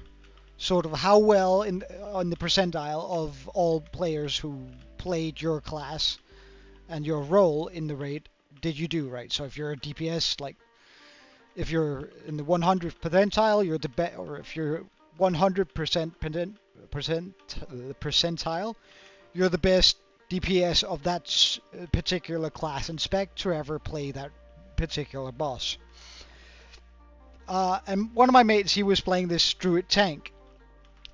S1: sort of how well on the percentile of all players who played your class and your role in the raid did you do, right? So if you're a DPS, like if you're in the 100th percentile, you're the best, or if you're 100% percentile, you're the best DPS of that particular class and spec to ever play that particular boss. And one of my mates, he was playing this druid tank,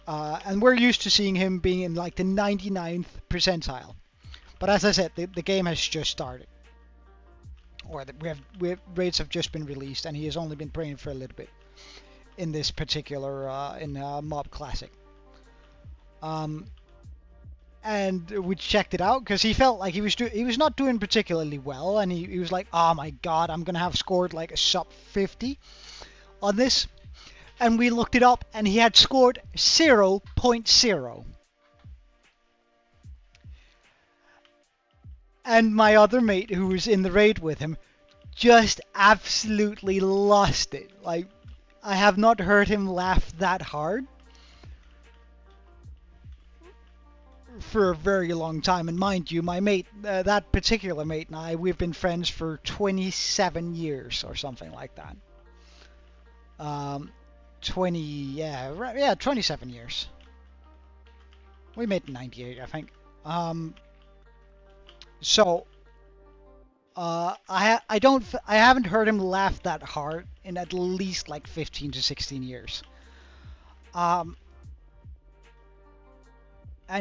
S1: and we're used to seeing him being in like the 99th percentile. But as I said, the game has just started, or raids have just been released, and he has only been playing for a little bit in this particular Mob Classic. And we checked it out because he felt like he was not doing particularly well, and he was like, oh my god, I'm gonna have scored like a sub 50 on this. And we looked it up, and he had scored 0.0. And my other mate who was in the raid with him just absolutely lost it. Like, I have not heard him laugh that hard for a very long time. And mind you, my mate, that particular mate and I, we've been friends for 27 years or something like that. 27 years. We met in 98, I think. So I haven't heard him laugh that hard in at least like 15 to 16 years. And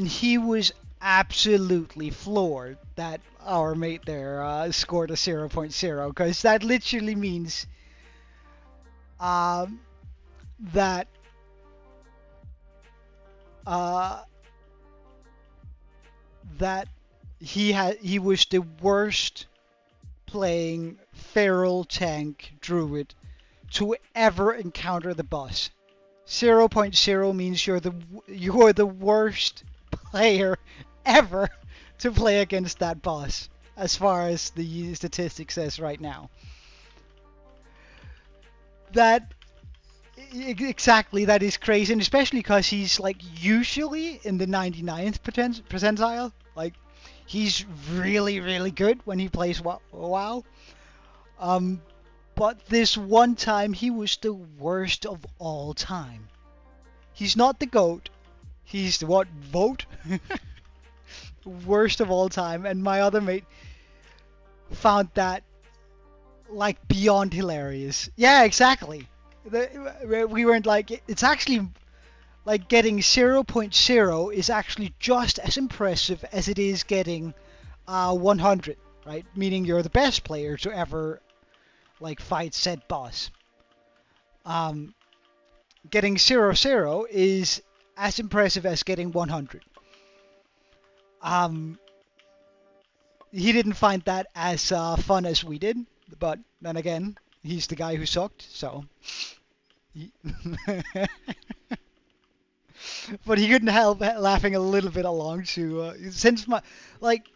S1: he was absolutely floored that our mate there scored a 0.0, because that literally means that he was the worst playing feral tank druid to ever encounter the boss. 0.0 means you're the worst player ever to play against that boss, as far as the statistic says right now. That exactly, that is crazy, and especially because he's like usually in the 99th percentile. Like he's really really good when he plays WoW. Um, but this one time he was the worst of all time. He's not the GOAT. He's the what? Vote? Worst of all time. And my other mate found that like beyond hilarious. Yeah, exactly. We weren't like, it's actually like getting 0.0 is actually just as impressive as it is getting 100, right? Meaning you're the best player to ever like fight said boss. Getting 0-0 is as impressive as getting 100. He didn't find that as fun as we did, but then again, he's the guy who sucked, so. But he couldn't help laughing a little bit along to since my like.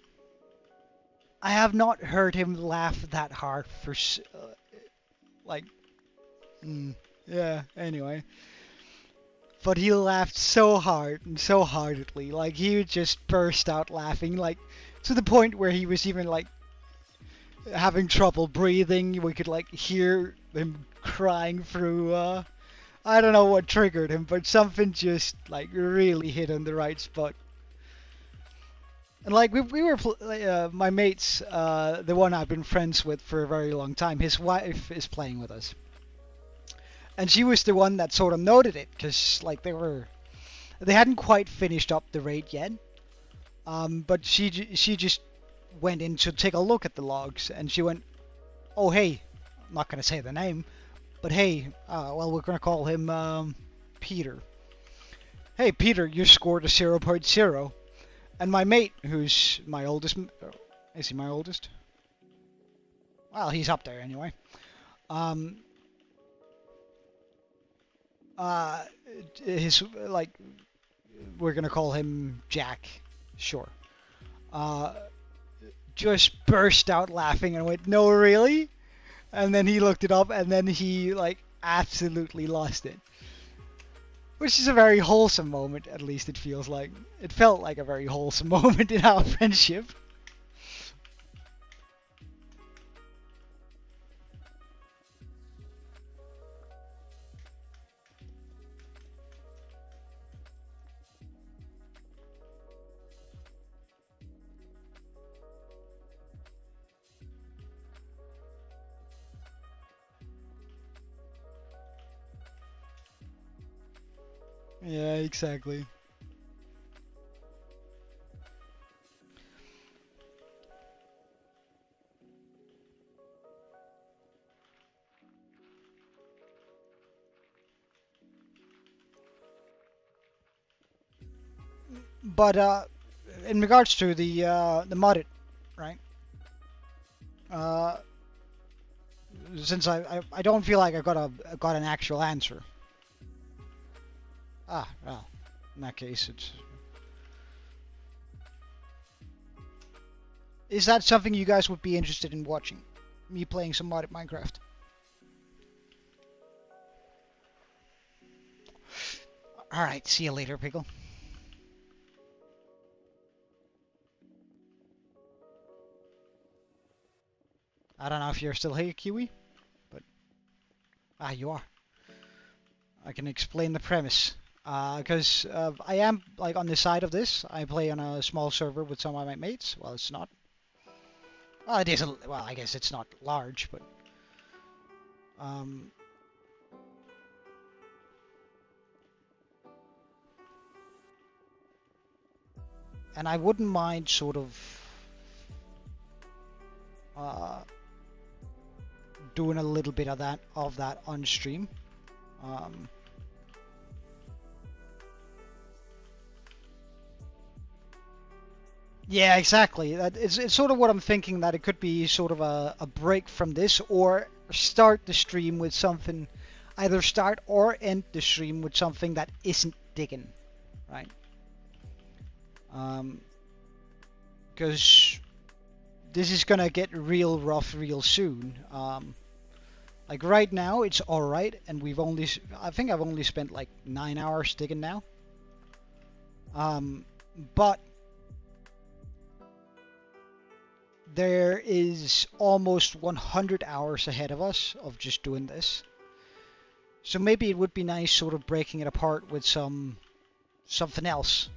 S1: I have not heard him laugh that hard for like. Yeah. Anyway. But he laughed so hard and so heartedly, like he would just burst out laughing, like to the point where he was even like having trouble breathing. We could like hear him crying through. I don't know what triggered him, but something just like really hit on the right spot. And like we were my mates, the one I've been friends with for a very long time. His wife is playing with us. And she was the one that sort of noted it, because like they hadn't quite finished up the raid yet. But she just went in to take a look at the logs, and she went, "Oh hey," I'm not gonna say the name, but hey, well we're gonna call him Peter. "Hey Peter, you scored a 0.0," and my mate, who's my oldest, is he my oldest? Well, he's up there anyway. His like, we're gonna call him Jack, sure. Just burst out laughing and went, "No, really?" And then he looked it up, and then he like absolutely lost it. Which is a very wholesome moment, at least it feels like. It felt like a very wholesome moment in our friendship. Yeah, exactly. But in regards to the modded, right? Since I don't feel like I got an actual answer. Ah, well, in that case, it's. Is that something you guys would be interested in watching? Me playing some modded Minecraft? Alright, see you later, Pickle. I don't know if you're still here, Kiwi, but... Ah, you are. I can explain the premise. Because I am, like, on the side of this. I play on a small server with some of my mates. Well, it's not. Well, it is, well, I guess it's not large, but... And I wouldn't mind sort of... doing a little bit of that on stream. Yeah, exactly. It's sort of what I'm thinking, that it could be sort of a break from this, or start the stream with something, either start or end the stream with something that isn't digging, right? Because this is gonna get real rough real soon. Like right now, it's all right, and I think I've only spent like 9 hours digging now. But there is almost 100 hours ahead of us of just doing this. So maybe it would be nice sort of breaking it apart with something else.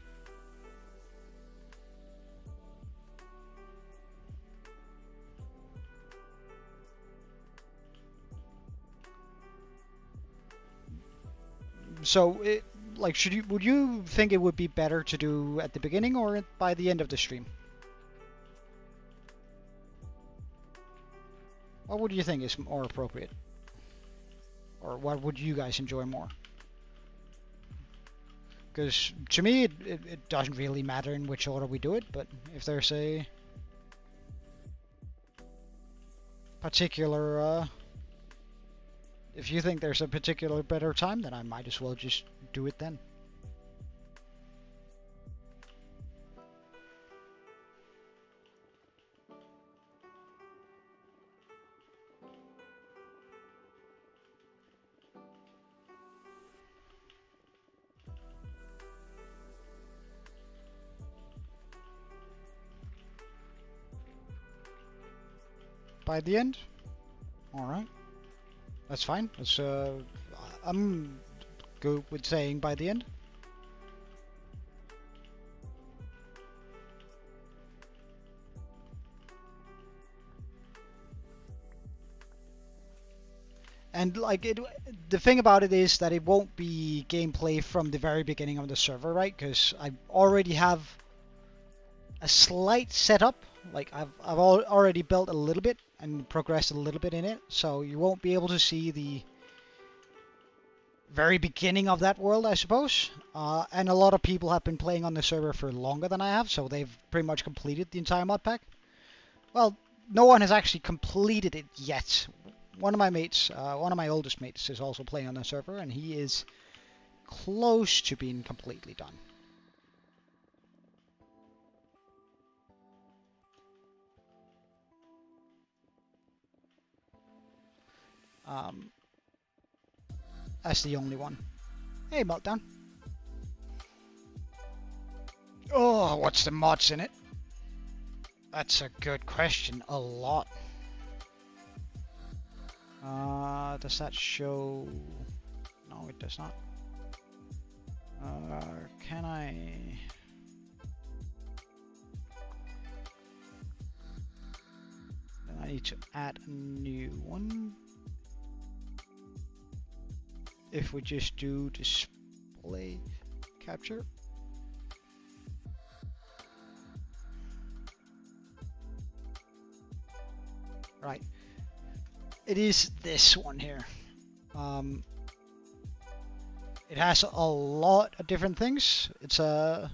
S1: So, like, would you think it would be better to do at the beginning or by the end of the stream? What would you think is more appropriate? Or what would you guys enjoy more? Because to me, it doesn't really matter in which order we do it, but if there's a particular, if you think there's a particular better time, then I might as well just do it then. By the end? Alright. That's fine. I'm good with saying by the end. And like the thing about it is that it won't be gameplay from the very beginning of the server, right? Because I already have a slight setup. Like I've already built a little bit and progressed a little bit in it, so you won't be able to see the very beginning of that world, I suppose. And a lot of people have been playing on the server for longer than I have, so they've pretty much completed the entire mod pack. Well, no one has actually completed it yet. One of my mates, one of my oldest mates, is also playing on the server, and he is close to being completely done. That's the only one. Hey, Meltdown. Oh, what's the mods in it? That's a good question. A lot. Does that show? No, it does not. Can I? Then I need to add a new one. If we just do display capture. Right. It is this one here. It has a lot of different things. It's a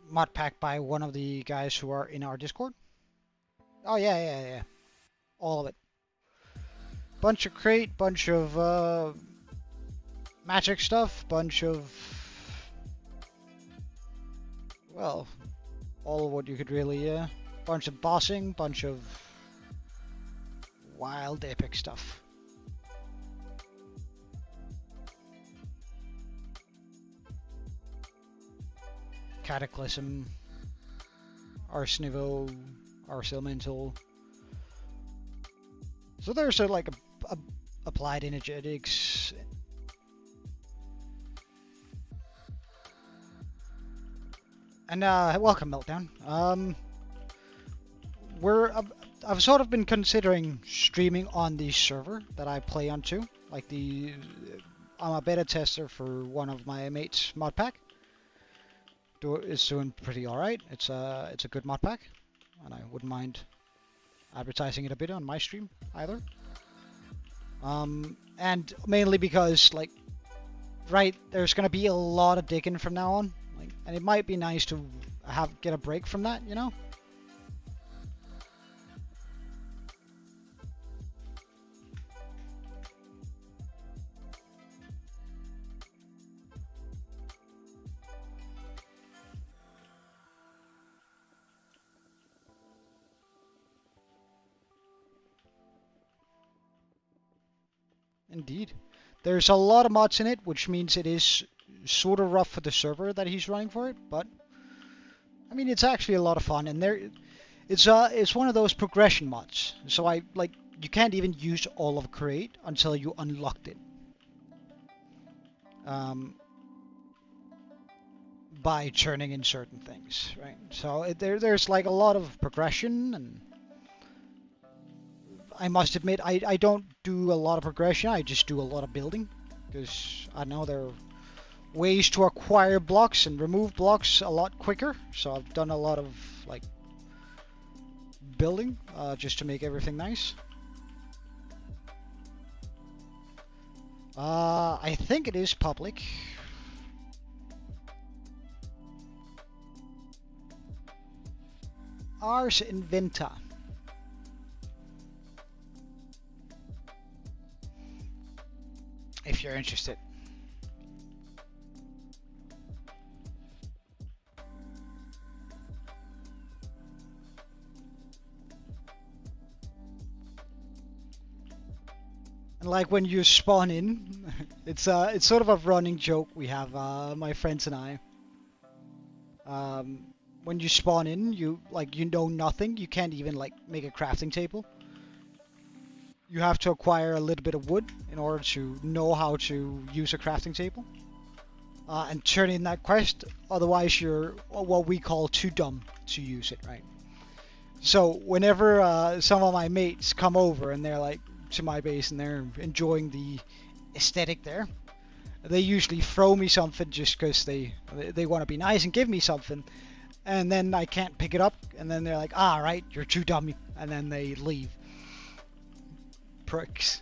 S1: mod pack by one of the guys who are in our Discord. Oh yeah. All of it. Bunch of crate, bunch of magic stuff, bunch of, well, all of what you could really, bunch of bossing, bunch of wild epic stuff. Cataclysm, Arsenivo, Arsilmental. So there's like a applied energetics. And welcome, Meltdown. I've sort of been considering streaming on the server that I play on too. Like I'm a beta tester for one of my mates' mod pack. It's doing pretty alright. It's a good mod pack, and I wouldn't mind advertising it a bit on my stream either. And mainly because, like, right, there's gonna be a lot of digging from now on, like, and it might be nice to get a break from that, you know? Indeed. There's a lot of mods in it, which means it is sort of rough for the server that he's running for it, but I mean it's actually a lot of fun, and it's one of those progression mods. So you can't even use all of Create until you unlocked it. By turning in certain things, right? So there's like a lot of progression, and I must admit I don't do a lot of progression. I just do a lot of building, because I know there are ways to acquire blocks and remove blocks a lot quicker. So I've done a lot of like building just to make everything nice. I think it is public. Ars Inventa. If you're interested. And like when you spawn in, it's sort of a running joke we have, my friends and I. When you spawn in, you know nothing. You can't even like make a crafting table. You have to acquire a little bit of wood in order to know how to use a crafting table. And turn in that quest, otherwise you're what we call too dumb to use it, right? So whenever some of my mates come over and they're like to my base and they're enjoying the aesthetic there, they usually throw me something just because they want to be nice and give me something, and then I can't pick it up, and then they're like, ah, right, you're too dumb, and then they leave. Pricks.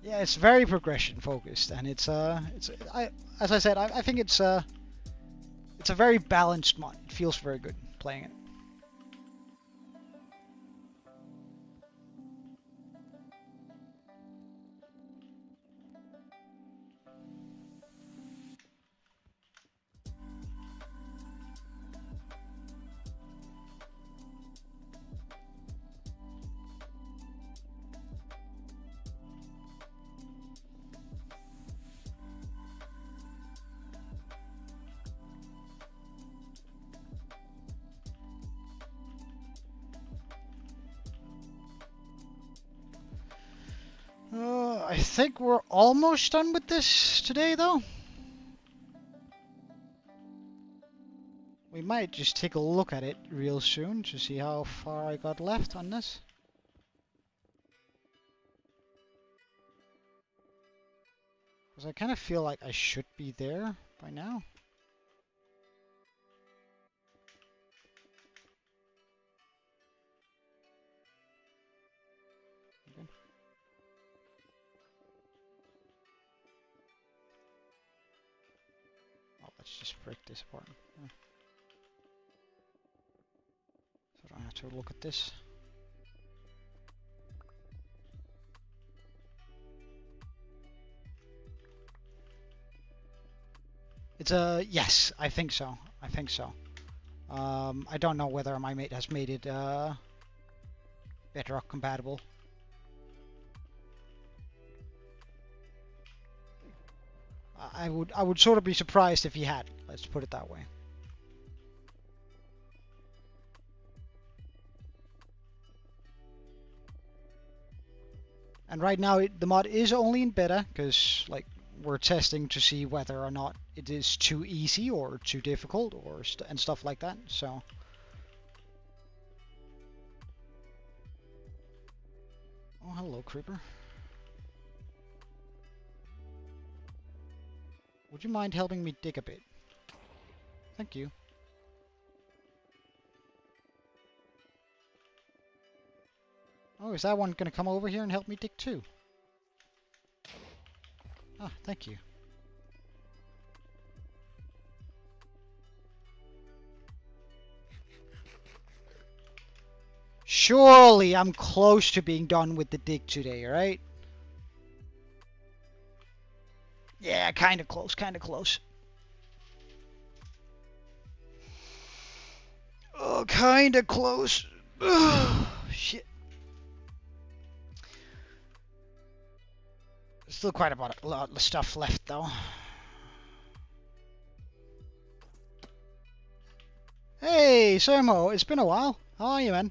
S1: Yeah, it's very progression focused, and as I said, I think it's a very balanced mod. It feels very good playing it. I think we're almost done with this today, though. We might just take a look at it real soon to see how far I got left on this. Because I kind of feel like I should be there by now. Okay. Oh, let's just break this apart. Yeah. So I don't have to look at this. It's a yes, I think so. I think so. I don't know whether my mate has made it Bedrock compatible. I would sort of be surprised if he had. Let's put it that way. And right now the mod is only in beta because like we're testing to see whether or not it is too easy or too difficult or and stuff like that. So oh, hello, creeper. Would you mind helping me dig a bit? Thank you. Oh, is that one going to come over here and help me dig too? Ah, thank you. Surely I'm close to being done with the dig today, right? Yeah, kind of close, kind of close. Oh, kinda close. Ugh, shit. Still quite a lot of stuff left though. Hey, Sermo, it's been a while. How are you, man?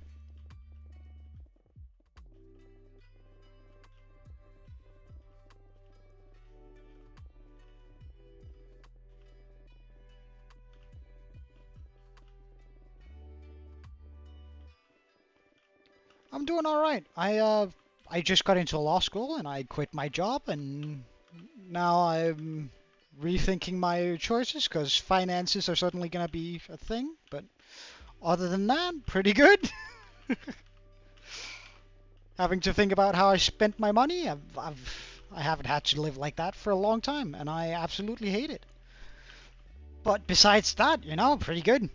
S1: I'm doing all right. I just got into law school and I quit my job, and now I'm rethinking my choices because finances are suddenly gonna be a thing. But other than that, pretty good. Having to think about how I spent my money, I haven't had to live like that for a long time, and I absolutely hate it. But besides that, pretty good.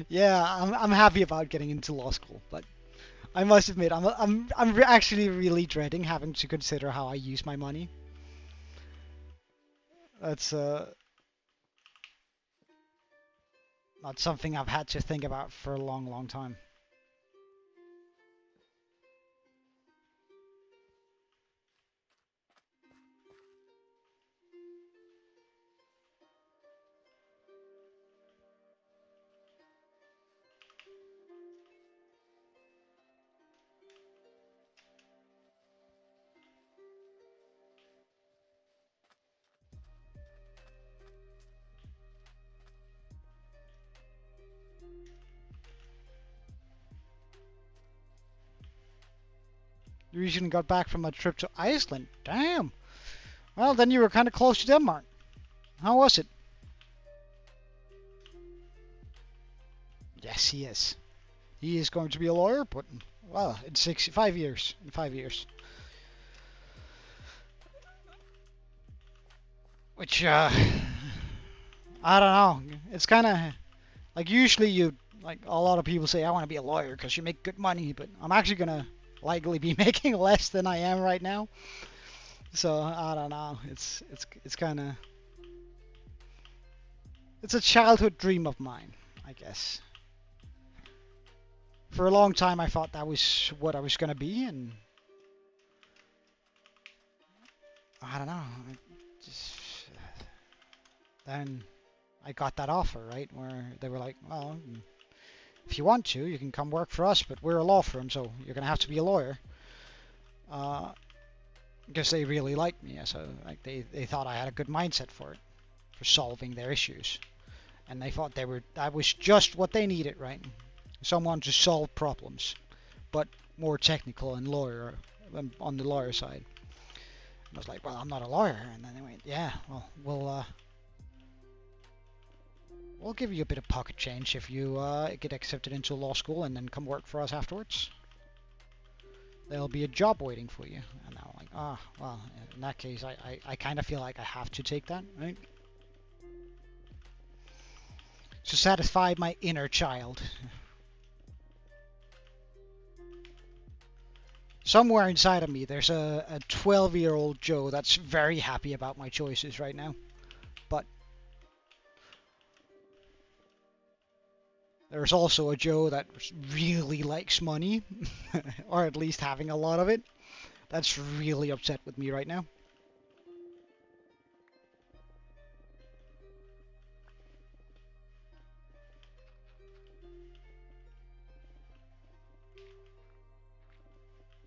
S1: Yeah, I'm happy about getting into law school, but I must admit, actually really dreading having to consider how I use my money. That's not something I've had to think about for a long, long time. You recently got back from a trip to Iceland. Damn. Well, then you were kind of close to Denmark. How was it? Yes, he is. He is going to be a lawyer, but well, in 5 years. In 5 years. Which, I don't know. It's kind of like usually like a lot of people say, I want to be a lawyer because you make good money, but I'm actually gonna likely be making less than I am right now. So I don't know. It's kind of it's a childhood dream of mine, I guess. For a long time, I thought that was what I was gonna be, and I don't know. Then I got that offer, right, where they were like, well, if you want to, you can come work for us, but we're a law firm, so you're gonna have to be a lawyer. Because they really liked me, so like they thought I had a good mindset for it, for solving their issues, and they thought that was just what they needed, right? Someone to solve problems, but more technical and lawyer on the lawyer side. And I was like, well, I'm not a lawyer, and then they went, yeah, well, we'll give you a bit of pocket change if you get accepted into law school and then come work for us afterwards. There'll be a job waiting for you. And I'm like, well, in that case, I kind of feel like I have to take that, right? To satisfy my inner child. Somewhere inside of me, there's a 12-year-old Joe that's very happy about my choices right now. But there's also a Joe that really likes money, or at least having a lot of it. That's really upset with me right now.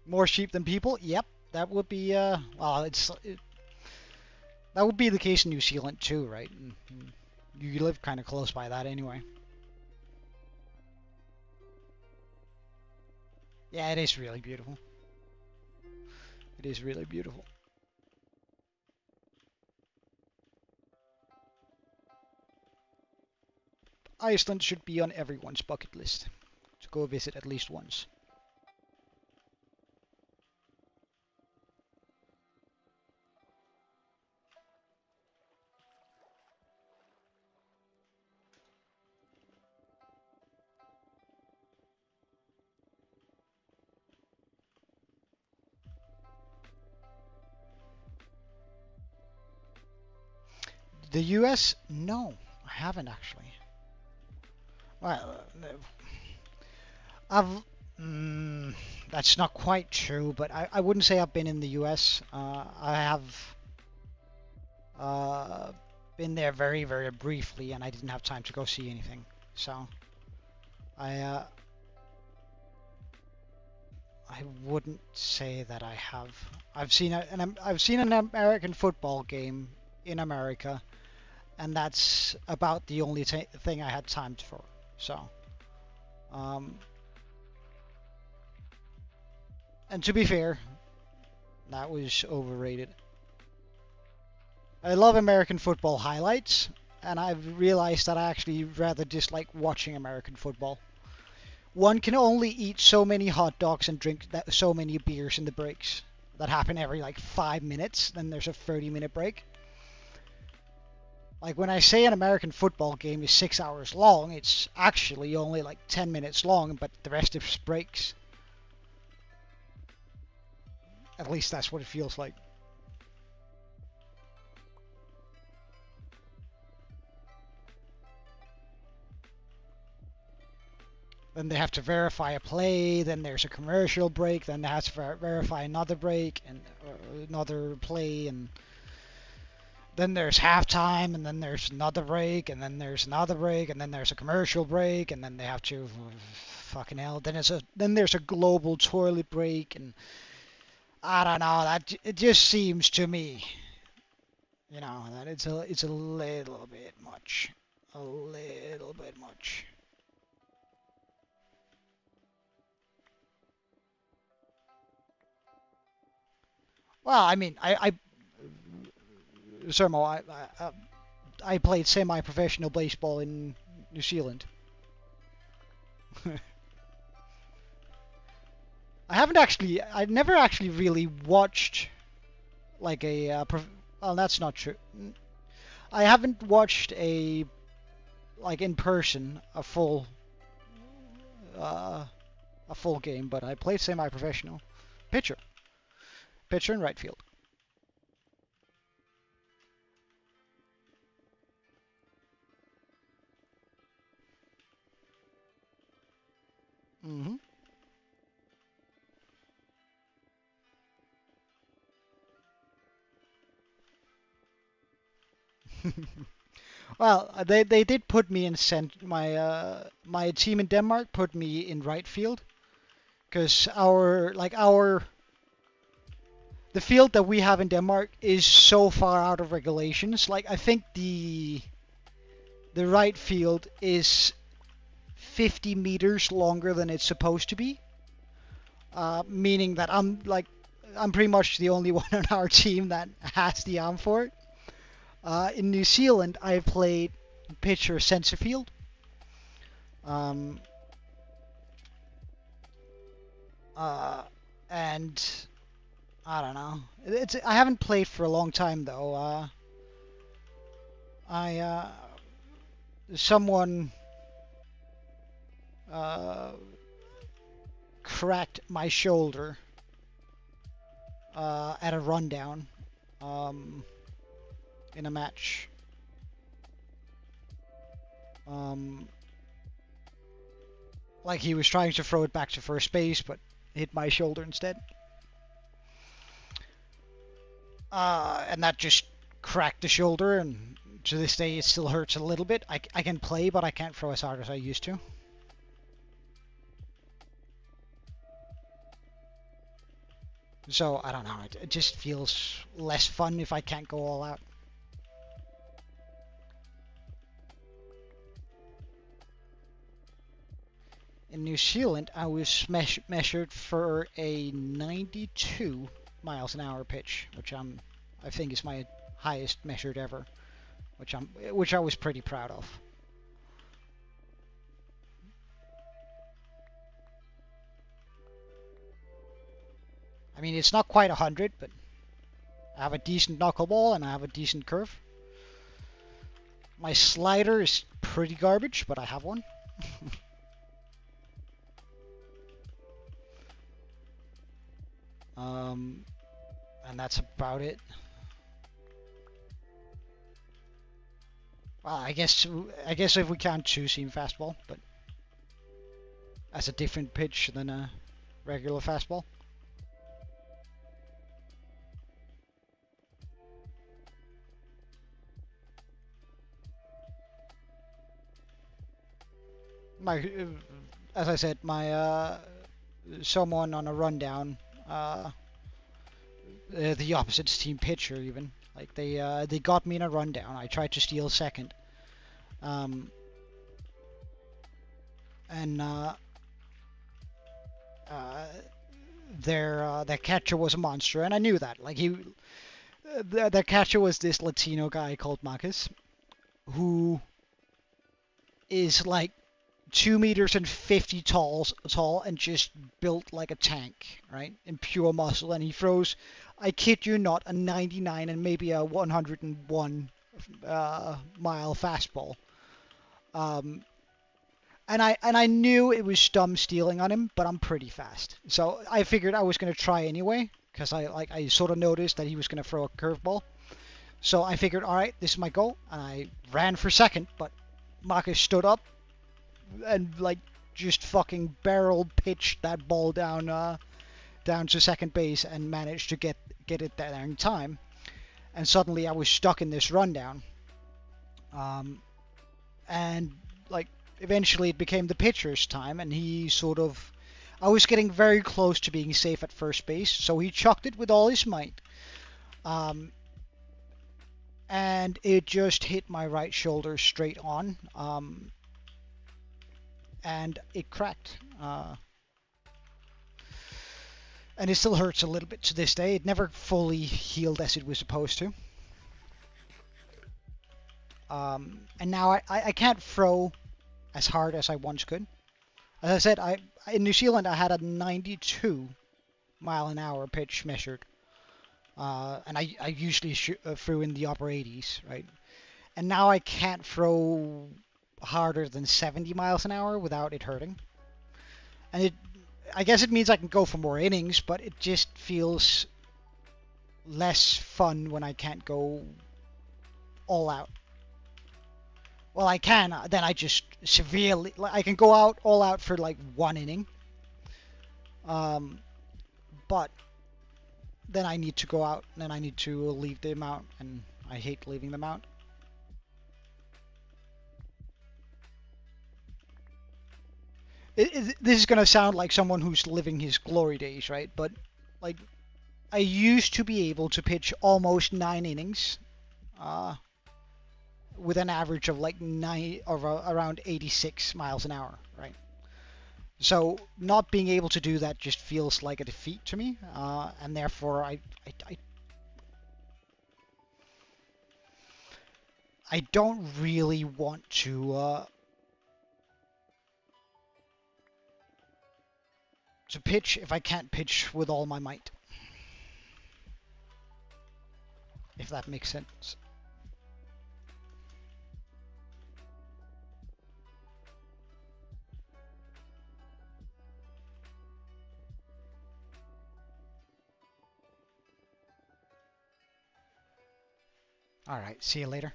S1: More sheep than people? Yep, that would be well, that would be the case in New Zealand too, right? And you live kind of close by that anyway. Yeah, it is really beautiful. It is really beautiful. Iceland should be on everyone's bucket list to go visit at least once. The US? No, I haven't actually. Well, I've. That's not quite true, but I wouldn't say I've been in the US. I have been there very, very briefly, and I didn't have time to go see anything. So I wouldn't say that I have. I've seen I've seen an American football game in America, and that's about the only thing I had time for. So, and to be fair, that was overrated. I love American football highlights, and I've realized that I actually rather dislike watching American football. One can only eat so many hot dogs and drink so many beers in the breaks. That happen every like 5 minutes, then there's a 30-minute break. Like when I say an American football game is 6 hours long, it's actually only like 10 minutes long, but the rest is breaks. At least that's what it feels like. Then they have to verify a play, then there's a commercial break, then they have to verify another break, and another play, and then there's halftime, and then there's another break, and then there's another break, and then there's a commercial break, and then they have to fucking hell. Then there's a global toilet break, and I don't know. That it just seems to me, you know, that it's a little bit much, a little bit much. Well, I mean, Sermo, I played semi-professional baseball in New Zealand. I never actually really watched like a, well, that's not true. I haven't watched like in person, a full game, but I played semi-professional. Pitcher. Pitcher in right field. Mm-hmm. Well, they did put me in my team in Denmark put me in right field because the field that we have in Denmark is so far out of regulations. Like I think the right field is 50 meters longer than it's supposed to be, meaning that I'm pretty much the only one on our team that has the arm for it. In New Zealand, I played pitcher center field. Um, and I don't know. I haven't played for a long time though. I someone cracked my shoulder at a rundown in a match. Like he was trying to throw it back to first base, but hit my shoulder instead. And that just cracked the shoulder, and to this day it still hurts a little bit. I can play, but I can't throw as hard as I used to. So, I don't know, it just feels less fun if I can't go all out. In New Zealand, I was measured for a 92 miles an hour pitch, which I think is my highest measured ever, which I was pretty proud of. I mean, it's not quite 100, but I have a decent knuckleball and I have a decent curve. My slider is pretty garbage, but I have one. And that's about it. Well, I guess if we count two-seam fastball, but as a different pitch than a regular fastball. As I said, someone on a rundown, the opposite team pitcher even, like they got me in a rundown. I tried to steal second, um, and uh, their catcher was a monster, and I knew that. Like their catcher was this Latino guy called Marcus, who is like 2 meters and 50 tall and just built like a tank, right? In pure muscle, and he throws, I kid you not, a 99 and maybe a 101 mile fastball. Um, and I knew it was dumb stealing on him, but I'm pretty fast, so I figured I was gonna try anyway because I sort of noticed that he was gonna throw a curveball. So I figured, all right, this is my goal, and I ran for second, but Marcus stood up and like just fucking barrel pitched that ball down to second base and managed to get it there in time. And suddenly I was stuck in this rundown. Um, and like eventually it became the pitcher's time, and he sort of, I was getting very close to being safe at first base, so he chucked it with all his might. Um, and it just hit my right shoulder straight on. And it cracked. And it still hurts a little bit to this day. It never fully healed as it was supposed to. And now I can't throw as hard as I once could. As I said, in New Zealand I had a 92 mile an hour pitch measured, and I usually threw in the upper 80s, right? And now I can't throw harder than 70 miles an hour without it hurting. And I guess it means I can go for more innings, but it just feels less fun when I can't go all out. Well, I can, then I just severely, I can go out all out for like one inning. But then I need to go out, and then I need to leave the mount, and I hate leaving the mount. This is gonna sound like someone who's living his glory days, right? But like, I used to be able to pitch almost 9 innings, with an average of like around 86 miles an hour, right? So not being able to do that just feels like a defeat to me, and therefore I don't really want to pitch if I can't pitch with all my might, if that makes sense. All right, see you later.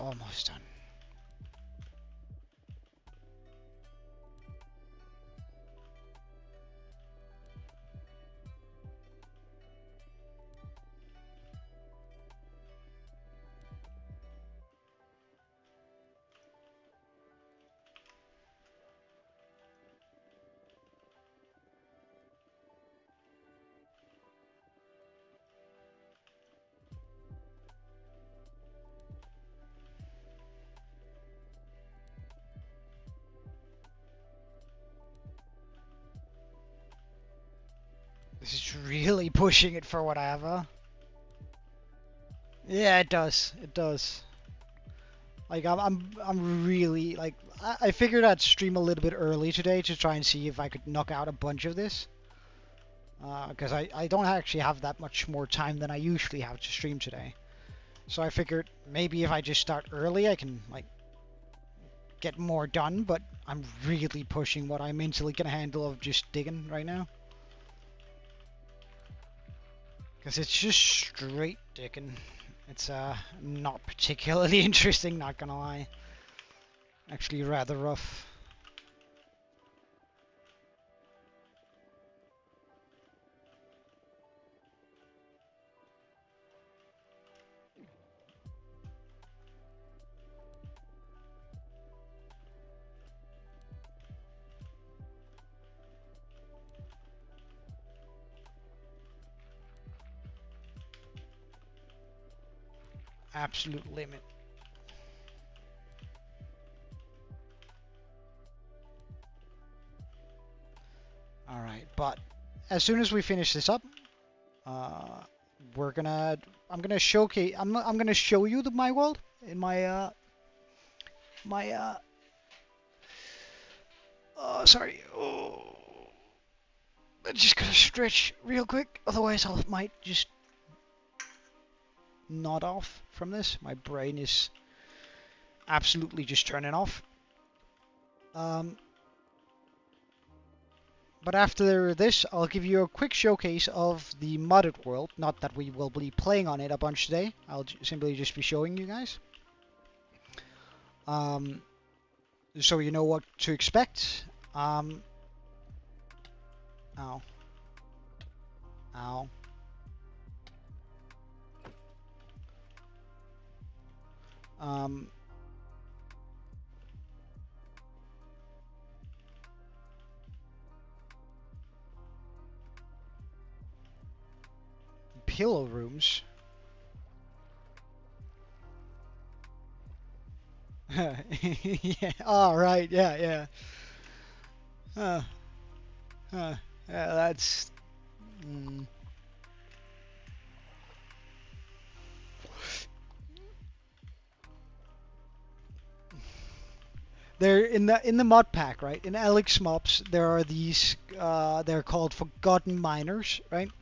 S1: Almost done. This is really pushing it for whatever. Yeah, it does. It does. Like I'm really like I figured I'd stream a little bit early today to try and see if I could knock out a bunch of this. Because I don't actually have that much more time than I usually have to stream today. So I figured maybe if I just start early I can like get more done, but I'm really pushing what I mentally can handle of just digging right now. Because it's just straight digging. It's not particularly interesting, not gonna lie. Actually rather rough. Absolute limit. Alright, but as soon as we finish this up, I'm gonna showcase, I'm gonna show you my world in sorry, oh, I just gotta stretch real quick, otherwise I might just nod off from this. My brain is absolutely just turning off. But after this, I'll give you a quick showcase of the modded world. Not that we will be playing on it a bunch today. I'll simply just be showing you guys. So you know what to expect. Ow. Ow. Pillow rooms. Yeah. All right. Yeah. Yeah. Yeah. That's. They're in the mod pack, right? In Alex mobs, there are these. They're called forgotten miners, right?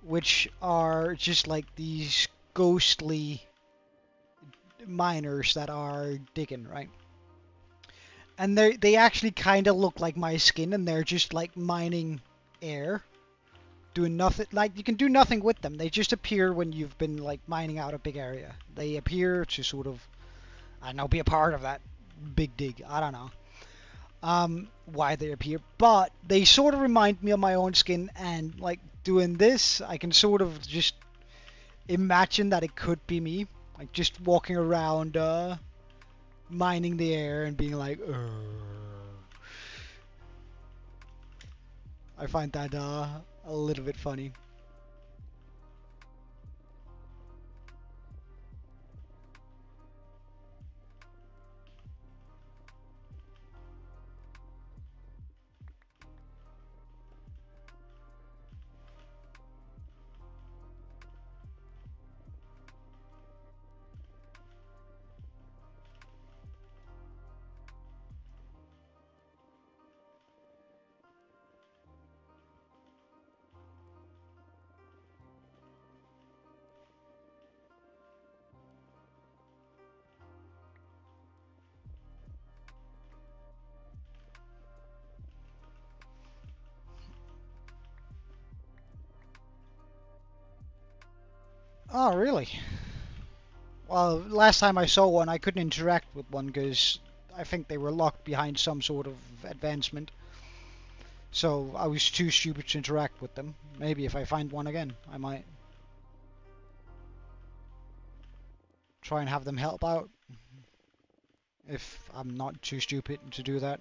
S1: Which are just like these ghostly miners that are digging, right? And they actually kind of look like my skin, and they're just like mining air, doing nothing. Like you can do nothing with them. They just appear when you've been like mining out a big area. They appear to sort of, I don't know, be a part of that big dig. I don't know why they appear, but they sort of remind me of my own skin. And like doing this, I can sort of just imagine that it could be me, like just walking around mining the air and being like, I find that a little bit funny. Oh, really? Well, last time I saw one, I couldn't interact with one because I think they were locked behind some sort of advancement. So I was too stupid to interact with them. Maybe if I find one again, I might try and have them help out. If I'm not too stupid to do that.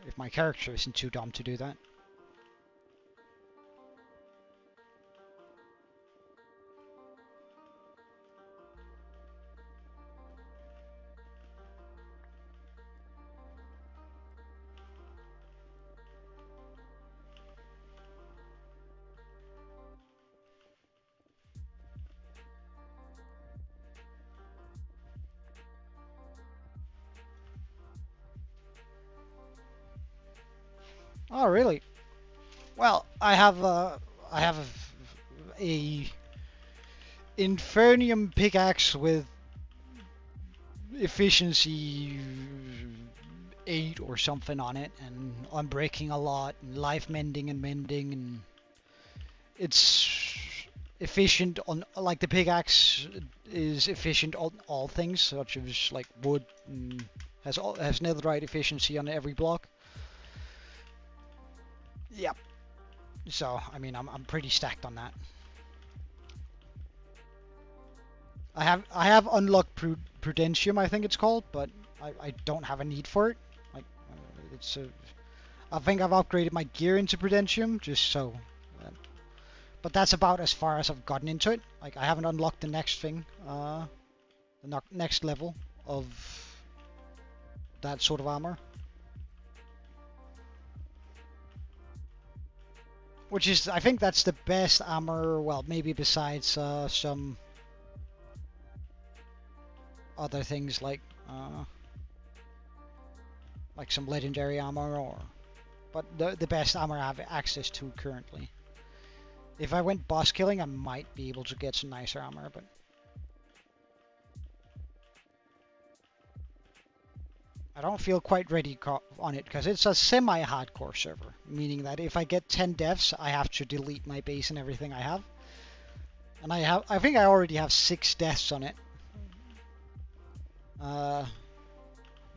S1: If my character isn't too dumb to do that. Oh, really? Well, I have a Infernium pickaxe with efficiency 8 or something on it, and I'm breaking a lot, and life mending and mending, and it's efficient on, like, the pickaxe is efficient on all things, such as like wood, and has netherite efficiency on every block. Yep. So I mean, I'm pretty stacked on that. I have unlocked Prudentium, I think it's called, but I don't have a need for it. Like, it's a, I think I've upgraded my gear into Prudentium just so. Uh, but that's about as far as I've gotten into it. Like, I haven't unlocked the next thing, the next level of that sort of armor. Which is, I think that's the best armor, well, maybe besides some other things like some legendary armor, but the best armor I have access to currently. If I went boss killing, I might be able to get some nicer armor, but I don't feel quite ready on it because it's a semi-hardcore server, meaning that if I get 10 deaths, I have to delete my base and everything I have. And I think I already have 6 deaths on it.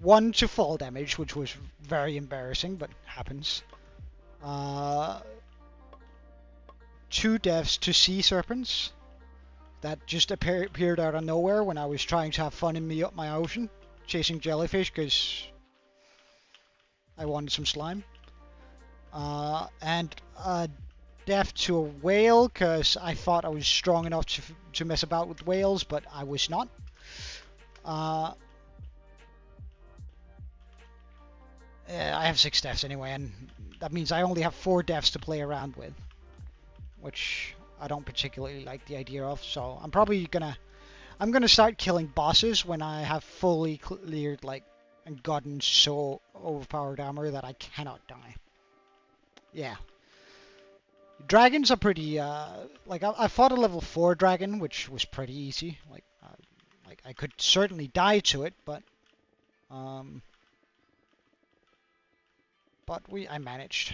S1: One to fall damage, which was very embarrassing, but happens. 2 deaths to sea serpents that just appeared out of nowhere when I was trying to have fun in my ocean, chasing jellyfish because I wanted some slime. And a death to a whale because I thought I was strong enough to mess about with whales, but I was not. I have 6 deaths anyway, and that means I only have 4 deaths to play around with, which I don't particularly like the idea of. So I'm gonna start killing bosses when I have fully cleared and gotten so overpowered armor that I cannot die. Yeah. Dragons are pretty I fought a level 4 dragon, which was pretty easy. Like I could certainly die to it, but I managed.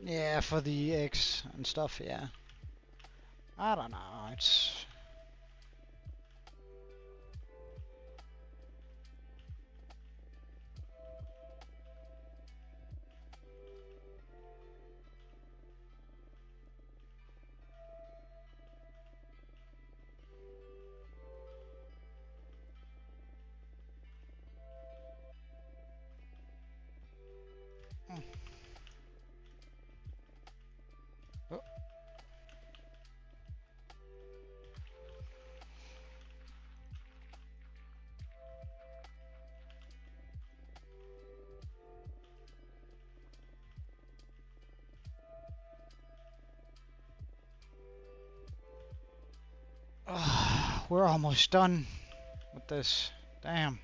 S1: Yeah, for the eggs and stuff, yeah. I don't know, it's... Oh. We're almost done with this. Damn.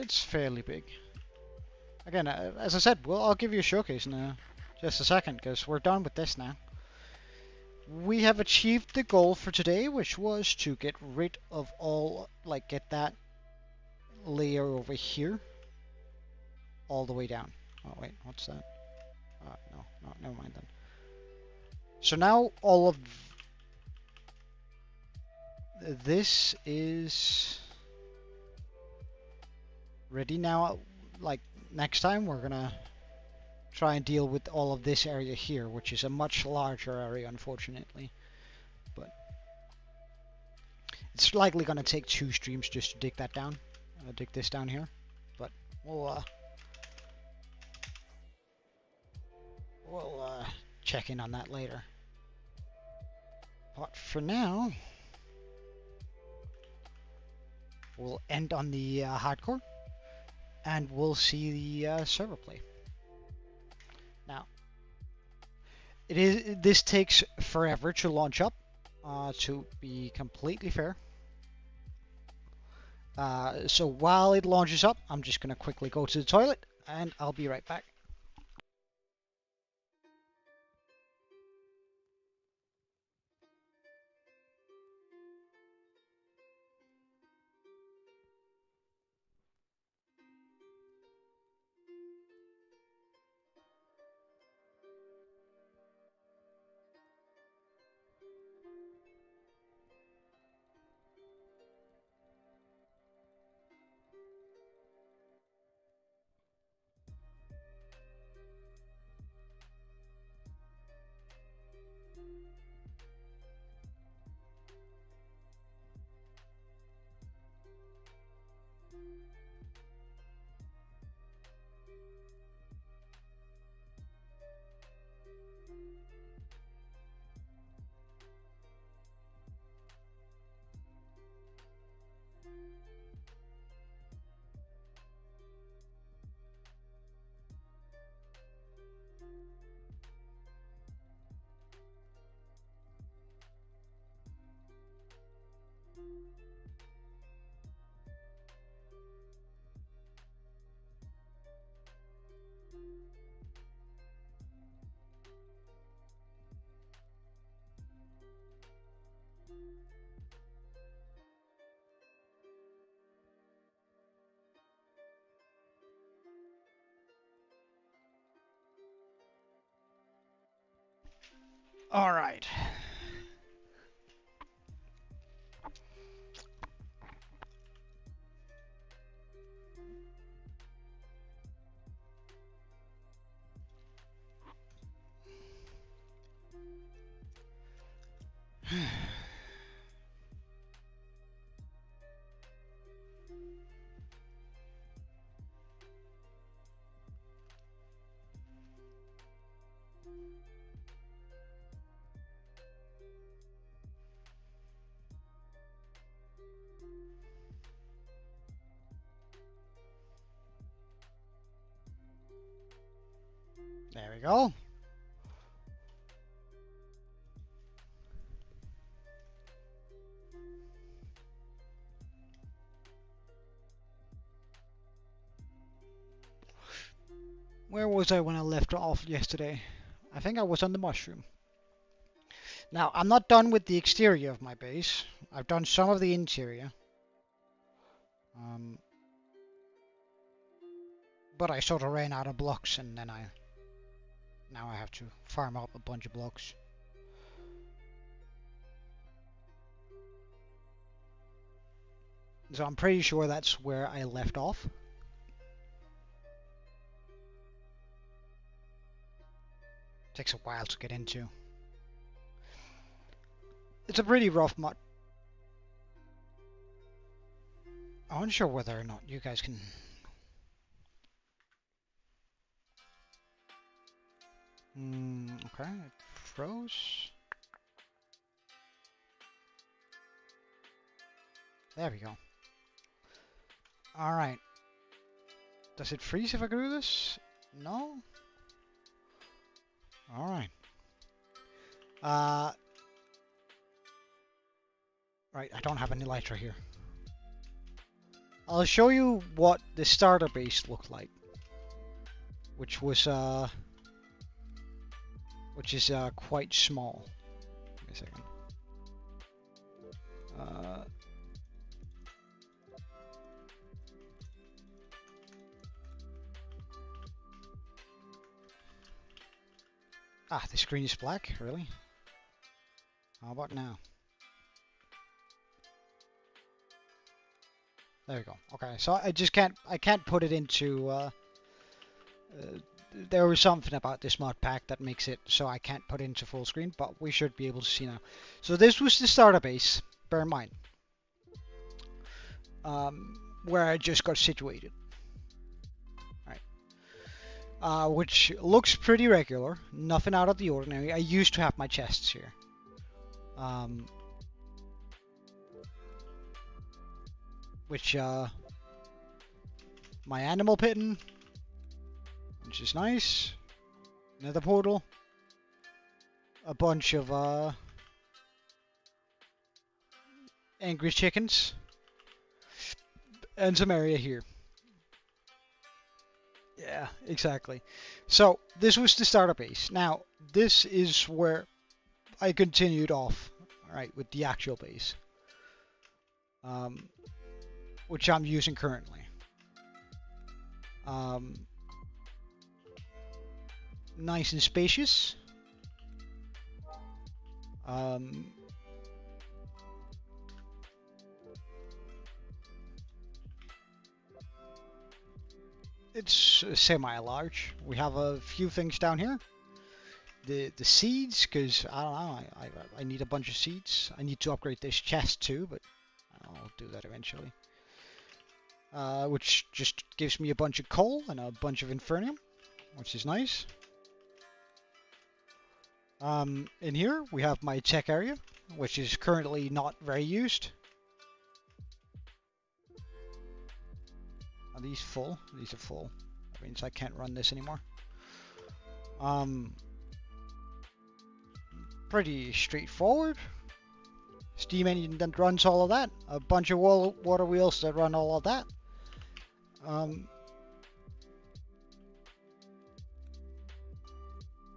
S1: It's fairly big. Again, as I said, I'll give you a showcase in just a second, because we're done with this now. We have achieved the goal for today, which was to get rid of all, get that layer over here all the way down. Oh wait, what's that? No, never mind then. So now all of this is ready now. Like next time we're gonna try and deal with all of this area here, which is a much larger area, unfortunately. But it's likely gonna take 2 streams just to dig that down, dig this down here. But we'll check in on that later. But for now, we'll end on the hardcore, and we'll see the server play. Now, this takes forever to launch up, to be completely fair. So while it launches up, I'm just gonna quickly go to the toilet, and I'll be right back. All right. There we go. Where was I when I left off yesterday? I think I was on the mushroom. Now, I'm not done with the exterior of my base. I've done some of the interior. But I sort of ran out of blocks, and then now I have to farm up a bunch of blocks. So I'm pretty sure that's where I left off. Takes a while to get into. It's a pretty rough mod. I'm unsure whether or not you guys can... okay, it froze. There we go. Alright. Does it freeze if I do this? No? Alright. Right, I don't have any lighter here. I'll show you what the starter base looked like. Which is quite small. Wait a second. The screen is black, really? How about now? There we go. Okay, so I can't put it into, there was something about this mod pack that makes it so I can't put it into full screen, but we should be able to see now. So this was the starter base, bear in mind, where I just got situated. Which looks pretty regular, nothing out of the ordinary. I used to have my chests here. My animal pitten, which is nice. Another portal. A bunch of angry chickens. And some area here. Yeah, exactly. So, this was the starter base. Now, this is where I continued off, right, with the actual base. Which I'm using currently. Nice and spacious. It's semi-large. We have a few things down here. The seeds, because I don't know, I need a bunch of seeds. I need to upgrade this chest too, but I'll do that eventually. Which just gives me a bunch of coal and a bunch of infernium, which is nice. In here we have my tech area, which is currently not very used. Are these full? These are full. That means I can't run this anymore. Pretty straightforward. Steam engine that runs all of that. A bunch of water wheels that run all of that.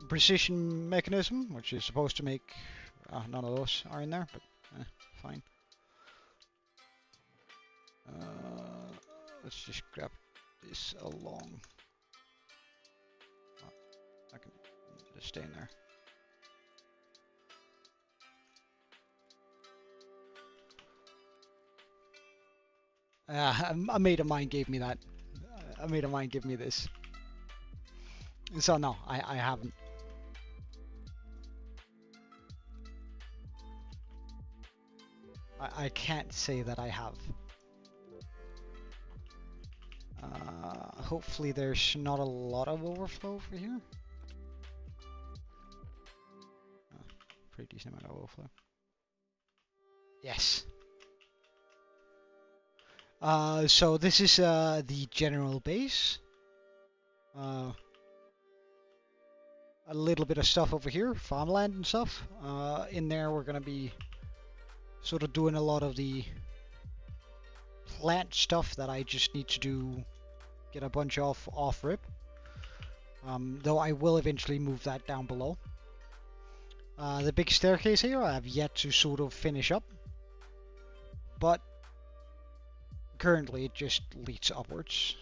S1: Precision mechanism, which is supposed to make... none of those are in there, but fine. Let's just grab this along. Oh, I can just stay in there. A mate of mine gave me that. A mate of mine gave me this. So no, I haven't. I can't say that I have. Hopefully there's not a lot of overflow over here. Pretty decent amount of overflow. Yes. So this is the general base. A little bit of stuff over here, farmland and stuff. In there we're gonna be sort of doing a lot of the plant stuff that I just need to do, get a bunch off rip. Though I will eventually move that down below. The big staircase here I have yet to sort of finish up, but currently it just leads upwards.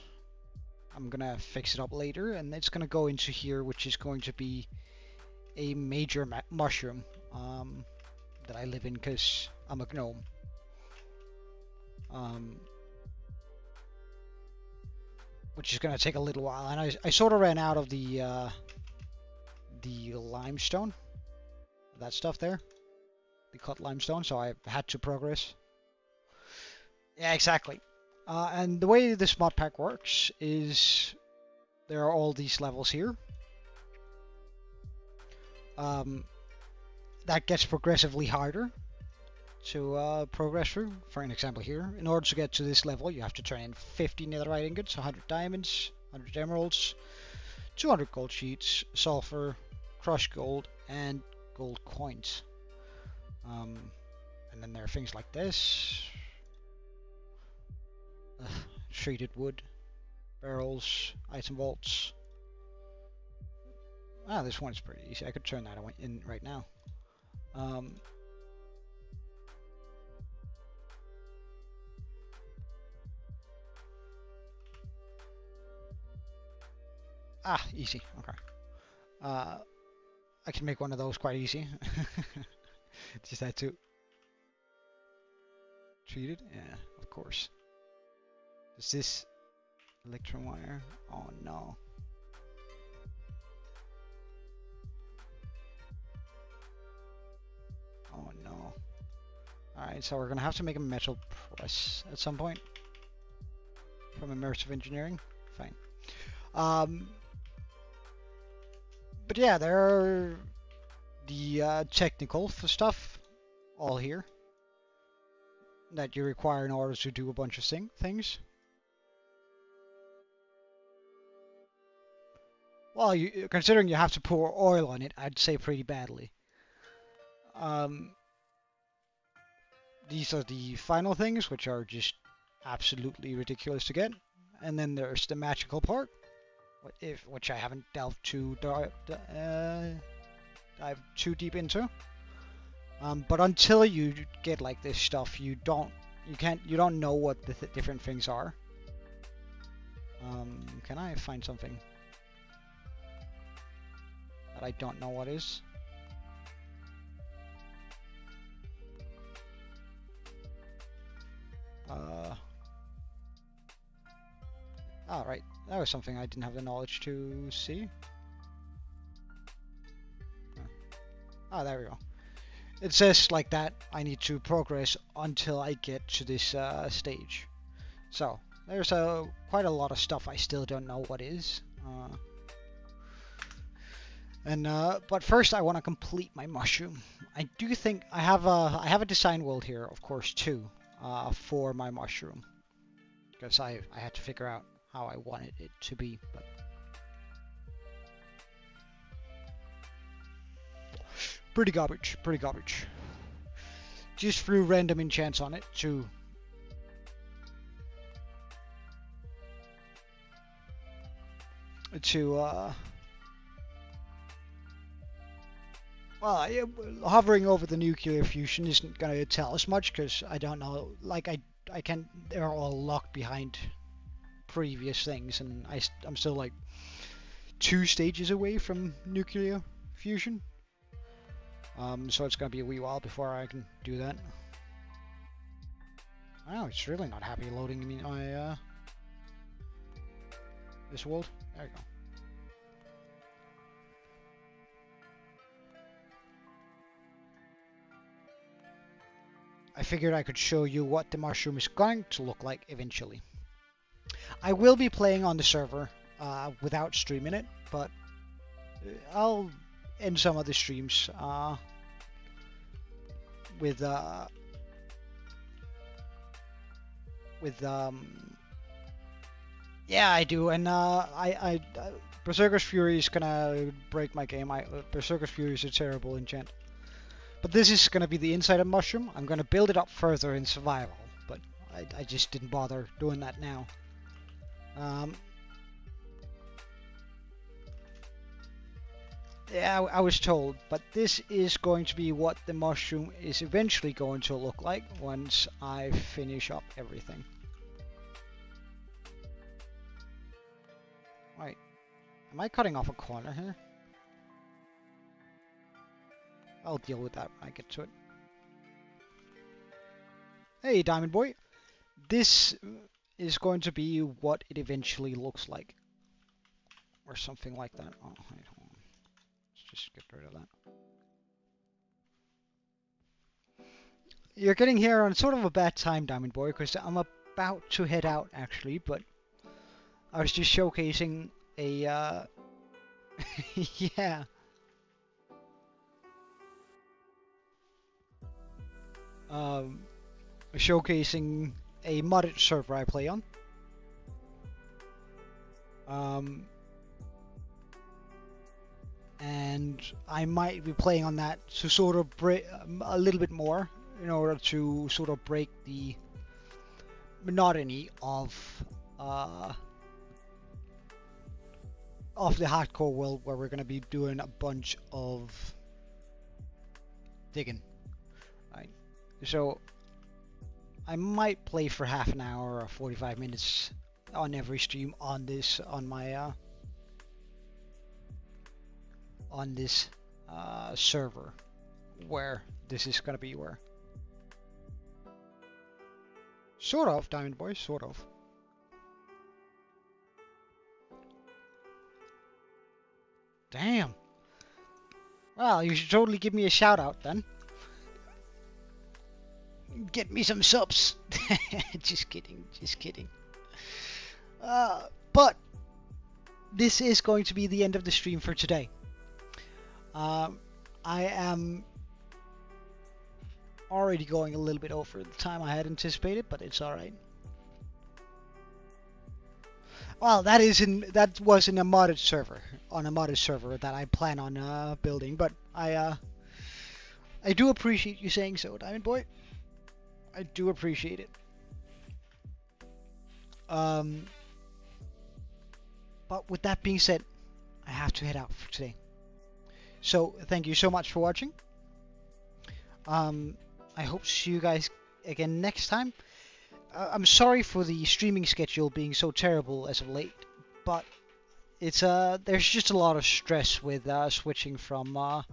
S1: I'm gonna fix it up later, and it's gonna go into here, which is going to be a major mushroom that I live in because I'm a gnome. Which is gonna take a little while, and I sort of ran out of the limestone, that stuff there, the cut limestone, so I had to progress. Yeah, exactly. And the way this mod pack works is there are all these levels here. That gets progressively harder to progress through. For an example here, in order to get to this level, you have to turn in 50 netherite ingots, 100 diamonds, 100 emeralds, 200 gold sheets, sulfur, crushed gold, and gold coins. And then there are things like this. Treated wood, barrels, item vaults. This one's pretty easy. I could turn that in right now. Easy. Okay. I can make one of those quite easy. Just had to. Treated? Yeah, of course. Is this electron wire? Oh no. Oh no. Alright, so we're gonna have to make a metal press at some point. From immersive engineering. Fine. But yeah, there are the technical stuff all here that you require in order to do a bunch of things. Well, considering you have to pour oil on it, I'd say pretty badly. These are the final things, which are just absolutely ridiculous to get. And then there's the magical part, which I haven't delved too deep into. But until you get like this stuff, you don't know what the different things are. Can I find something that I don't know what is? Oh, right. That was something I didn't have the knowledge to see. Oh, there we go. It says like that I need to progress until I get to this stage. So, there's quite a lot of stuff I still don't know what is. But first I want to complete my mushroom. I do think I have a design world here, of course, too, for my mushroom. Because I had to figure out how I wanted it to be, but pretty garbage. Just threw random enchants on it to well, hovering over the nuclear fusion isn't gonna tell us much because I don't know. Like I can't. They're all locked behind previous things, and I'm still like 2 stages away from nuclear fusion. So it's gonna be a wee while before I can do that. Oh, it's really not happy loading me my this world. There you go. I figured I could show you what the mushroom is going to look like eventually. I will be playing on the server without streaming it, but I'll end some of the streams with yeah, I do, and Berserker's Fury is gonna break my game. Berserker's Fury is a terrible enchant. But this is gonna be the inside of mushroom. I'm gonna build it up further in survival, but I just didn't bother doing that now. Yeah, I was told, but this is going to be what the mushroom is eventually going to look like once I finish up everything. Right. Am I cutting off a corner here? I'll deal with that when I get to it. Hey, Diamond Boy. This is going to be what it eventually looks like. Or something like that. Oh, wait, hold on. Let's just get rid of that. You're getting here on sort of a bad time, Diamond Boy, because I'm about to head out, actually, but I was just showcasing a, yeah. Showcasing a modded server I play on. And I might be playing on that to sort of break a little bit more in order to sort of break the monotony of the hardcore world, where we're going to be doing a bunch of digging. Right. So I might play for half an hour or 45 minutes on every stream on this, on my on this server, where this is gonna be where. Sort of, Diamond Boy, sort of. Damn. Well, you should totally give me a shout out then. Get me some subs. Just kidding, just kidding. But this is going to be the end of the stream for today. I am already going a little bit over the time I had anticipated, but it's alright. Well, that was in a modded server, on a modded server that I plan on building, but I do appreciate you saying so, Diamond Boy. I do appreciate it. But with that being said, I have to head out for today. So thank you so much for watching. I hope to see you guys again next time. I'm sorry for the streaming schedule being so terrible as of late, but it's there's just a lot of stress with switching from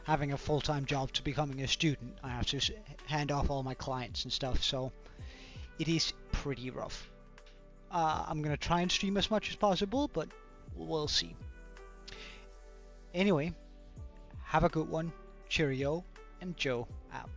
S1: having a full-time job to becoming a student. I have to hand off all my clients and stuff, so it is pretty rough. I'm gonna try and stream as much as possible, but we'll see. Anyway, have a good one. Cheerio, and Joe out.